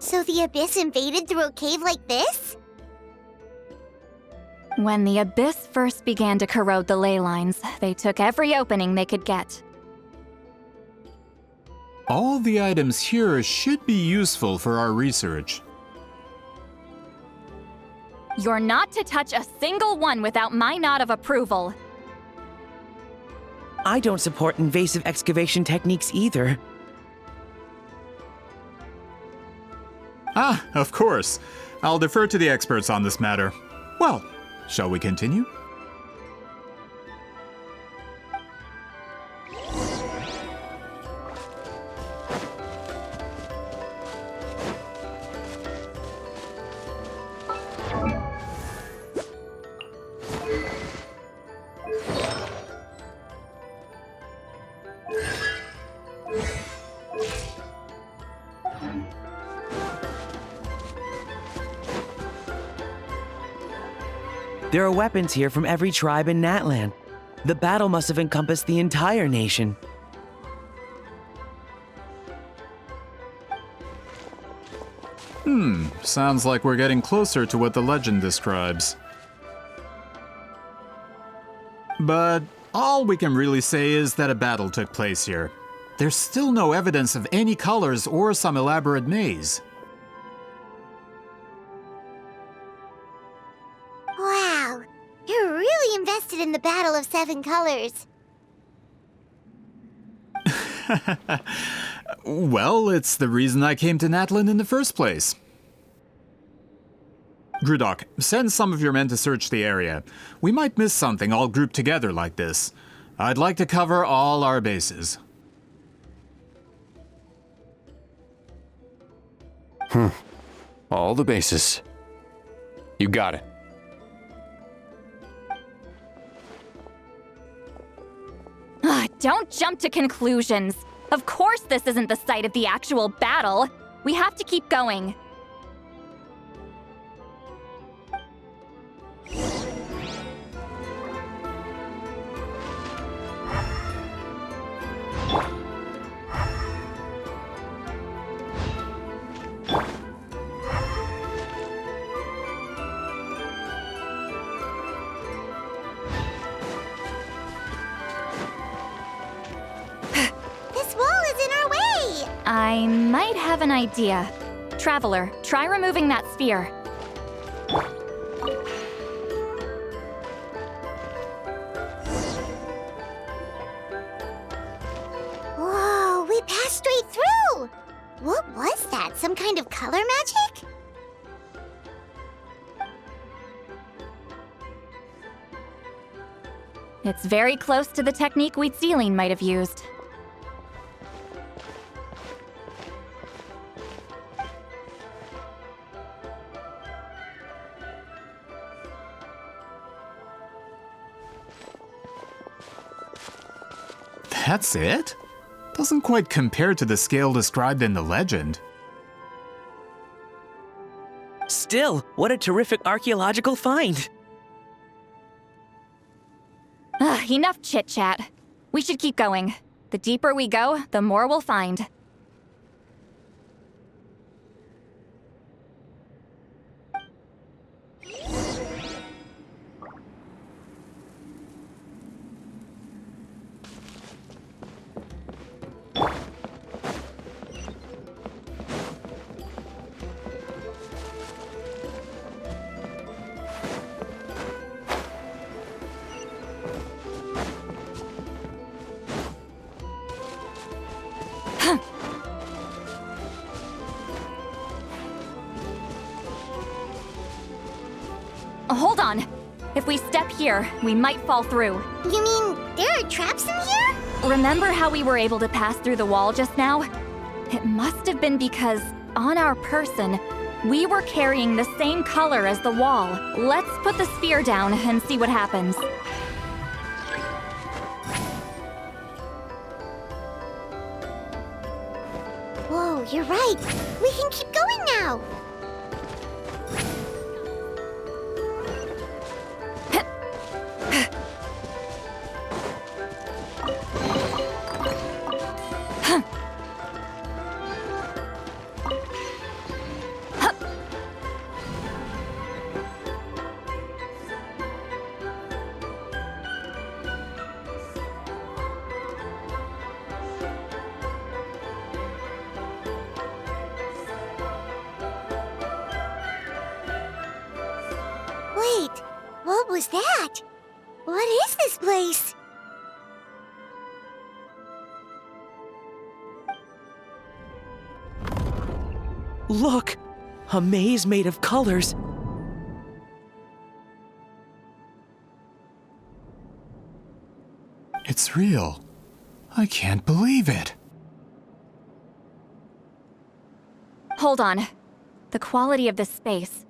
So the Abyss invaded through a cave like this? When the Abyss first began to corrode the ley lines, they took every opening they could get. All the items here should be useful for our research. You're not to touch a single one without my nod of approval. I don't support invasive excavation techniques either. Ah, of course. I'll defer to the experts on this matter. Well, shall we continue? There are weapons here from every tribe in Natlan. The battle must have encompassed the entire nation. Sounds like we're getting closer to what the legend describes. But all we can really say is that a battle took place here. There's still no evidence of any colors or some elaborate maze. Wow, you're really invested in the Battle of Seven Colors. Well, it's the reason I came to Natlan in the first place. Grudok, send some of your men to search the area. We might miss something all grouped together like this. I'd like to cover all our bases. All the bases. You got it. Don't jump to conclusions. Of course this isn't the site of the actual battle. We have to keep going. I might have an idea. Traveler, try removing that sphere. What was that? Some kind of color magic? It's very close to the technique Citlali might have used. That's it? Doesn't quite compare to the scale described in the legend. Still, what a terrific archaeological find! Enough chit-chat. We should keep going. The deeper we go, the more we'll find. Hold on. If we step here, we might fall through. You mean there are traps in here? Remember how we were able to pass through the wall just now? It must have been because, on our person, we were carrying the same color as the wall. Let's put the sphere down and see what happens. Whoa, you're right. We can keep going now. Wait, what was that? What is this place? Look! A maze made of colors. It's real. I can't believe it. Hold on. The quality of this space.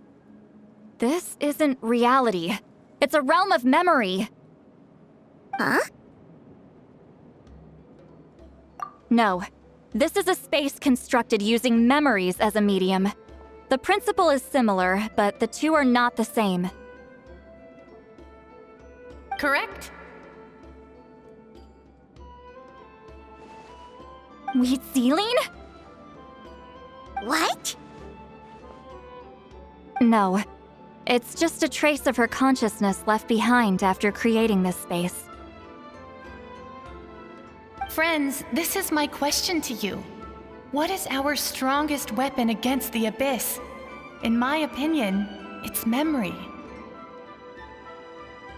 This isn't reality. It's a realm of memory. Huh? No. This is a space constructed using memories as a medium. The principle is similar, but the two are not the same. Correct? Citlali? What? No. It's just a trace of her consciousness left behind after creating this space. Friends, this is my question to you. What is our strongest weapon against the Abyss? In my opinion, it's memory.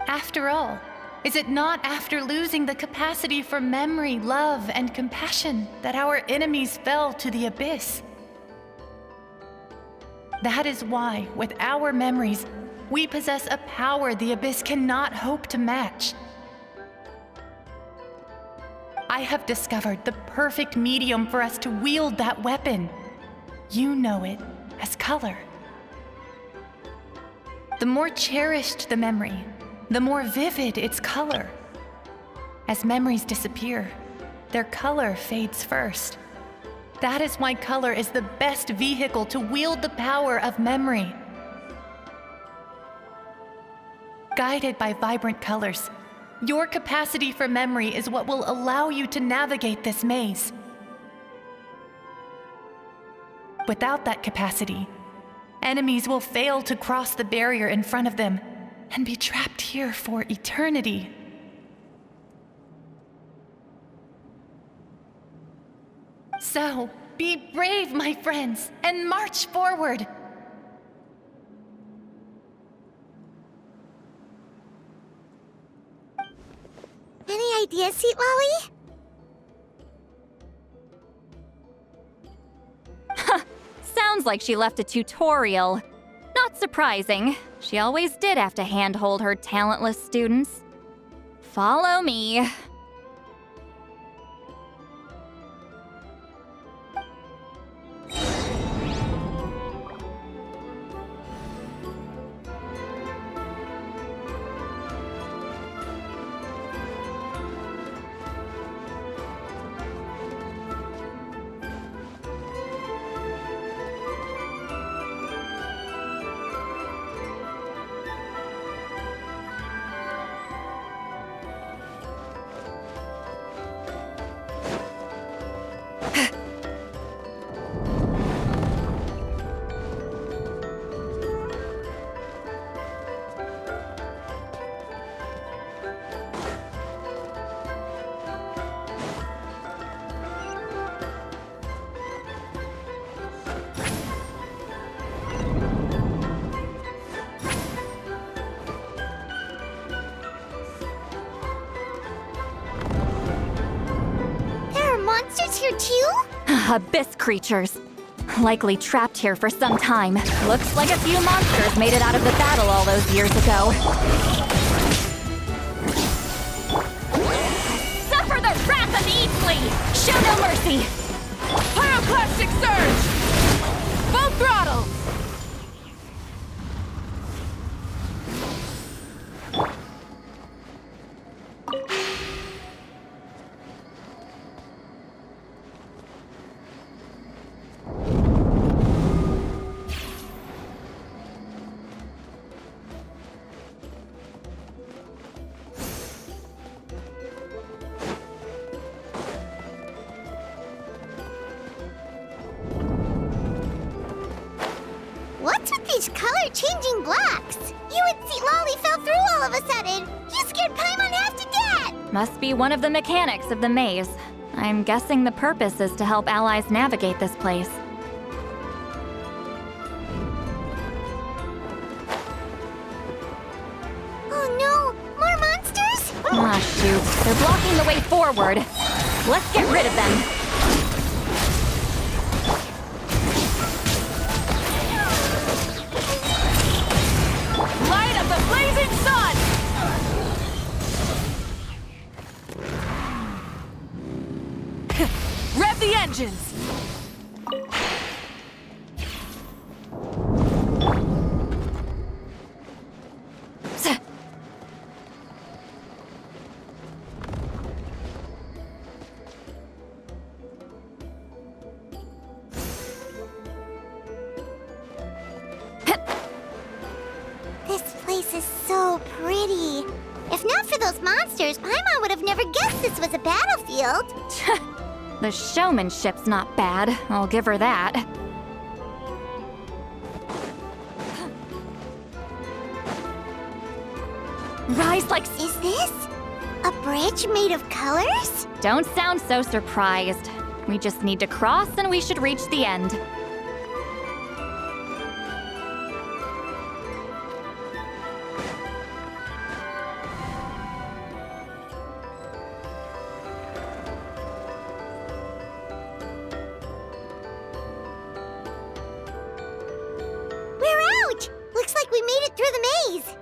After all, is it not after losing the capacity for memory, love, and compassion that our enemies fell to the Abyss? That is why, with our memories, we possess a power the Abyss cannot hope to match. I have discovered the perfect medium for us to wield that weapon. You know it as color. The more cherished the memory, the more vivid its color. As memories disappear, their color fades first. That is why color is the best vehicle to wield the power of memory. Guided by vibrant colors, your capacity for memory is what will allow you to navigate this maze. Without that capacity, enemies will fail to cross the barrier in front of them and be trapped here for eternity. So, be brave, my friends, and march forward. Any ideas, Citlali? Sounds like she left a tutorial. Not surprising. She always did have to handhold her talentless students. Follow me. Monsters here too? Abyss creatures. Likely trapped here for some time. Looks like a few monsters made it out of the battle all those years ago. Suffer the wrath of Eastleigh! Show no mercy! Pyroclastic surge! Full throttle! What's with these color-changing blocks? You and Citlali fell through all of a sudden. You scared Paimon half to death! Must be one of the mechanics of the maze. I'm guessing the purpose is to help allies navigate this place. Oh no! More monsters? Ah, shoot. They're blocking the way forward. Let's get rid of them. Light up the blazing sun! Rev the engines! This place is so pretty. If not for those monsters, Paimon would have never guessed this was a battlefield. The showmanship's not bad, I'll give her that. Rise like... Is this a bridge made of colors? Don't sound so surprised. We just need to cross and we should reach the end. We're out! Looks like we made it through the maze.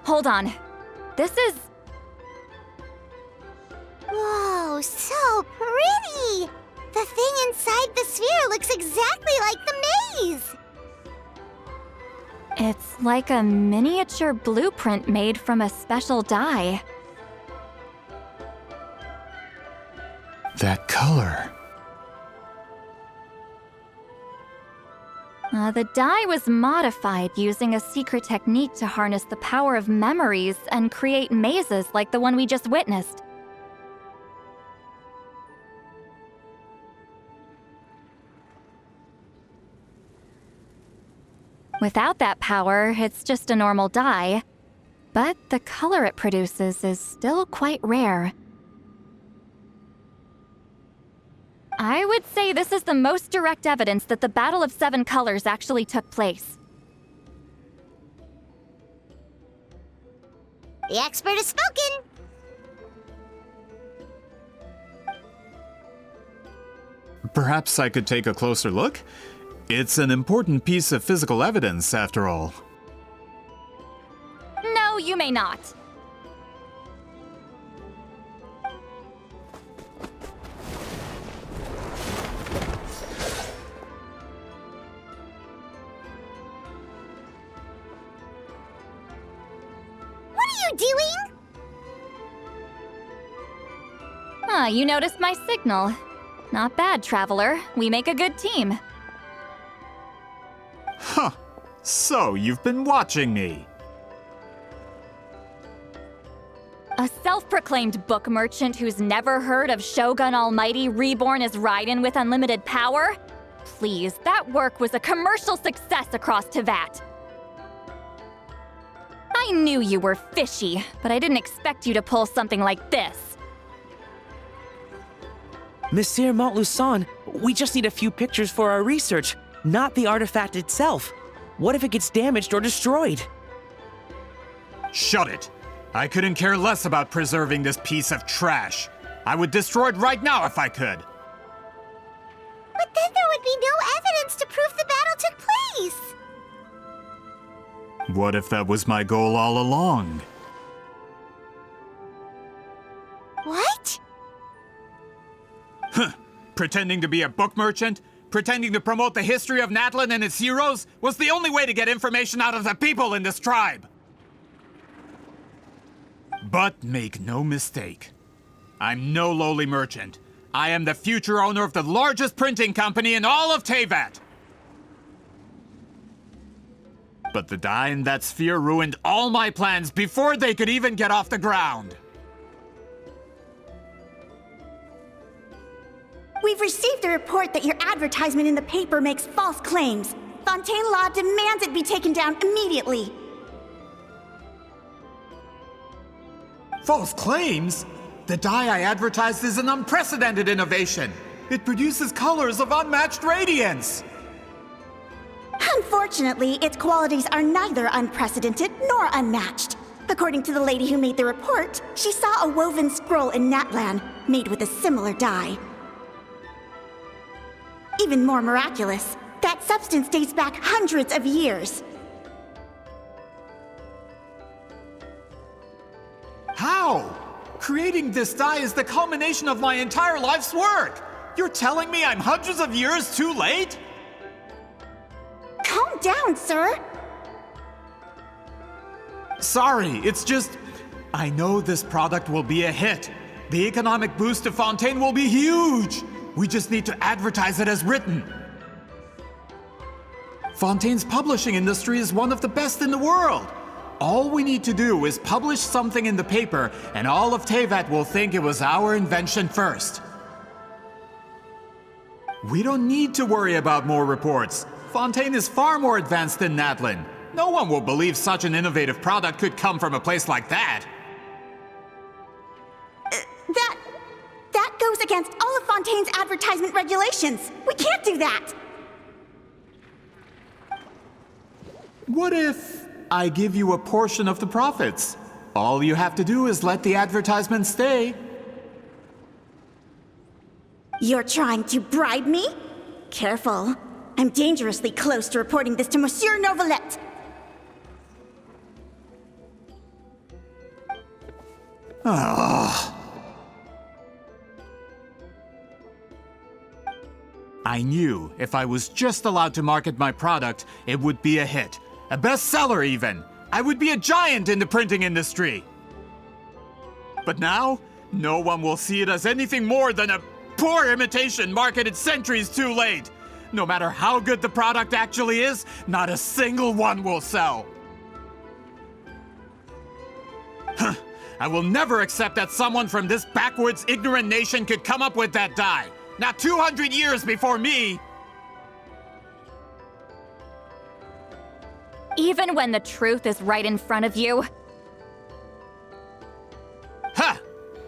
Hold on. This is... Whoa, so pretty! The thing inside the sphere looks exactly like the maze! It's like a miniature blueprint made from a special dye. That color. The dye was modified using a secret technique to harness the power of memories and create mazes like the one we just witnessed. Without that power, it's just a normal dye, but the color it produces is still quite rare. I would say this is the most direct evidence that the Battle of Seven Colors actually took place. The expert has spoken! Perhaps I could take a closer look? It's an important piece of physical evidence, after all. No, you may not. What are you doing? Ah, you noticed my signal. Not bad, Traveler. We make a good team. Huh. So, you've been watching me. A self-proclaimed book merchant who's never heard of Shogun Almighty reborn as Raiden with unlimited power? Please, that work was a commercial success across Teyvat. I knew you were fishy, but I didn't expect you to pull something like this. Monsieur Montluçon, we just need a few pictures for our research, not the artifact itself. What if it gets damaged or destroyed? Shut it! I couldn't care less about preserving this piece of trash. I would destroy it right now if I could. But then there would be no evidence to prove the battle took place. What if that was my goal all along? What? Huh. Pretending to be a book merchant? Pretending to promote the history of Natlan and its heroes was the only way to get information out of the people in this tribe. But make no mistake, I'm no lowly merchant. I am the future owner of the largest printing company in all of Teyvat. But the dye in that sphere ruined all my plans before they could even get off the ground. We've received a report that your advertisement in the paper makes false claims. Fontaine Law demands it be taken down immediately. False claims? The dye I advertised is an unprecedented innovation. It produces colors of unmatched radiance. Unfortunately, its qualities are neither unprecedented nor unmatched. According to the lady who made the report, she saw a woven scroll in Natlan made with a similar dye. Even more miraculous, that substance dates back hundreds of years. How? Creating this dye is the culmination of my entire life's work. You're telling me I'm hundreds of years too late? Calm down, sir. Sorry, it's just... I know this product will be a hit. The economic boost to Fontaine will be huge. We just need to advertise it as written. Fontaine's publishing industry is one of the best in the world. All we need to do is publish something in the paper, and all of Teyvat will think it was our invention first. We don't need to worry about more reports. Fontaine is far more advanced than Natlan. No one will believe such an innovative product could come from a place like that. That goes against all of Fontaine's advertisement regulations. We can't do that. What if I give you a portion of the profits? All you have to do is let the advertisement stay. You're trying to bribe me? Careful. I'm dangerously close to reporting this to Monsieur Novelette. I knew if I was just allowed to market my product, it would be a hit. A bestseller even. I would be a giant in the printing industry. But now, no one will see it as anything more than a poor imitation marketed centuries too late. No matter how good the product actually is, not a single one will sell. I will never accept that someone from this backwoods, ignorant nation could come up with that dye. Not 200 years before me! Even when the truth is right in front of you? Ha!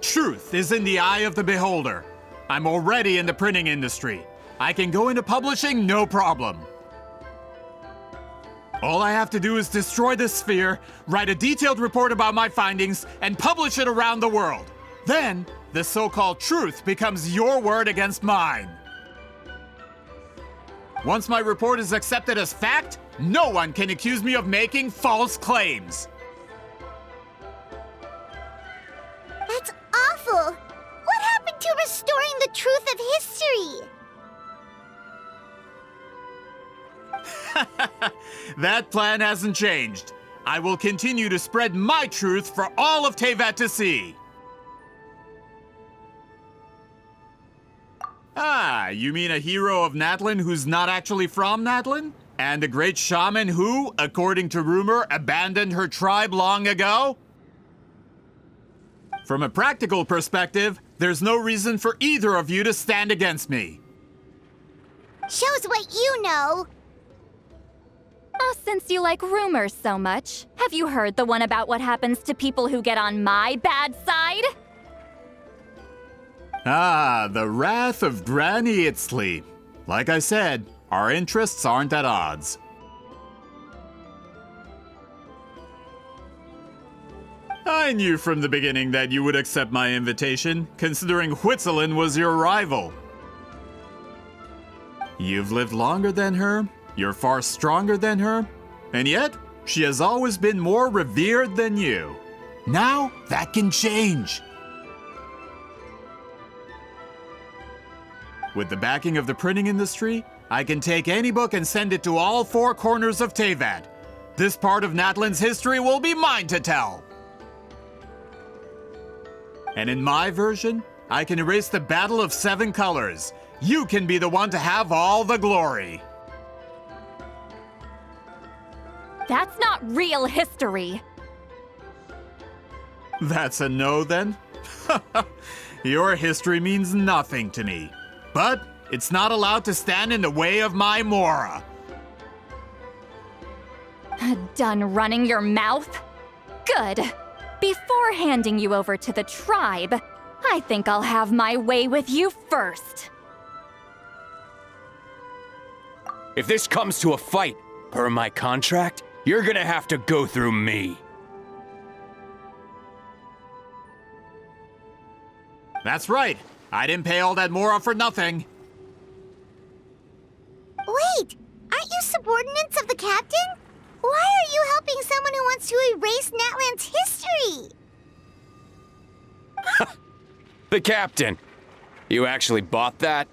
Truth is in the eye of the beholder. I'm already in the printing industry. I can go into publishing, no problem. All I have to do is destroy this sphere, write a detailed report about my findings, and publish it around the world. Then, the so-called truth becomes your word against mine. Once my report is accepted as fact, no one can accuse me of making false claims. That's awful! What happened to restoring the truth of history? That plan hasn't changed. I will continue to spread my truth for all of Teyvat to see. Ah, you mean a hero of Natlan who's not actually from Natlan? And a great shaman who, according to rumor, abandoned her tribe long ago? From a practical perspective, there's no reason for either of you to stand against me. Shows what you know. Oh, since you like rumors so much, have you heard the one about what happens to people who get on my bad side? Ah, the wrath of Granny Citlali. Like I said, our interests aren't at odds. I knew from the beginning that you would accept my invitation, considering Citlali was your rival. You've lived longer than her, you're far stronger than her, and yet, she has always been more revered than you. Now, that can change. With the backing of the printing industry, I can take any book and send it to all four corners of Teyvat. This part of Natlan's history will be mine to tell. And in my version, I can erase the Battle of Seven Colors. You can be the one to have all the glory. That's not real history. That's a no, then? Your history means nothing to me. But it's not allowed to stand in the way of my Mora. Done running your mouth? Good. Before handing you over to the tribe, I think I'll have my way with you first. If this comes to a fight, per my contract, you're gonna have to go through me. That's right. I didn't pay all that Mora for nothing. Wait, aren't you subordinates of the captain? Why are you helping someone who wants to erase Natlan's history? The captain. You actually bought that?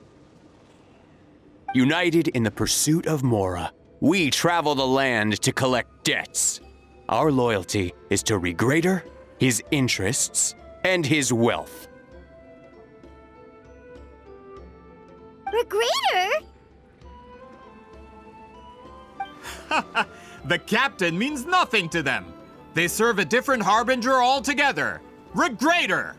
United in the pursuit of Mora, we travel the land to collect debts. Our loyalty is to Regrader, his interests, and his wealth. Regrader? The captain means nothing to them. They serve a different harbinger altogether. Regrader!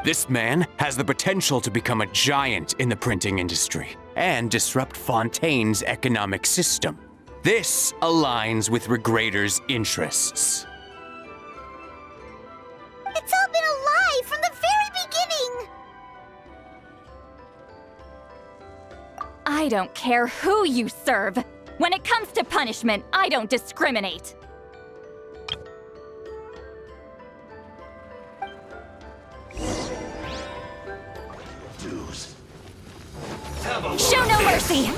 This man has the potential to become a giant in the printing industry and disrupt Fontaine's economic system. This aligns with Regrader's interests. It's all been a lie from the very beginning! I don't care who you serve. When it comes to punishment, I don't discriminate. Show no mercy!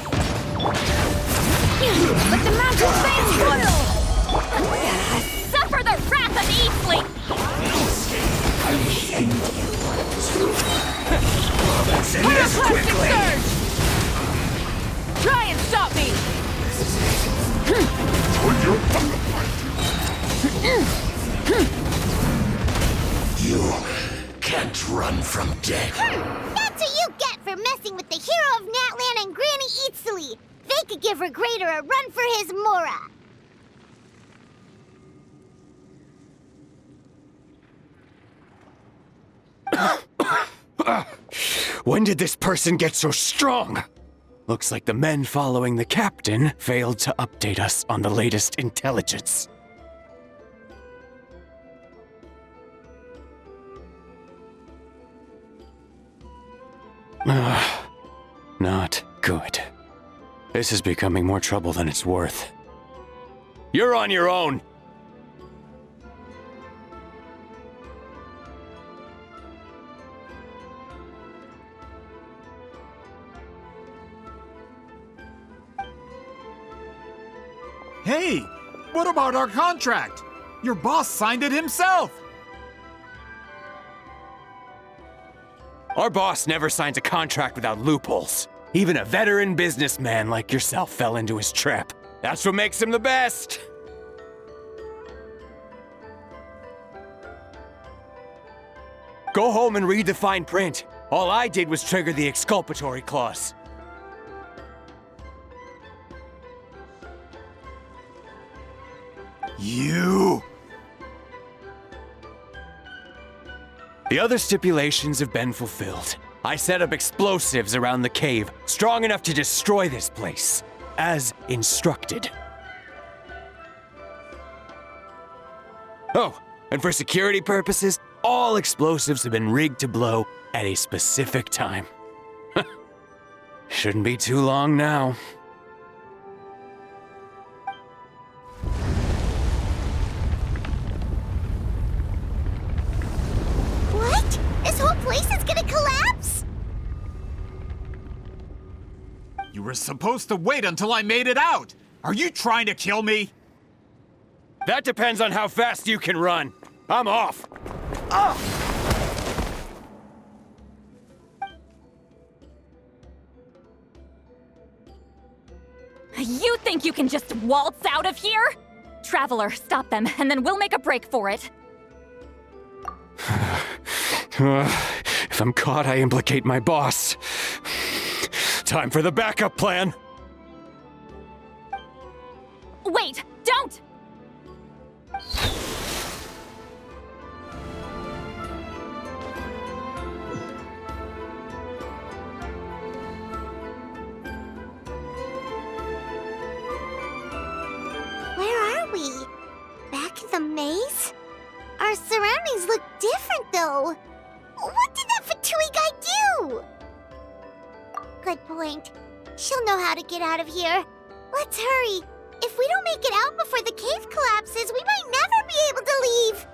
Let the magic flame boil! Suffer the wrath of Citlali! Pyroclastic surge! Try and stop me! You can't run from death. That's what you get for messing with the hero of Natlan and Granny Citlali. They could give Regrader a run for his Mora. When did this person get so strong? Looks like the men following the captain failed to update us on the latest intelligence. Not good. This is becoming more trouble than it's worth. You're on your own! Hey, what about our contract? Your boss signed it himself! Our boss never signs a contract without loopholes. Even a veteran businessman like yourself fell into his trap. That's what makes him the best! Go home and read the fine print. All I did was trigger the exculpatory clause. You! The other stipulations have been fulfilled. I set up explosives around the cave, strong enough to destroy this place, as instructed. Oh, and for security purposes, all explosives have been rigged to blow at a specific time. Shouldn't be too long now. What? This whole place is gonna collapse? You were supposed to wait until I made it out! Are you trying to kill me? That depends on how fast you can run. I'm off. You think you can just waltz out of here? Traveler, stop them, and then we'll make a break for it. If I'm caught, I implicate my boss. Time for the backup plan. Wait, don't! Where are we? Back in the maze? Our surroundings look different, though. What did that Fatui guy do? Good point. She'll know how to get out of here. Let's hurry. If we don't make it out before the cave collapses, we might never be able to leave.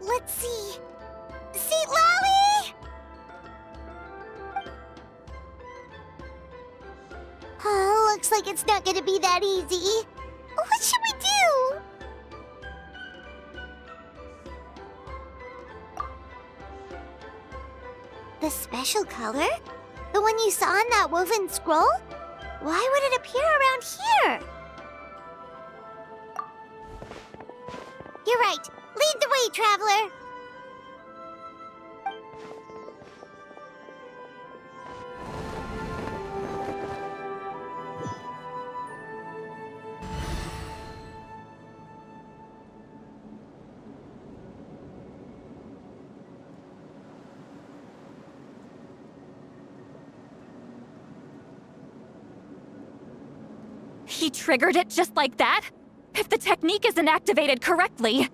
Let's see. Citlali! Oh, looks like it's not gonna be that easy. What should we do? The special color? The one you saw in that woven scroll? Why would it appear around here? You're right. Lead the way, traveler. He triggered it just like that? If the technique isn't activated correctly...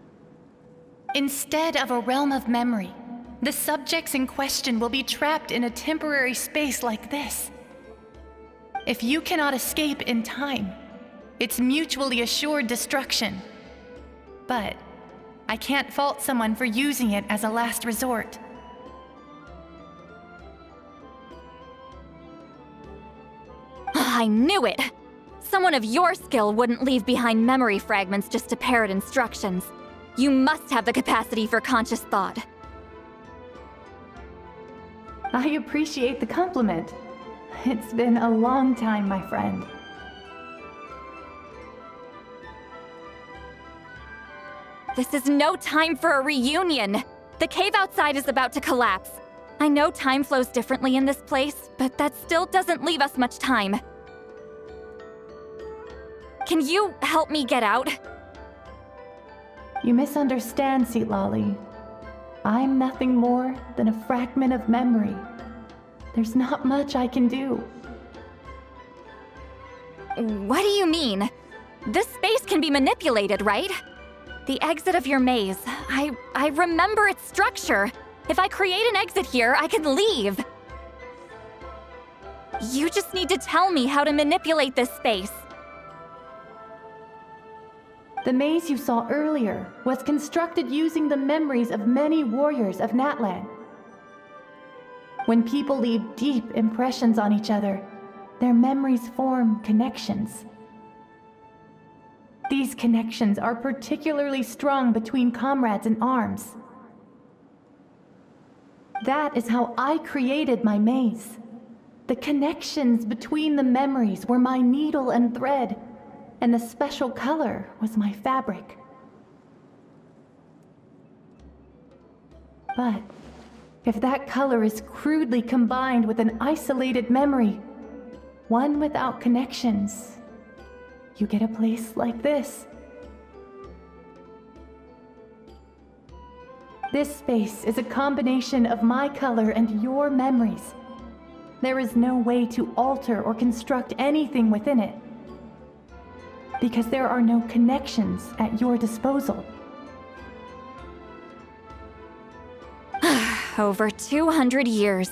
Instead of a realm of memory, the subjects in question will be trapped in a temporary space like this. If you cannot escape in time, it's mutually assured destruction. But I can't fault someone for using it as a last resort. I knew it! Someone of your skill wouldn't leave behind memory fragments just to parrot instructions. You must have the capacity for conscious thought. I appreciate the compliment. It's been a long time, my friend. This is no time for a reunion! The cave outside is about to collapse. I know time flows differently in this place, but that still doesn't leave us much time. Can you help me get out? You misunderstand, Citlali. I'm nothing more than a fragment of memory. There's not much I can do. What do you mean? This space can be manipulated, right? The exit of your maze. I remember its structure. If I create an exit here, I can leave. You just need to tell me how to manipulate this space. The maze you saw earlier was constructed using the memories of many warriors of Natlan. When people leave deep impressions on each other, their memories form connections. These connections are particularly strong between comrades in arms. That is how I created my maze. The connections between the memories were my needle and thread, and the special color was my fabric. But if that color is crudely combined with an isolated memory, one without connections, you get a place like this. This space is a combination of my color and your memories. There is no way to alter or construct anything within it, because there are no connections at your disposal. Over 200 years,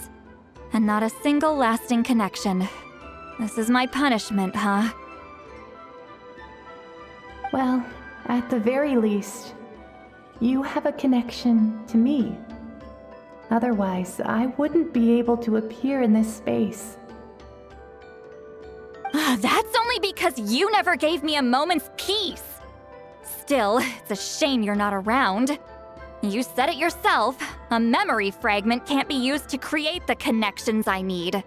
and not a single lasting connection. This is my punishment, huh? Well, at the very least, you have a connection to me. Otherwise, I wouldn't be able to appear in this space. That's only because you never gave me a moment's peace. Still, it's a shame you're not around. You said it yourself. A memory fragment can't be used to create the connections I need.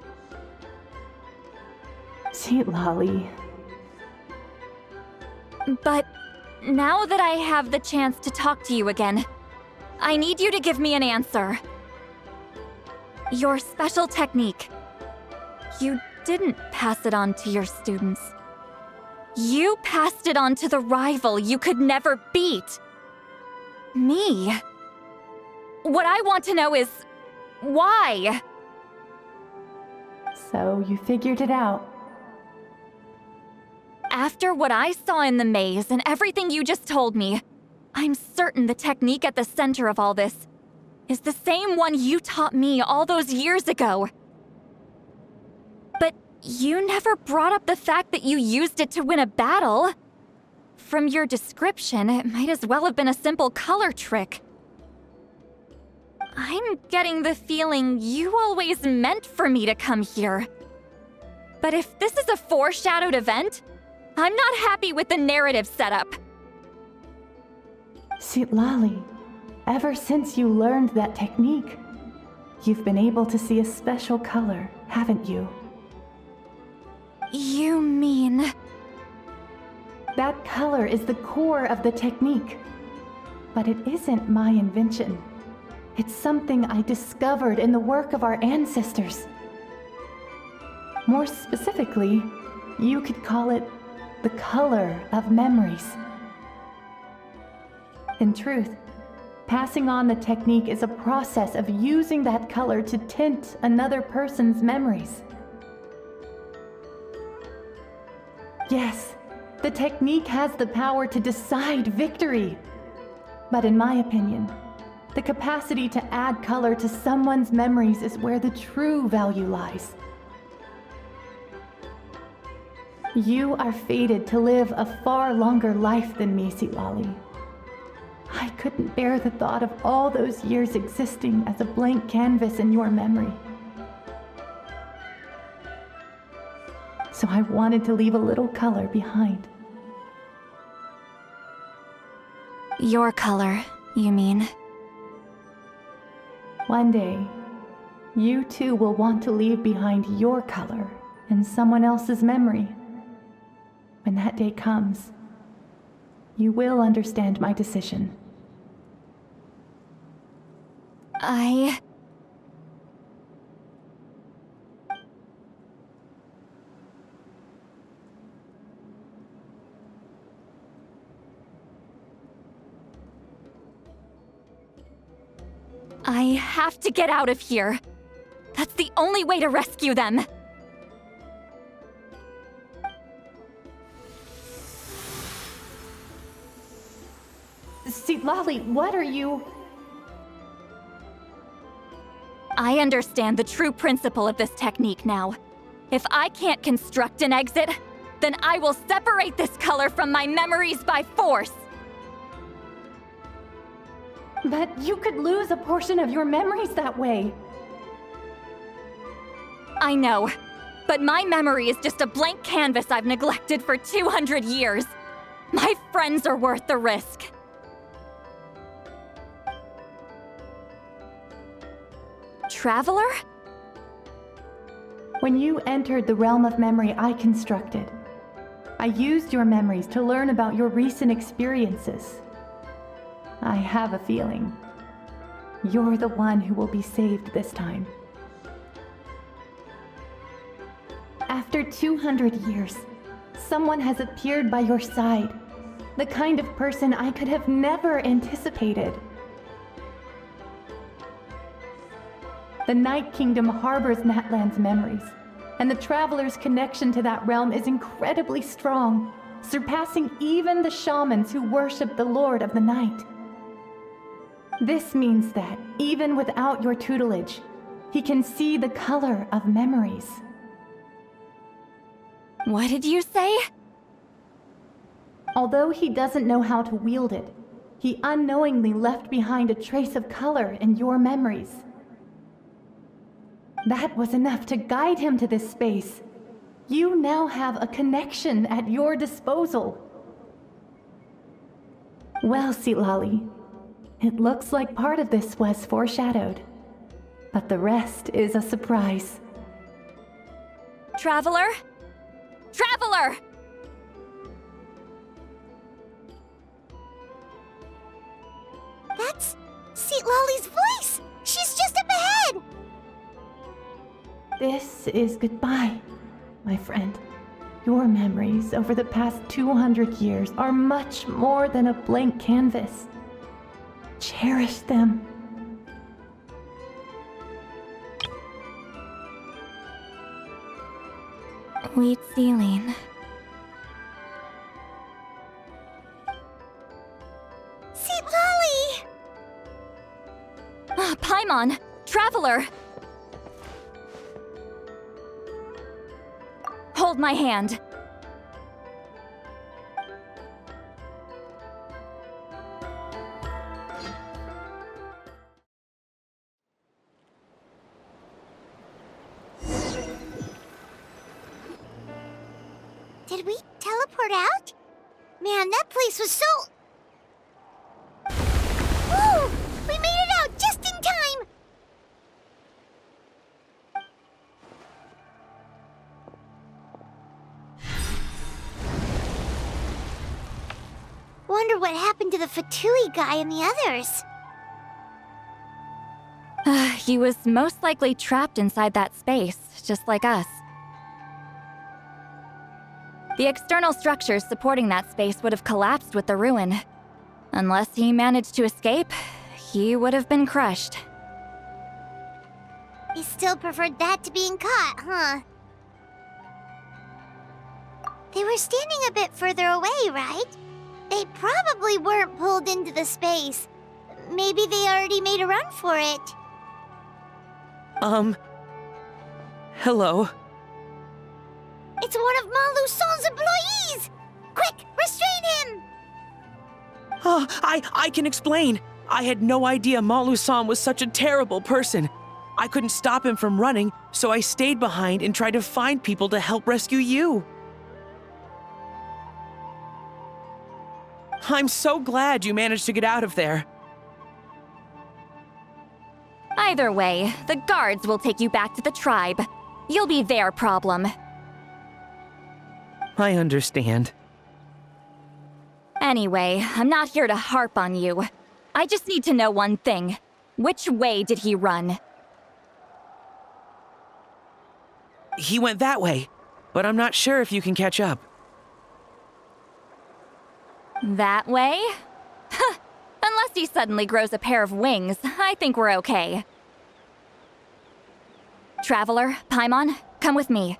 Citlali. But now that I have the chance to talk to you again, I need you to give me an answer. Your special technique. You didn't pass it on to your students. You passed it on to the rival you could never beat. Me. What I want to know is, why? So you figured it out. After what I saw in the maze and everything you just told me, I'm certain the technique at the center of all this is the same one you taught me all those years ago. But you never brought up the fact that you used it to win a battle. From your description, it might as well have been a simple color trick. I'm getting the feeling you always meant for me to come here. But if this is a foreshadowed event, I'm not happy with the narrative setup. Citlali, ever since you learned that technique, you've been able to see a special color, haven't you? You mean... That color is the core of the technique. But it isn't my invention. It's something I discovered in the work of our ancestors. More specifically, you could call it the color of memories. In truth, passing on the technique is a process of using that color to tint another person's memories. Yes, the technique has the power to decide victory. But in my opinion, the capacity to add color to someone's memories is where the true value lies. You are fated to live a far longer life than me, Citlali. I couldn't bear the thought of all those years existing as a blank canvas in your memory. So I wanted to leave a little color behind. Your color, you mean? One day, you too will want to leave behind your color in someone else's memory. When that day comes, you will understand my decision. I have to get out of here. That's the only way to rescue them. Citlali, what are you... I understand the true principle of this technique now. If I can't construct an exit, then I will separate this color from my memories by force. But you could lose a portion of your memories that way. I know, but my memory is just a blank canvas I've neglected for 200 years. My friends are worth the risk. Traveler? When you entered the realm of memory I constructed, I used your memories to learn about your recent experiences. I have a feeling you're the one who will be saved this time. After 200 years, someone has appeared by your side, the kind of person I could have never anticipated. The Night Kingdom harbors Natlan's memories, and the Traveler's connection to that realm is incredibly strong, surpassing even the shamans who worship the Lord of the Night. This means that, even without your tutelage, he can see the color of memories. What did you say? Although he doesn't know how to wield it, he unknowingly left behind a trace of color in your memories. That was enough to guide him to this space. You now have a connection at your disposal. Well, Citlali, it looks like part of this was foreshadowed, but the rest is a surprise. Traveler? Traveler! That's Citlali's voice! She's just up ahead! This is goodbye, my friend. Your memories over the past 200 years are much more than a blank canvas. Cherish them. Wheat ceiling. Citlali! Paimon! Traveler! Hold my hand. Did we teleport out? Man, that place was so... Woo! We made it out just in time! Wonder what happened to the Fatui guy and the others. He was most likely trapped inside that space, just like us. The external structures supporting that space would have collapsed with the ruin. Unless he managed to escape, he would have been crushed. He still preferred that to being caught, huh? They were standing a bit further away, right? They probably weren't pulled into the space. Maybe they already made a run for it. Hello? It's one of Maluson's employees! Quick, restrain him! Oh, I can explain. I had no idea Malu-san was such a terrible person. I couldn't stop him from running, so I stayed behind and tried to find people to help rescue you. I'm so glad you managed to get out of there. Either way, the guards will take you back to the tribe. You'll be their problem. I understand. Anyway, I'm not here to harp on you. I just need to know one thing. Which way did he run? He went that way, but I'm not sure if you can catch up. That way? Unless he suddenly grows a pair of wings, I think we're okay. Traveler, Paimon, come with me.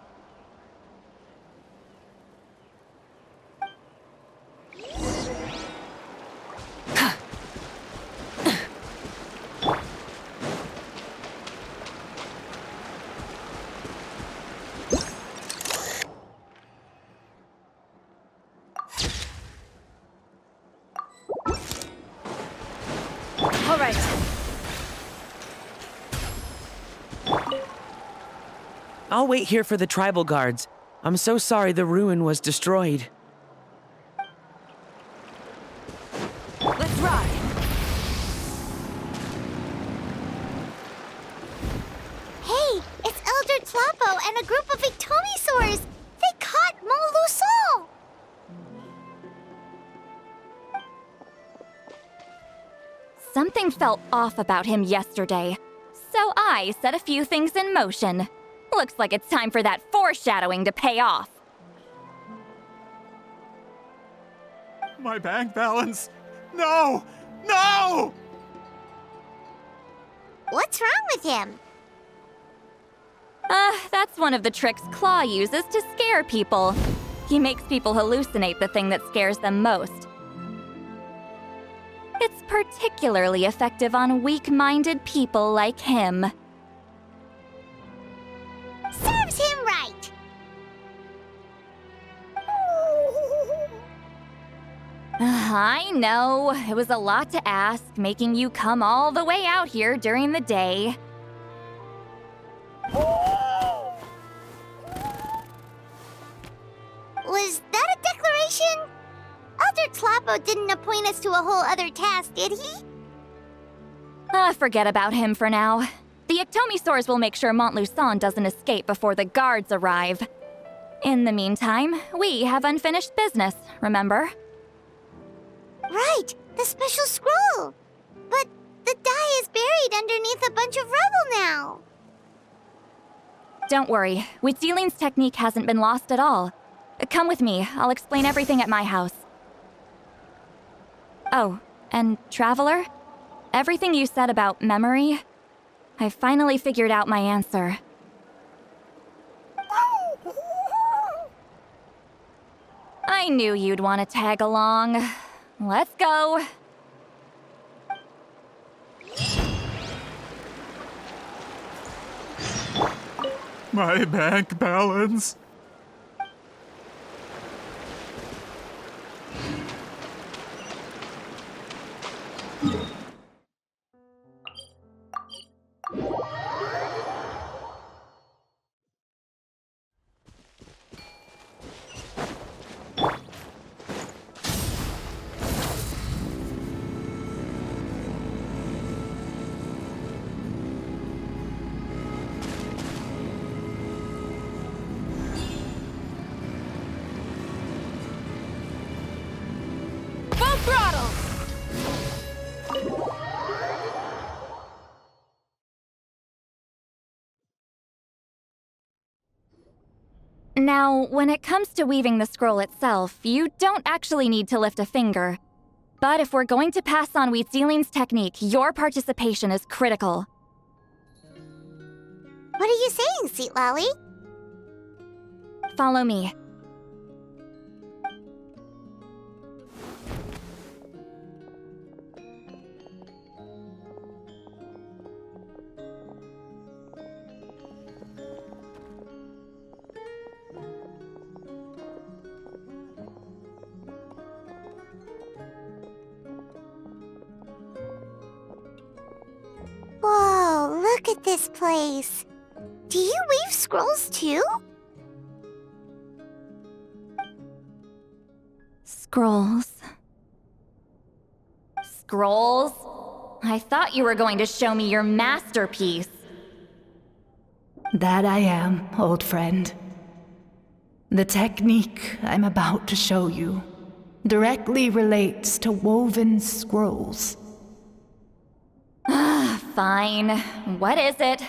All right. I'll wait here for the tribal guards. I'm so sorry the ruin was destroyed. Tlapo and a group of Ictomisaurs! They caught Molusol! Something felt off about him yesterday, so I set a few things in motion. Looks like it's time for that foreshadowing to pay off. My bank balance! No! No! What's wrong with him? That's one of the tricks Claw uses to scare people. He makes people hallucinate the thing that scares them most. It's particularly effective on weak-minded people like him. Serves him right! I know, it was a lot to ask, making you come all the way out here during the day. Was that a declaration? Elder Tlapo didn't appoint us to a whole other task, did he? Forget about him for now. The Ictomisaurs will make sure Montluçon doesn't escape before the guards arrive. In the meantime, we have unfinished business, remember? Right, the special scroll! But the die is buried underneath a bunch of rubble now! Don't worry, Huitzilin's technique hasn't been lost at all. Come with me, I'll explain everything at my house. Oh, and Traveler? Everything you said about memory, I finally figured out my answer. I knew you'd want to tag along. Let's go. My bank balance. Now, when it comes to weaving the scroll itself, you don't actually need to lift a finger. But if we're going to pass on Huitzilin's technique, your participation is critical. What are you saying, Citlali? Follow me. Whoa, look at this place. Do you weave scrolls too? Scrolls. Scrolls? I thought you were going to show me your masterpiece. That I am, old friend. The technique I'm about to show you directly relates to woven scrolls. Fine. What is it?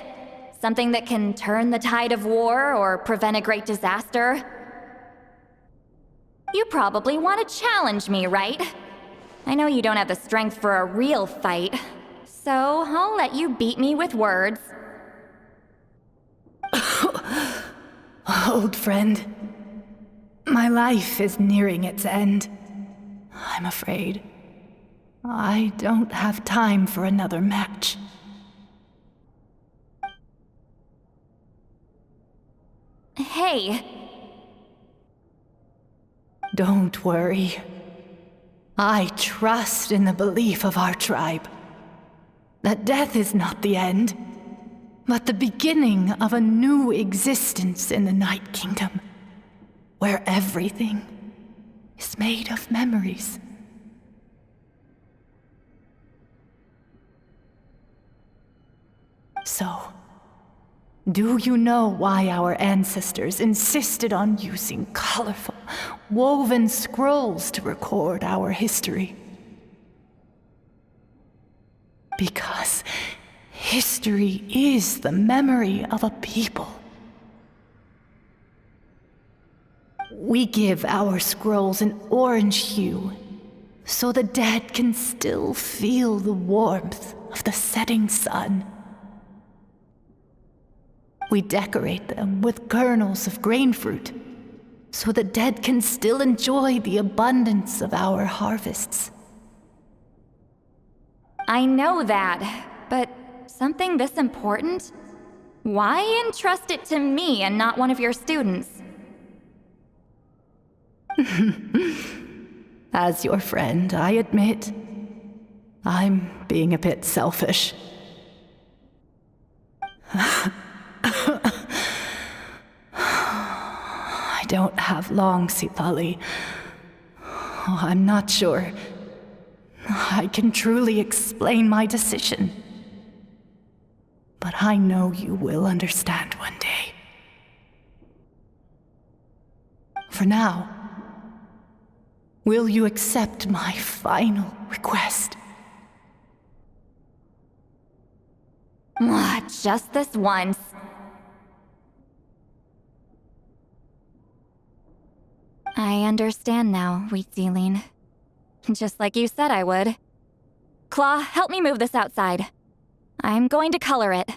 Something that can turn the tide of war or prevent a great disaster? You probably want to challenge me, right? I know you don't have the strength for a real fight, so I'll let you beat me with words. Old friend, my life is nearing its end. I'm afraid I don't have time for another match. Hey. Don't worry. I trust in the belief of our tribe that death is not the end, but the beginning of a new existence in the Night Kingdom, where everything is made of memories. So, Do you know why our ancestors insisted on using colorful, woven scrolls to record our history? Because history is the memory of a people. We give our scrolls an orange hue, so the dead can still feel the warmth of the setting sun. We decorate them with kernels of grain fruit, so the dead can still enjoy the abundance of our harvests. I know that, but something this important? Why entrust it to me and not one of your students? As your friend, I admit, I'm being a bit selfish. I don't have long, Citlali. I'm not sure I can truly explain my decision. But I know you will understand one day. For now, will you accept my final request? Just this once. I understand now, Wheatsealing. Just like you said I would. Claw, help me move this outside. I'm going to color it.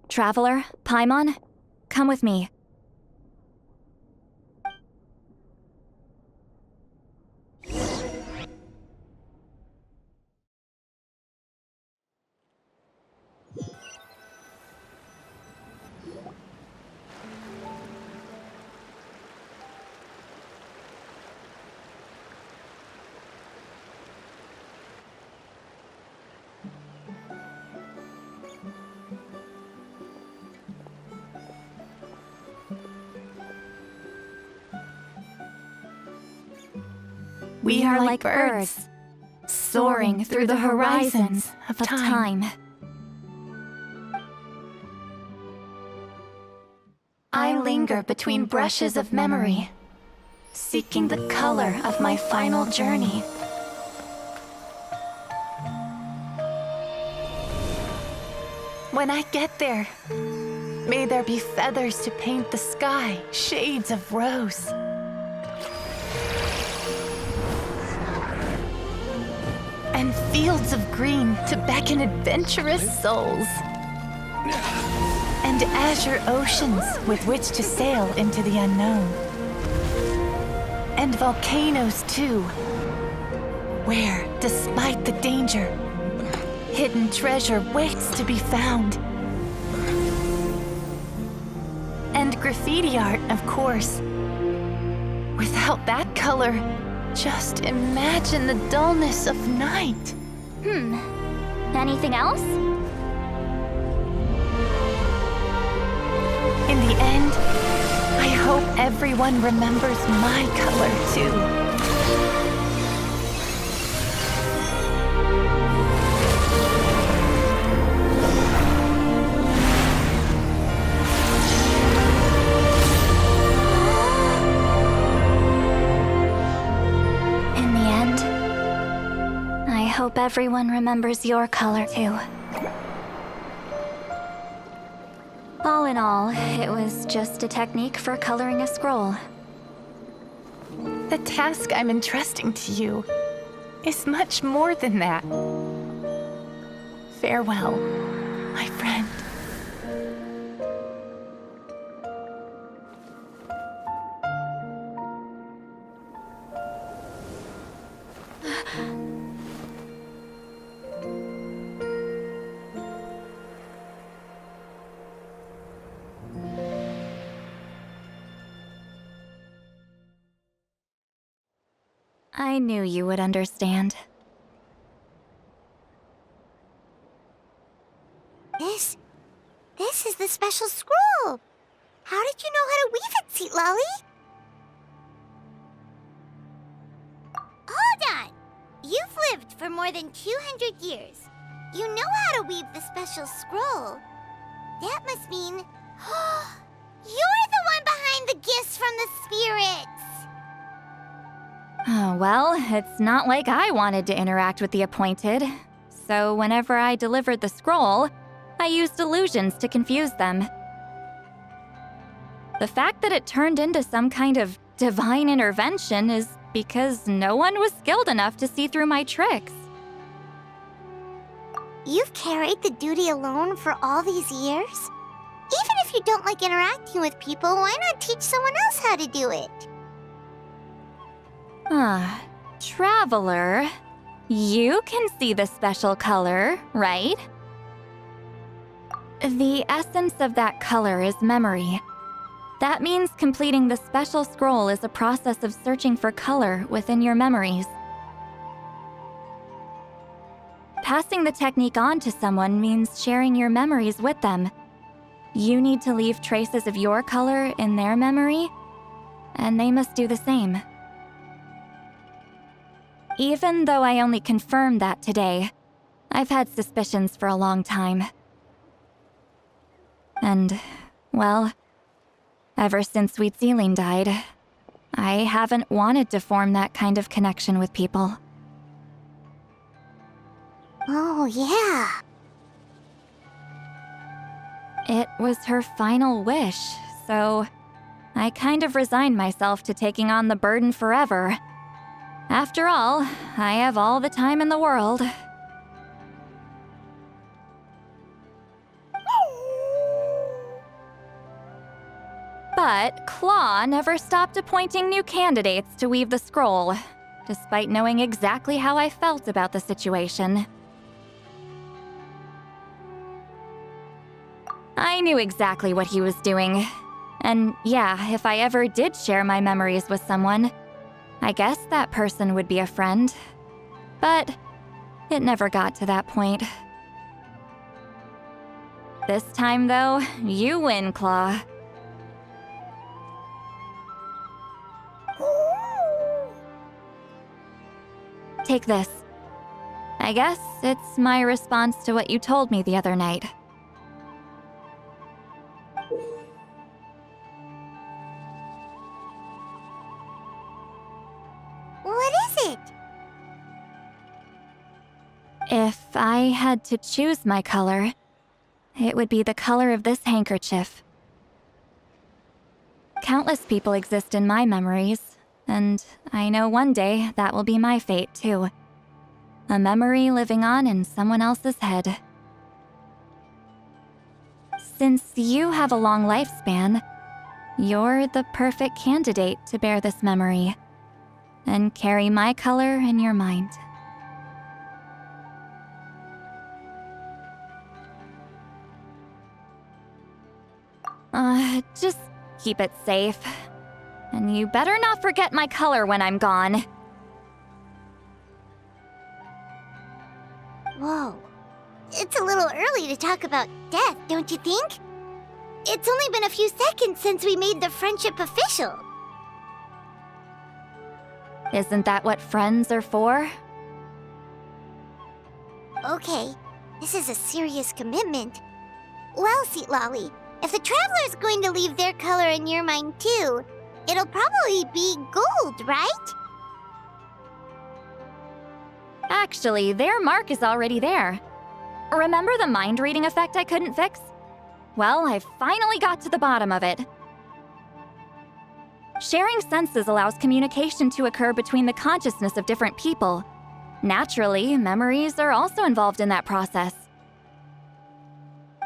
Traveler, Paimon, come with me. We are like birds, soaring through the horizons of time. I linger between brushes of memory, seeking the color of my final journey. When I get there, may there be feathers to paint the sky, shades of rose. And fields of green to beckon adventurous souls. And azure oceans with which to sail into the unknown. And volcanoes too, where, despite the danger, hidden treasure waits to be found. And graffiti art, of course. Without that color, just imagine the dullness of night. Anything else? In the end, I hope everyone remembers my color too. I hope everyone remembers your color too. All in all, it was just a technique for coloring a scroll. The task I'm entrusting to you is much more than that. Farewell, my friend. I knew you would understand. This is the special scroll. How did you know how to weave it, Citlali? lived for more than 200 years. You know how to weave the special scroll. That must mean... you're the one behind the gifts from the spirits! Oh, well, it's not like I wanted to interact with the appointed. So whenever I delivered the scroll, I used illusions to confuse them. The fact that it turned into some kind of divine intervention is because no one was skilled enough to see through my tricks. You've carried the duty alone for all these years? Even if you don't like interacting with people, why not teach someone else how to do it? Traveler, you can see the special color, right? The essence of that color is memory. That means completing the special scroll is a process of searching for color within your memories. Passing the technique on to someone means sharing your memories with them. You need to leave traces of your color in their memory, and they must do the same. Even though I only confirmed that today, I've had suspicions for a long time. And, well, ever since Citlali died, I haven't wanted to form that kind of connection with people. Oh, yeah. It was her final wish, so I kind of resigned myself to taking on the burden forever. After all, I have all the time in the world. But Claw never stopped appointing new candidates to weave the scroll, despite knowing exactly how I felt about the situation. I knew exactly what he was doing. And yeah, if I ever did share my memories with someone, I guess that person would be a friend. But it never got to that point. This time, though, you win, Claw. Take this. I guess it's my response to what you told me the other night. What is it? If I had to choose my color, it would be the color of this handkerchief. Countless people exist in my memories, and I know one day that will be my fate too. A memory living on in someone else's head. Since you have a long lifespan, you're the perfect candidate to bear this memory and carry my color in your mind. Just keep it safe. And you better not forget my color when I'm gone. Whoa. It's a little early to talk about death, don't you think? It's only been a few seconds since we made the friendship official. Isn't that what friends are for? Okay, this is a serious commitment. Well, Citlali, if the Traveler's going to leave their color in your mind too, it'll probably be gold, right? Actually, their mark is already there. Remember the mind reading effect I couldn't fix? Well, I finally got to the bottom of it. Sharing senses allows communication to occur between the consciousness of different people. Naturally, memories are also involved in that process.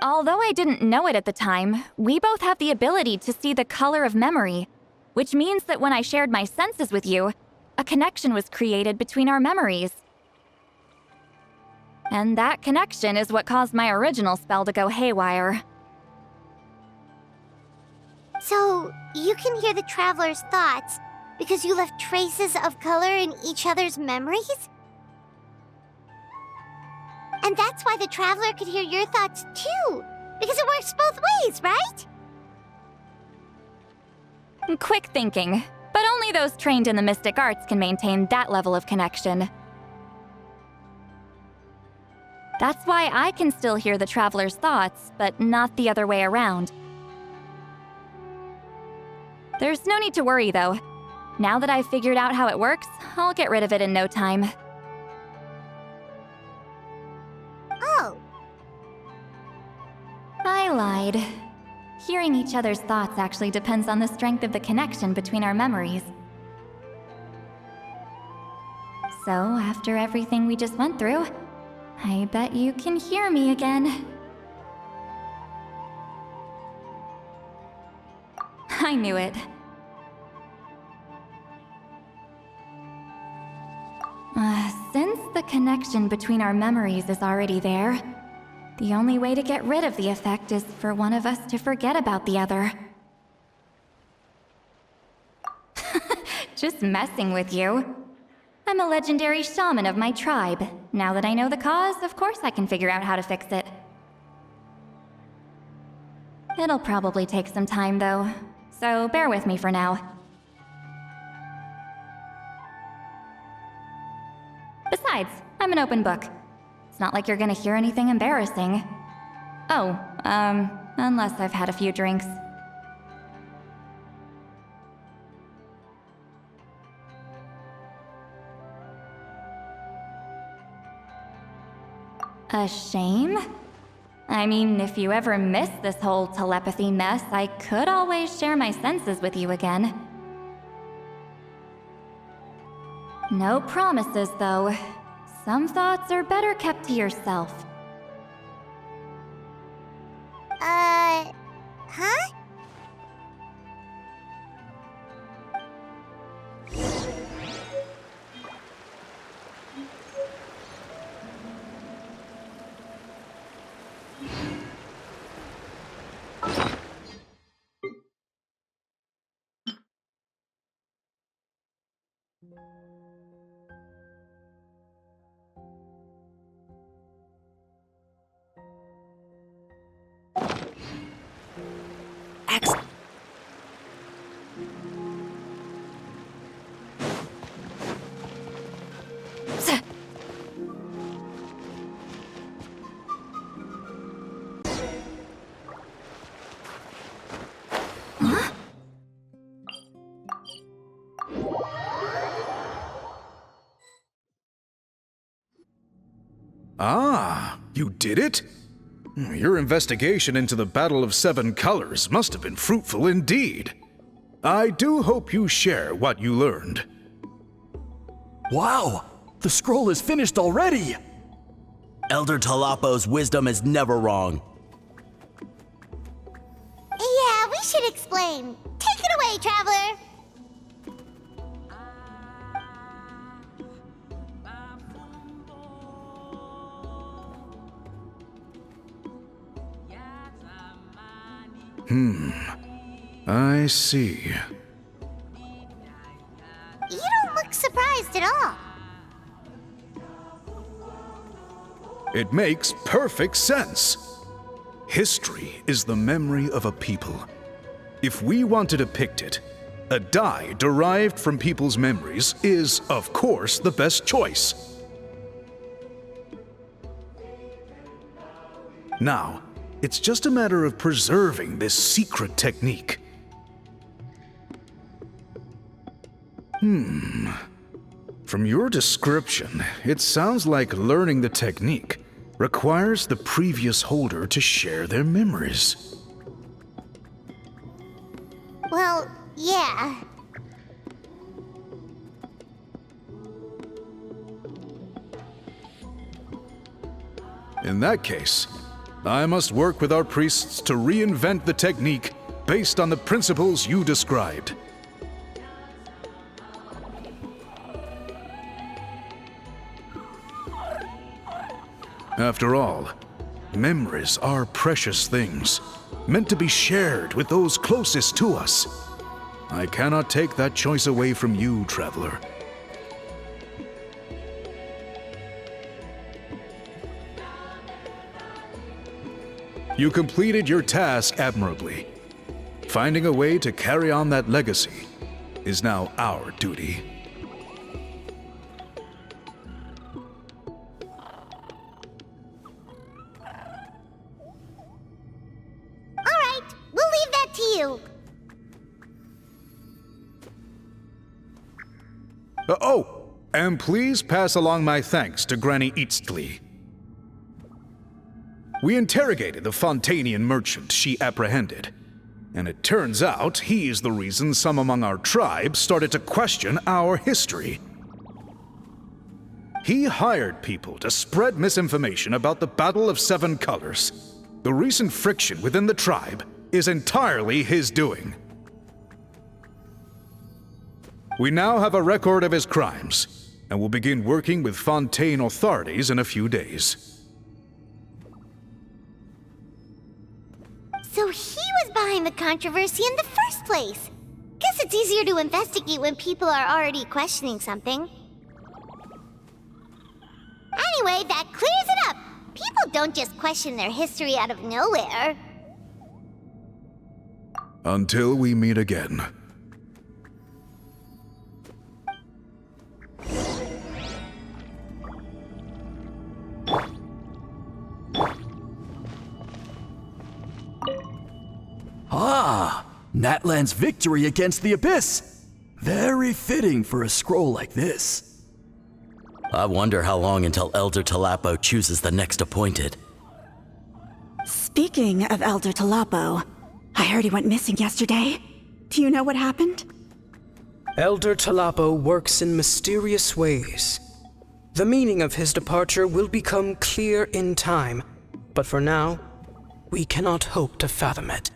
Although I didn't know it at the time, we both have the ability to see the color of memory, which means that when I shared my senses with you, a connection was created between our memories. And that connection is what caused my original spell to go haywire. So, you can hear the Traveler's thoughts because you left traces of color in each other's memories? And that's why the Traveler could hear your thoughts too, because it works both ways, right? Quick thinking, but only those trained in the mystic arts can maintain that level of connection. That's why I can still hear the traveler's thoughts, but not the other way around. There's no need to worry, though. Now that I've figured out how it works, I'll get rid of it in no time. Oh. I lied. Hearing each other's thoughts actually depends on the strength of the connection between our memories. So, after everything we just went through, I bet you can hear me again. I knew it. Since the connection between our memories is already there, the only way to get rid of the effect is for one of us to forget about the other. Just messing with you. I'm a legendary shaman of my tribe. Now that I know the cause, of course I can figure out how to fix it. It'll probably take some time, though, so bear with me for now. Besides, I'm an open book. It's not like you're gonna hear anything embarrassing. Oh, unless I've had a few drinks. A shame? I mean, if you ever miss this whole telepathy mess, I could always share my senses with you again. No promises, though. Some thoughts are better kept to yourself. Huh? Ah, you did it? Your investigation into the Battle of Seven Colors must have been fruitful indeed. I do hope you share what you learned. Wow! The scroll is finished already! Elder Talapo's wisdom is never wrong. Yeah, we should explain. Take it away, Traveler! I see. You don't look surprised at all. It makes perfect sense. History is the memory of a people. If we want to depict it, a die derived from people's memories is, of course, the best choice. Now, it's just a matter of preserving this secret technique. From your description, it sounds like learning the technique requires the previous holder to share their memories. Well, yeah. In that case, I must work with our priests to reinvent the technique based on the principles you described. After all, memories are precious things, meant to be shared with those closest to us. I cannot take that choice away from you, Traveler. You completed your task admirably. Finding a way to carry on that legacy is now our duty. you. And please pass along my thanks to Granny Citlali. We interrogated the Fontanian merchant she apprehended, and it turns out he is the reason some among our tribe started to question our history. He hired people to spread misinformation about the Battle of Seven Colors. The recent friction within the tribe is entirely his doing. We now have a record of his crimes, and will begin working with Fontaine authorities in a few days. So he was behind the controversy in the first place. Guess it's easier to investigate when people are already questioning something. Anyway, that clears it up. People don't just question their history out of nowhere. Until we meet again. Ah, Natlan's victory against the Abyss. Very fitting for a scroll like this. I wonder how long until Elder Talapo chooses the next appointed. Speaking of Elder Talapo, I heard he went missing yesterday. Do you know what happened? Elder Talapo works in mysterious ways. The meaning of his departure will become clear in time, but for now, we cannot hope to fathom it.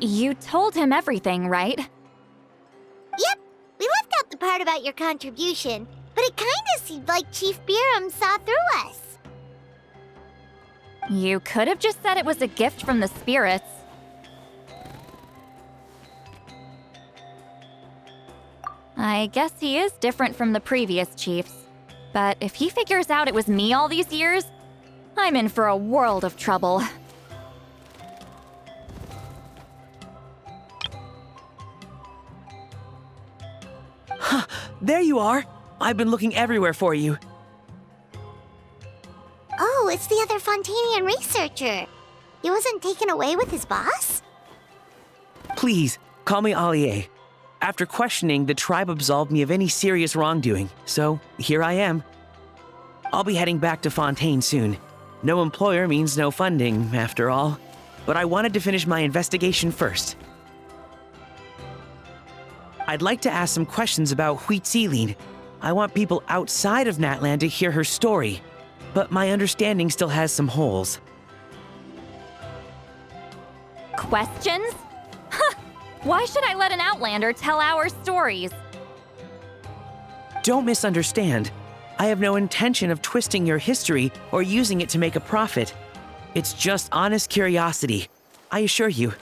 You told him everything, right? Yep, we left out the part about your contribution, but it kinda seemed like Chief Biram saw through us. You could have just said it was a gift from the spirits. I guess he is different from the previous chiefs. But if he figures out it was me all these years, I'm in for a world of trouble. There you are! I've been looking everywhere for you. Oh, it's the other Fontanian researcher. He wasn't taken away with his boss? Please, call me Allier. After questioning, the tribe absolved me of any serious wrongdoing, so here I am. I'll be heading back to Fontaine soon. No employer means no funding, after all. But I wanted to finish my investigation first. I'd like to ask some questions about Citlali. I want people outside of Natlan to hear her story, but my understanding still has some holes. Questions? Huh! Why should I let an Outlander tell our stories? Don't misunderstand. I have no intention of twisting your history or using it to make a profit. It's just honest curiosity, I assure you.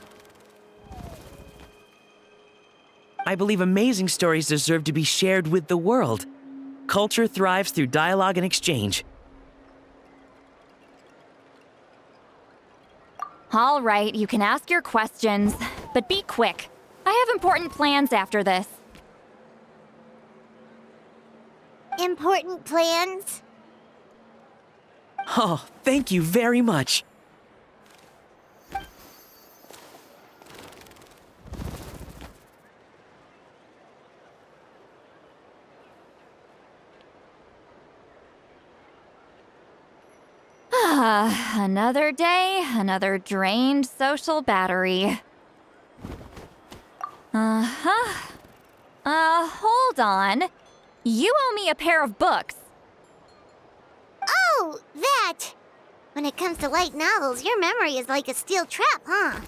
I believe amazing stories deserve to be shared with the world. Culture thrives through dialogue and exchange. All right, you can ask your questions, but be quick. I have important plans after this. Important plans? Oh, thank you very much. Another day, another drained social battery. Hold on. You owe me a pair of books. Oh, that! When it comes to light novels, your memory is like a steel trap, huh?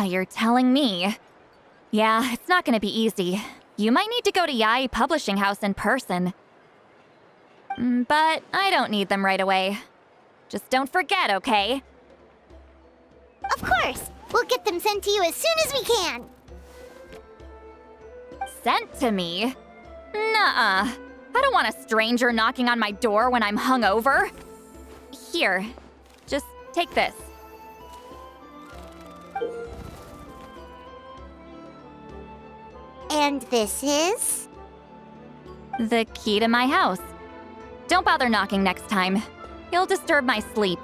You're telling me. Yeah, it's not gonna be easy. You might need to go to Yai Publishing House in person. But I don't need them right away. Just don't forget, okay? Of course! We'll get them sent to you as soon as we can! Sent to me? Nuh-uh. I don't want a stranger knocking on my door when I'm hungover. Here, just take this. And this is? The key to my house. Don't bother knocking next time. You'll disturb my sleep.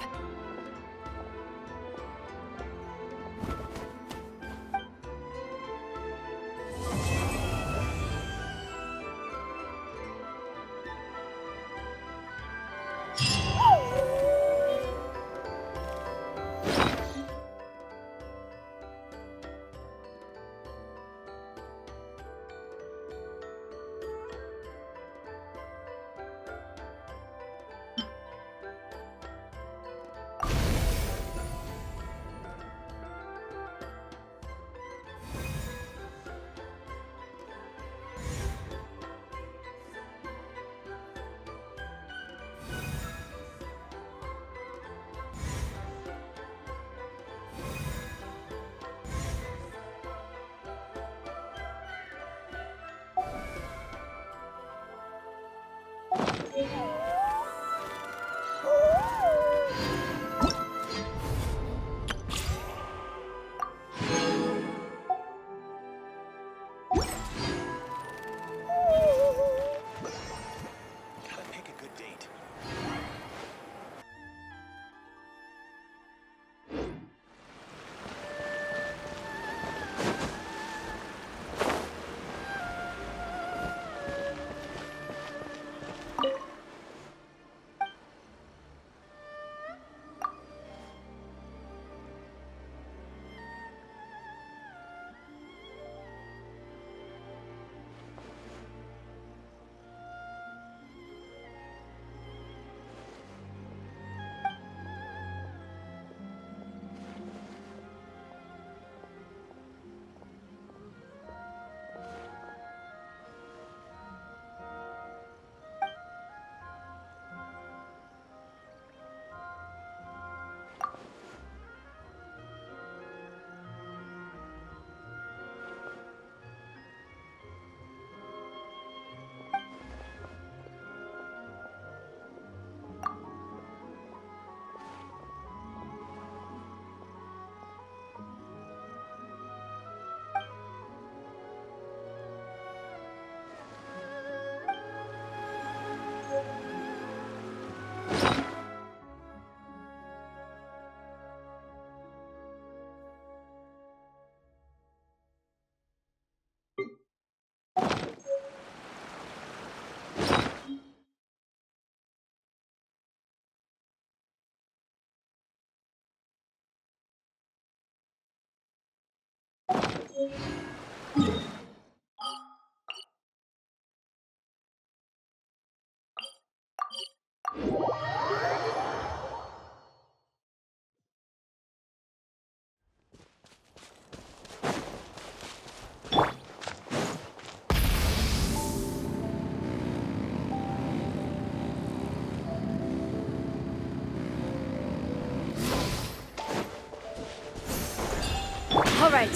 All right.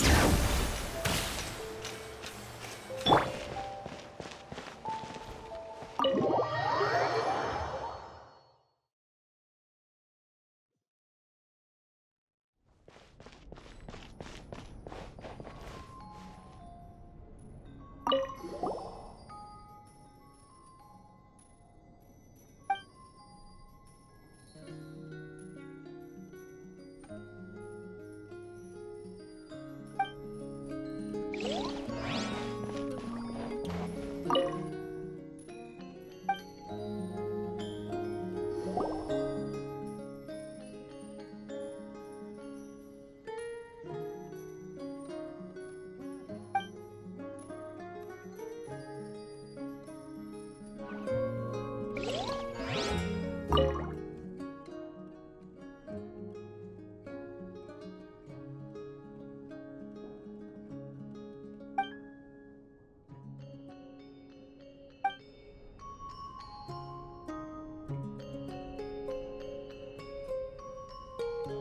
Huh?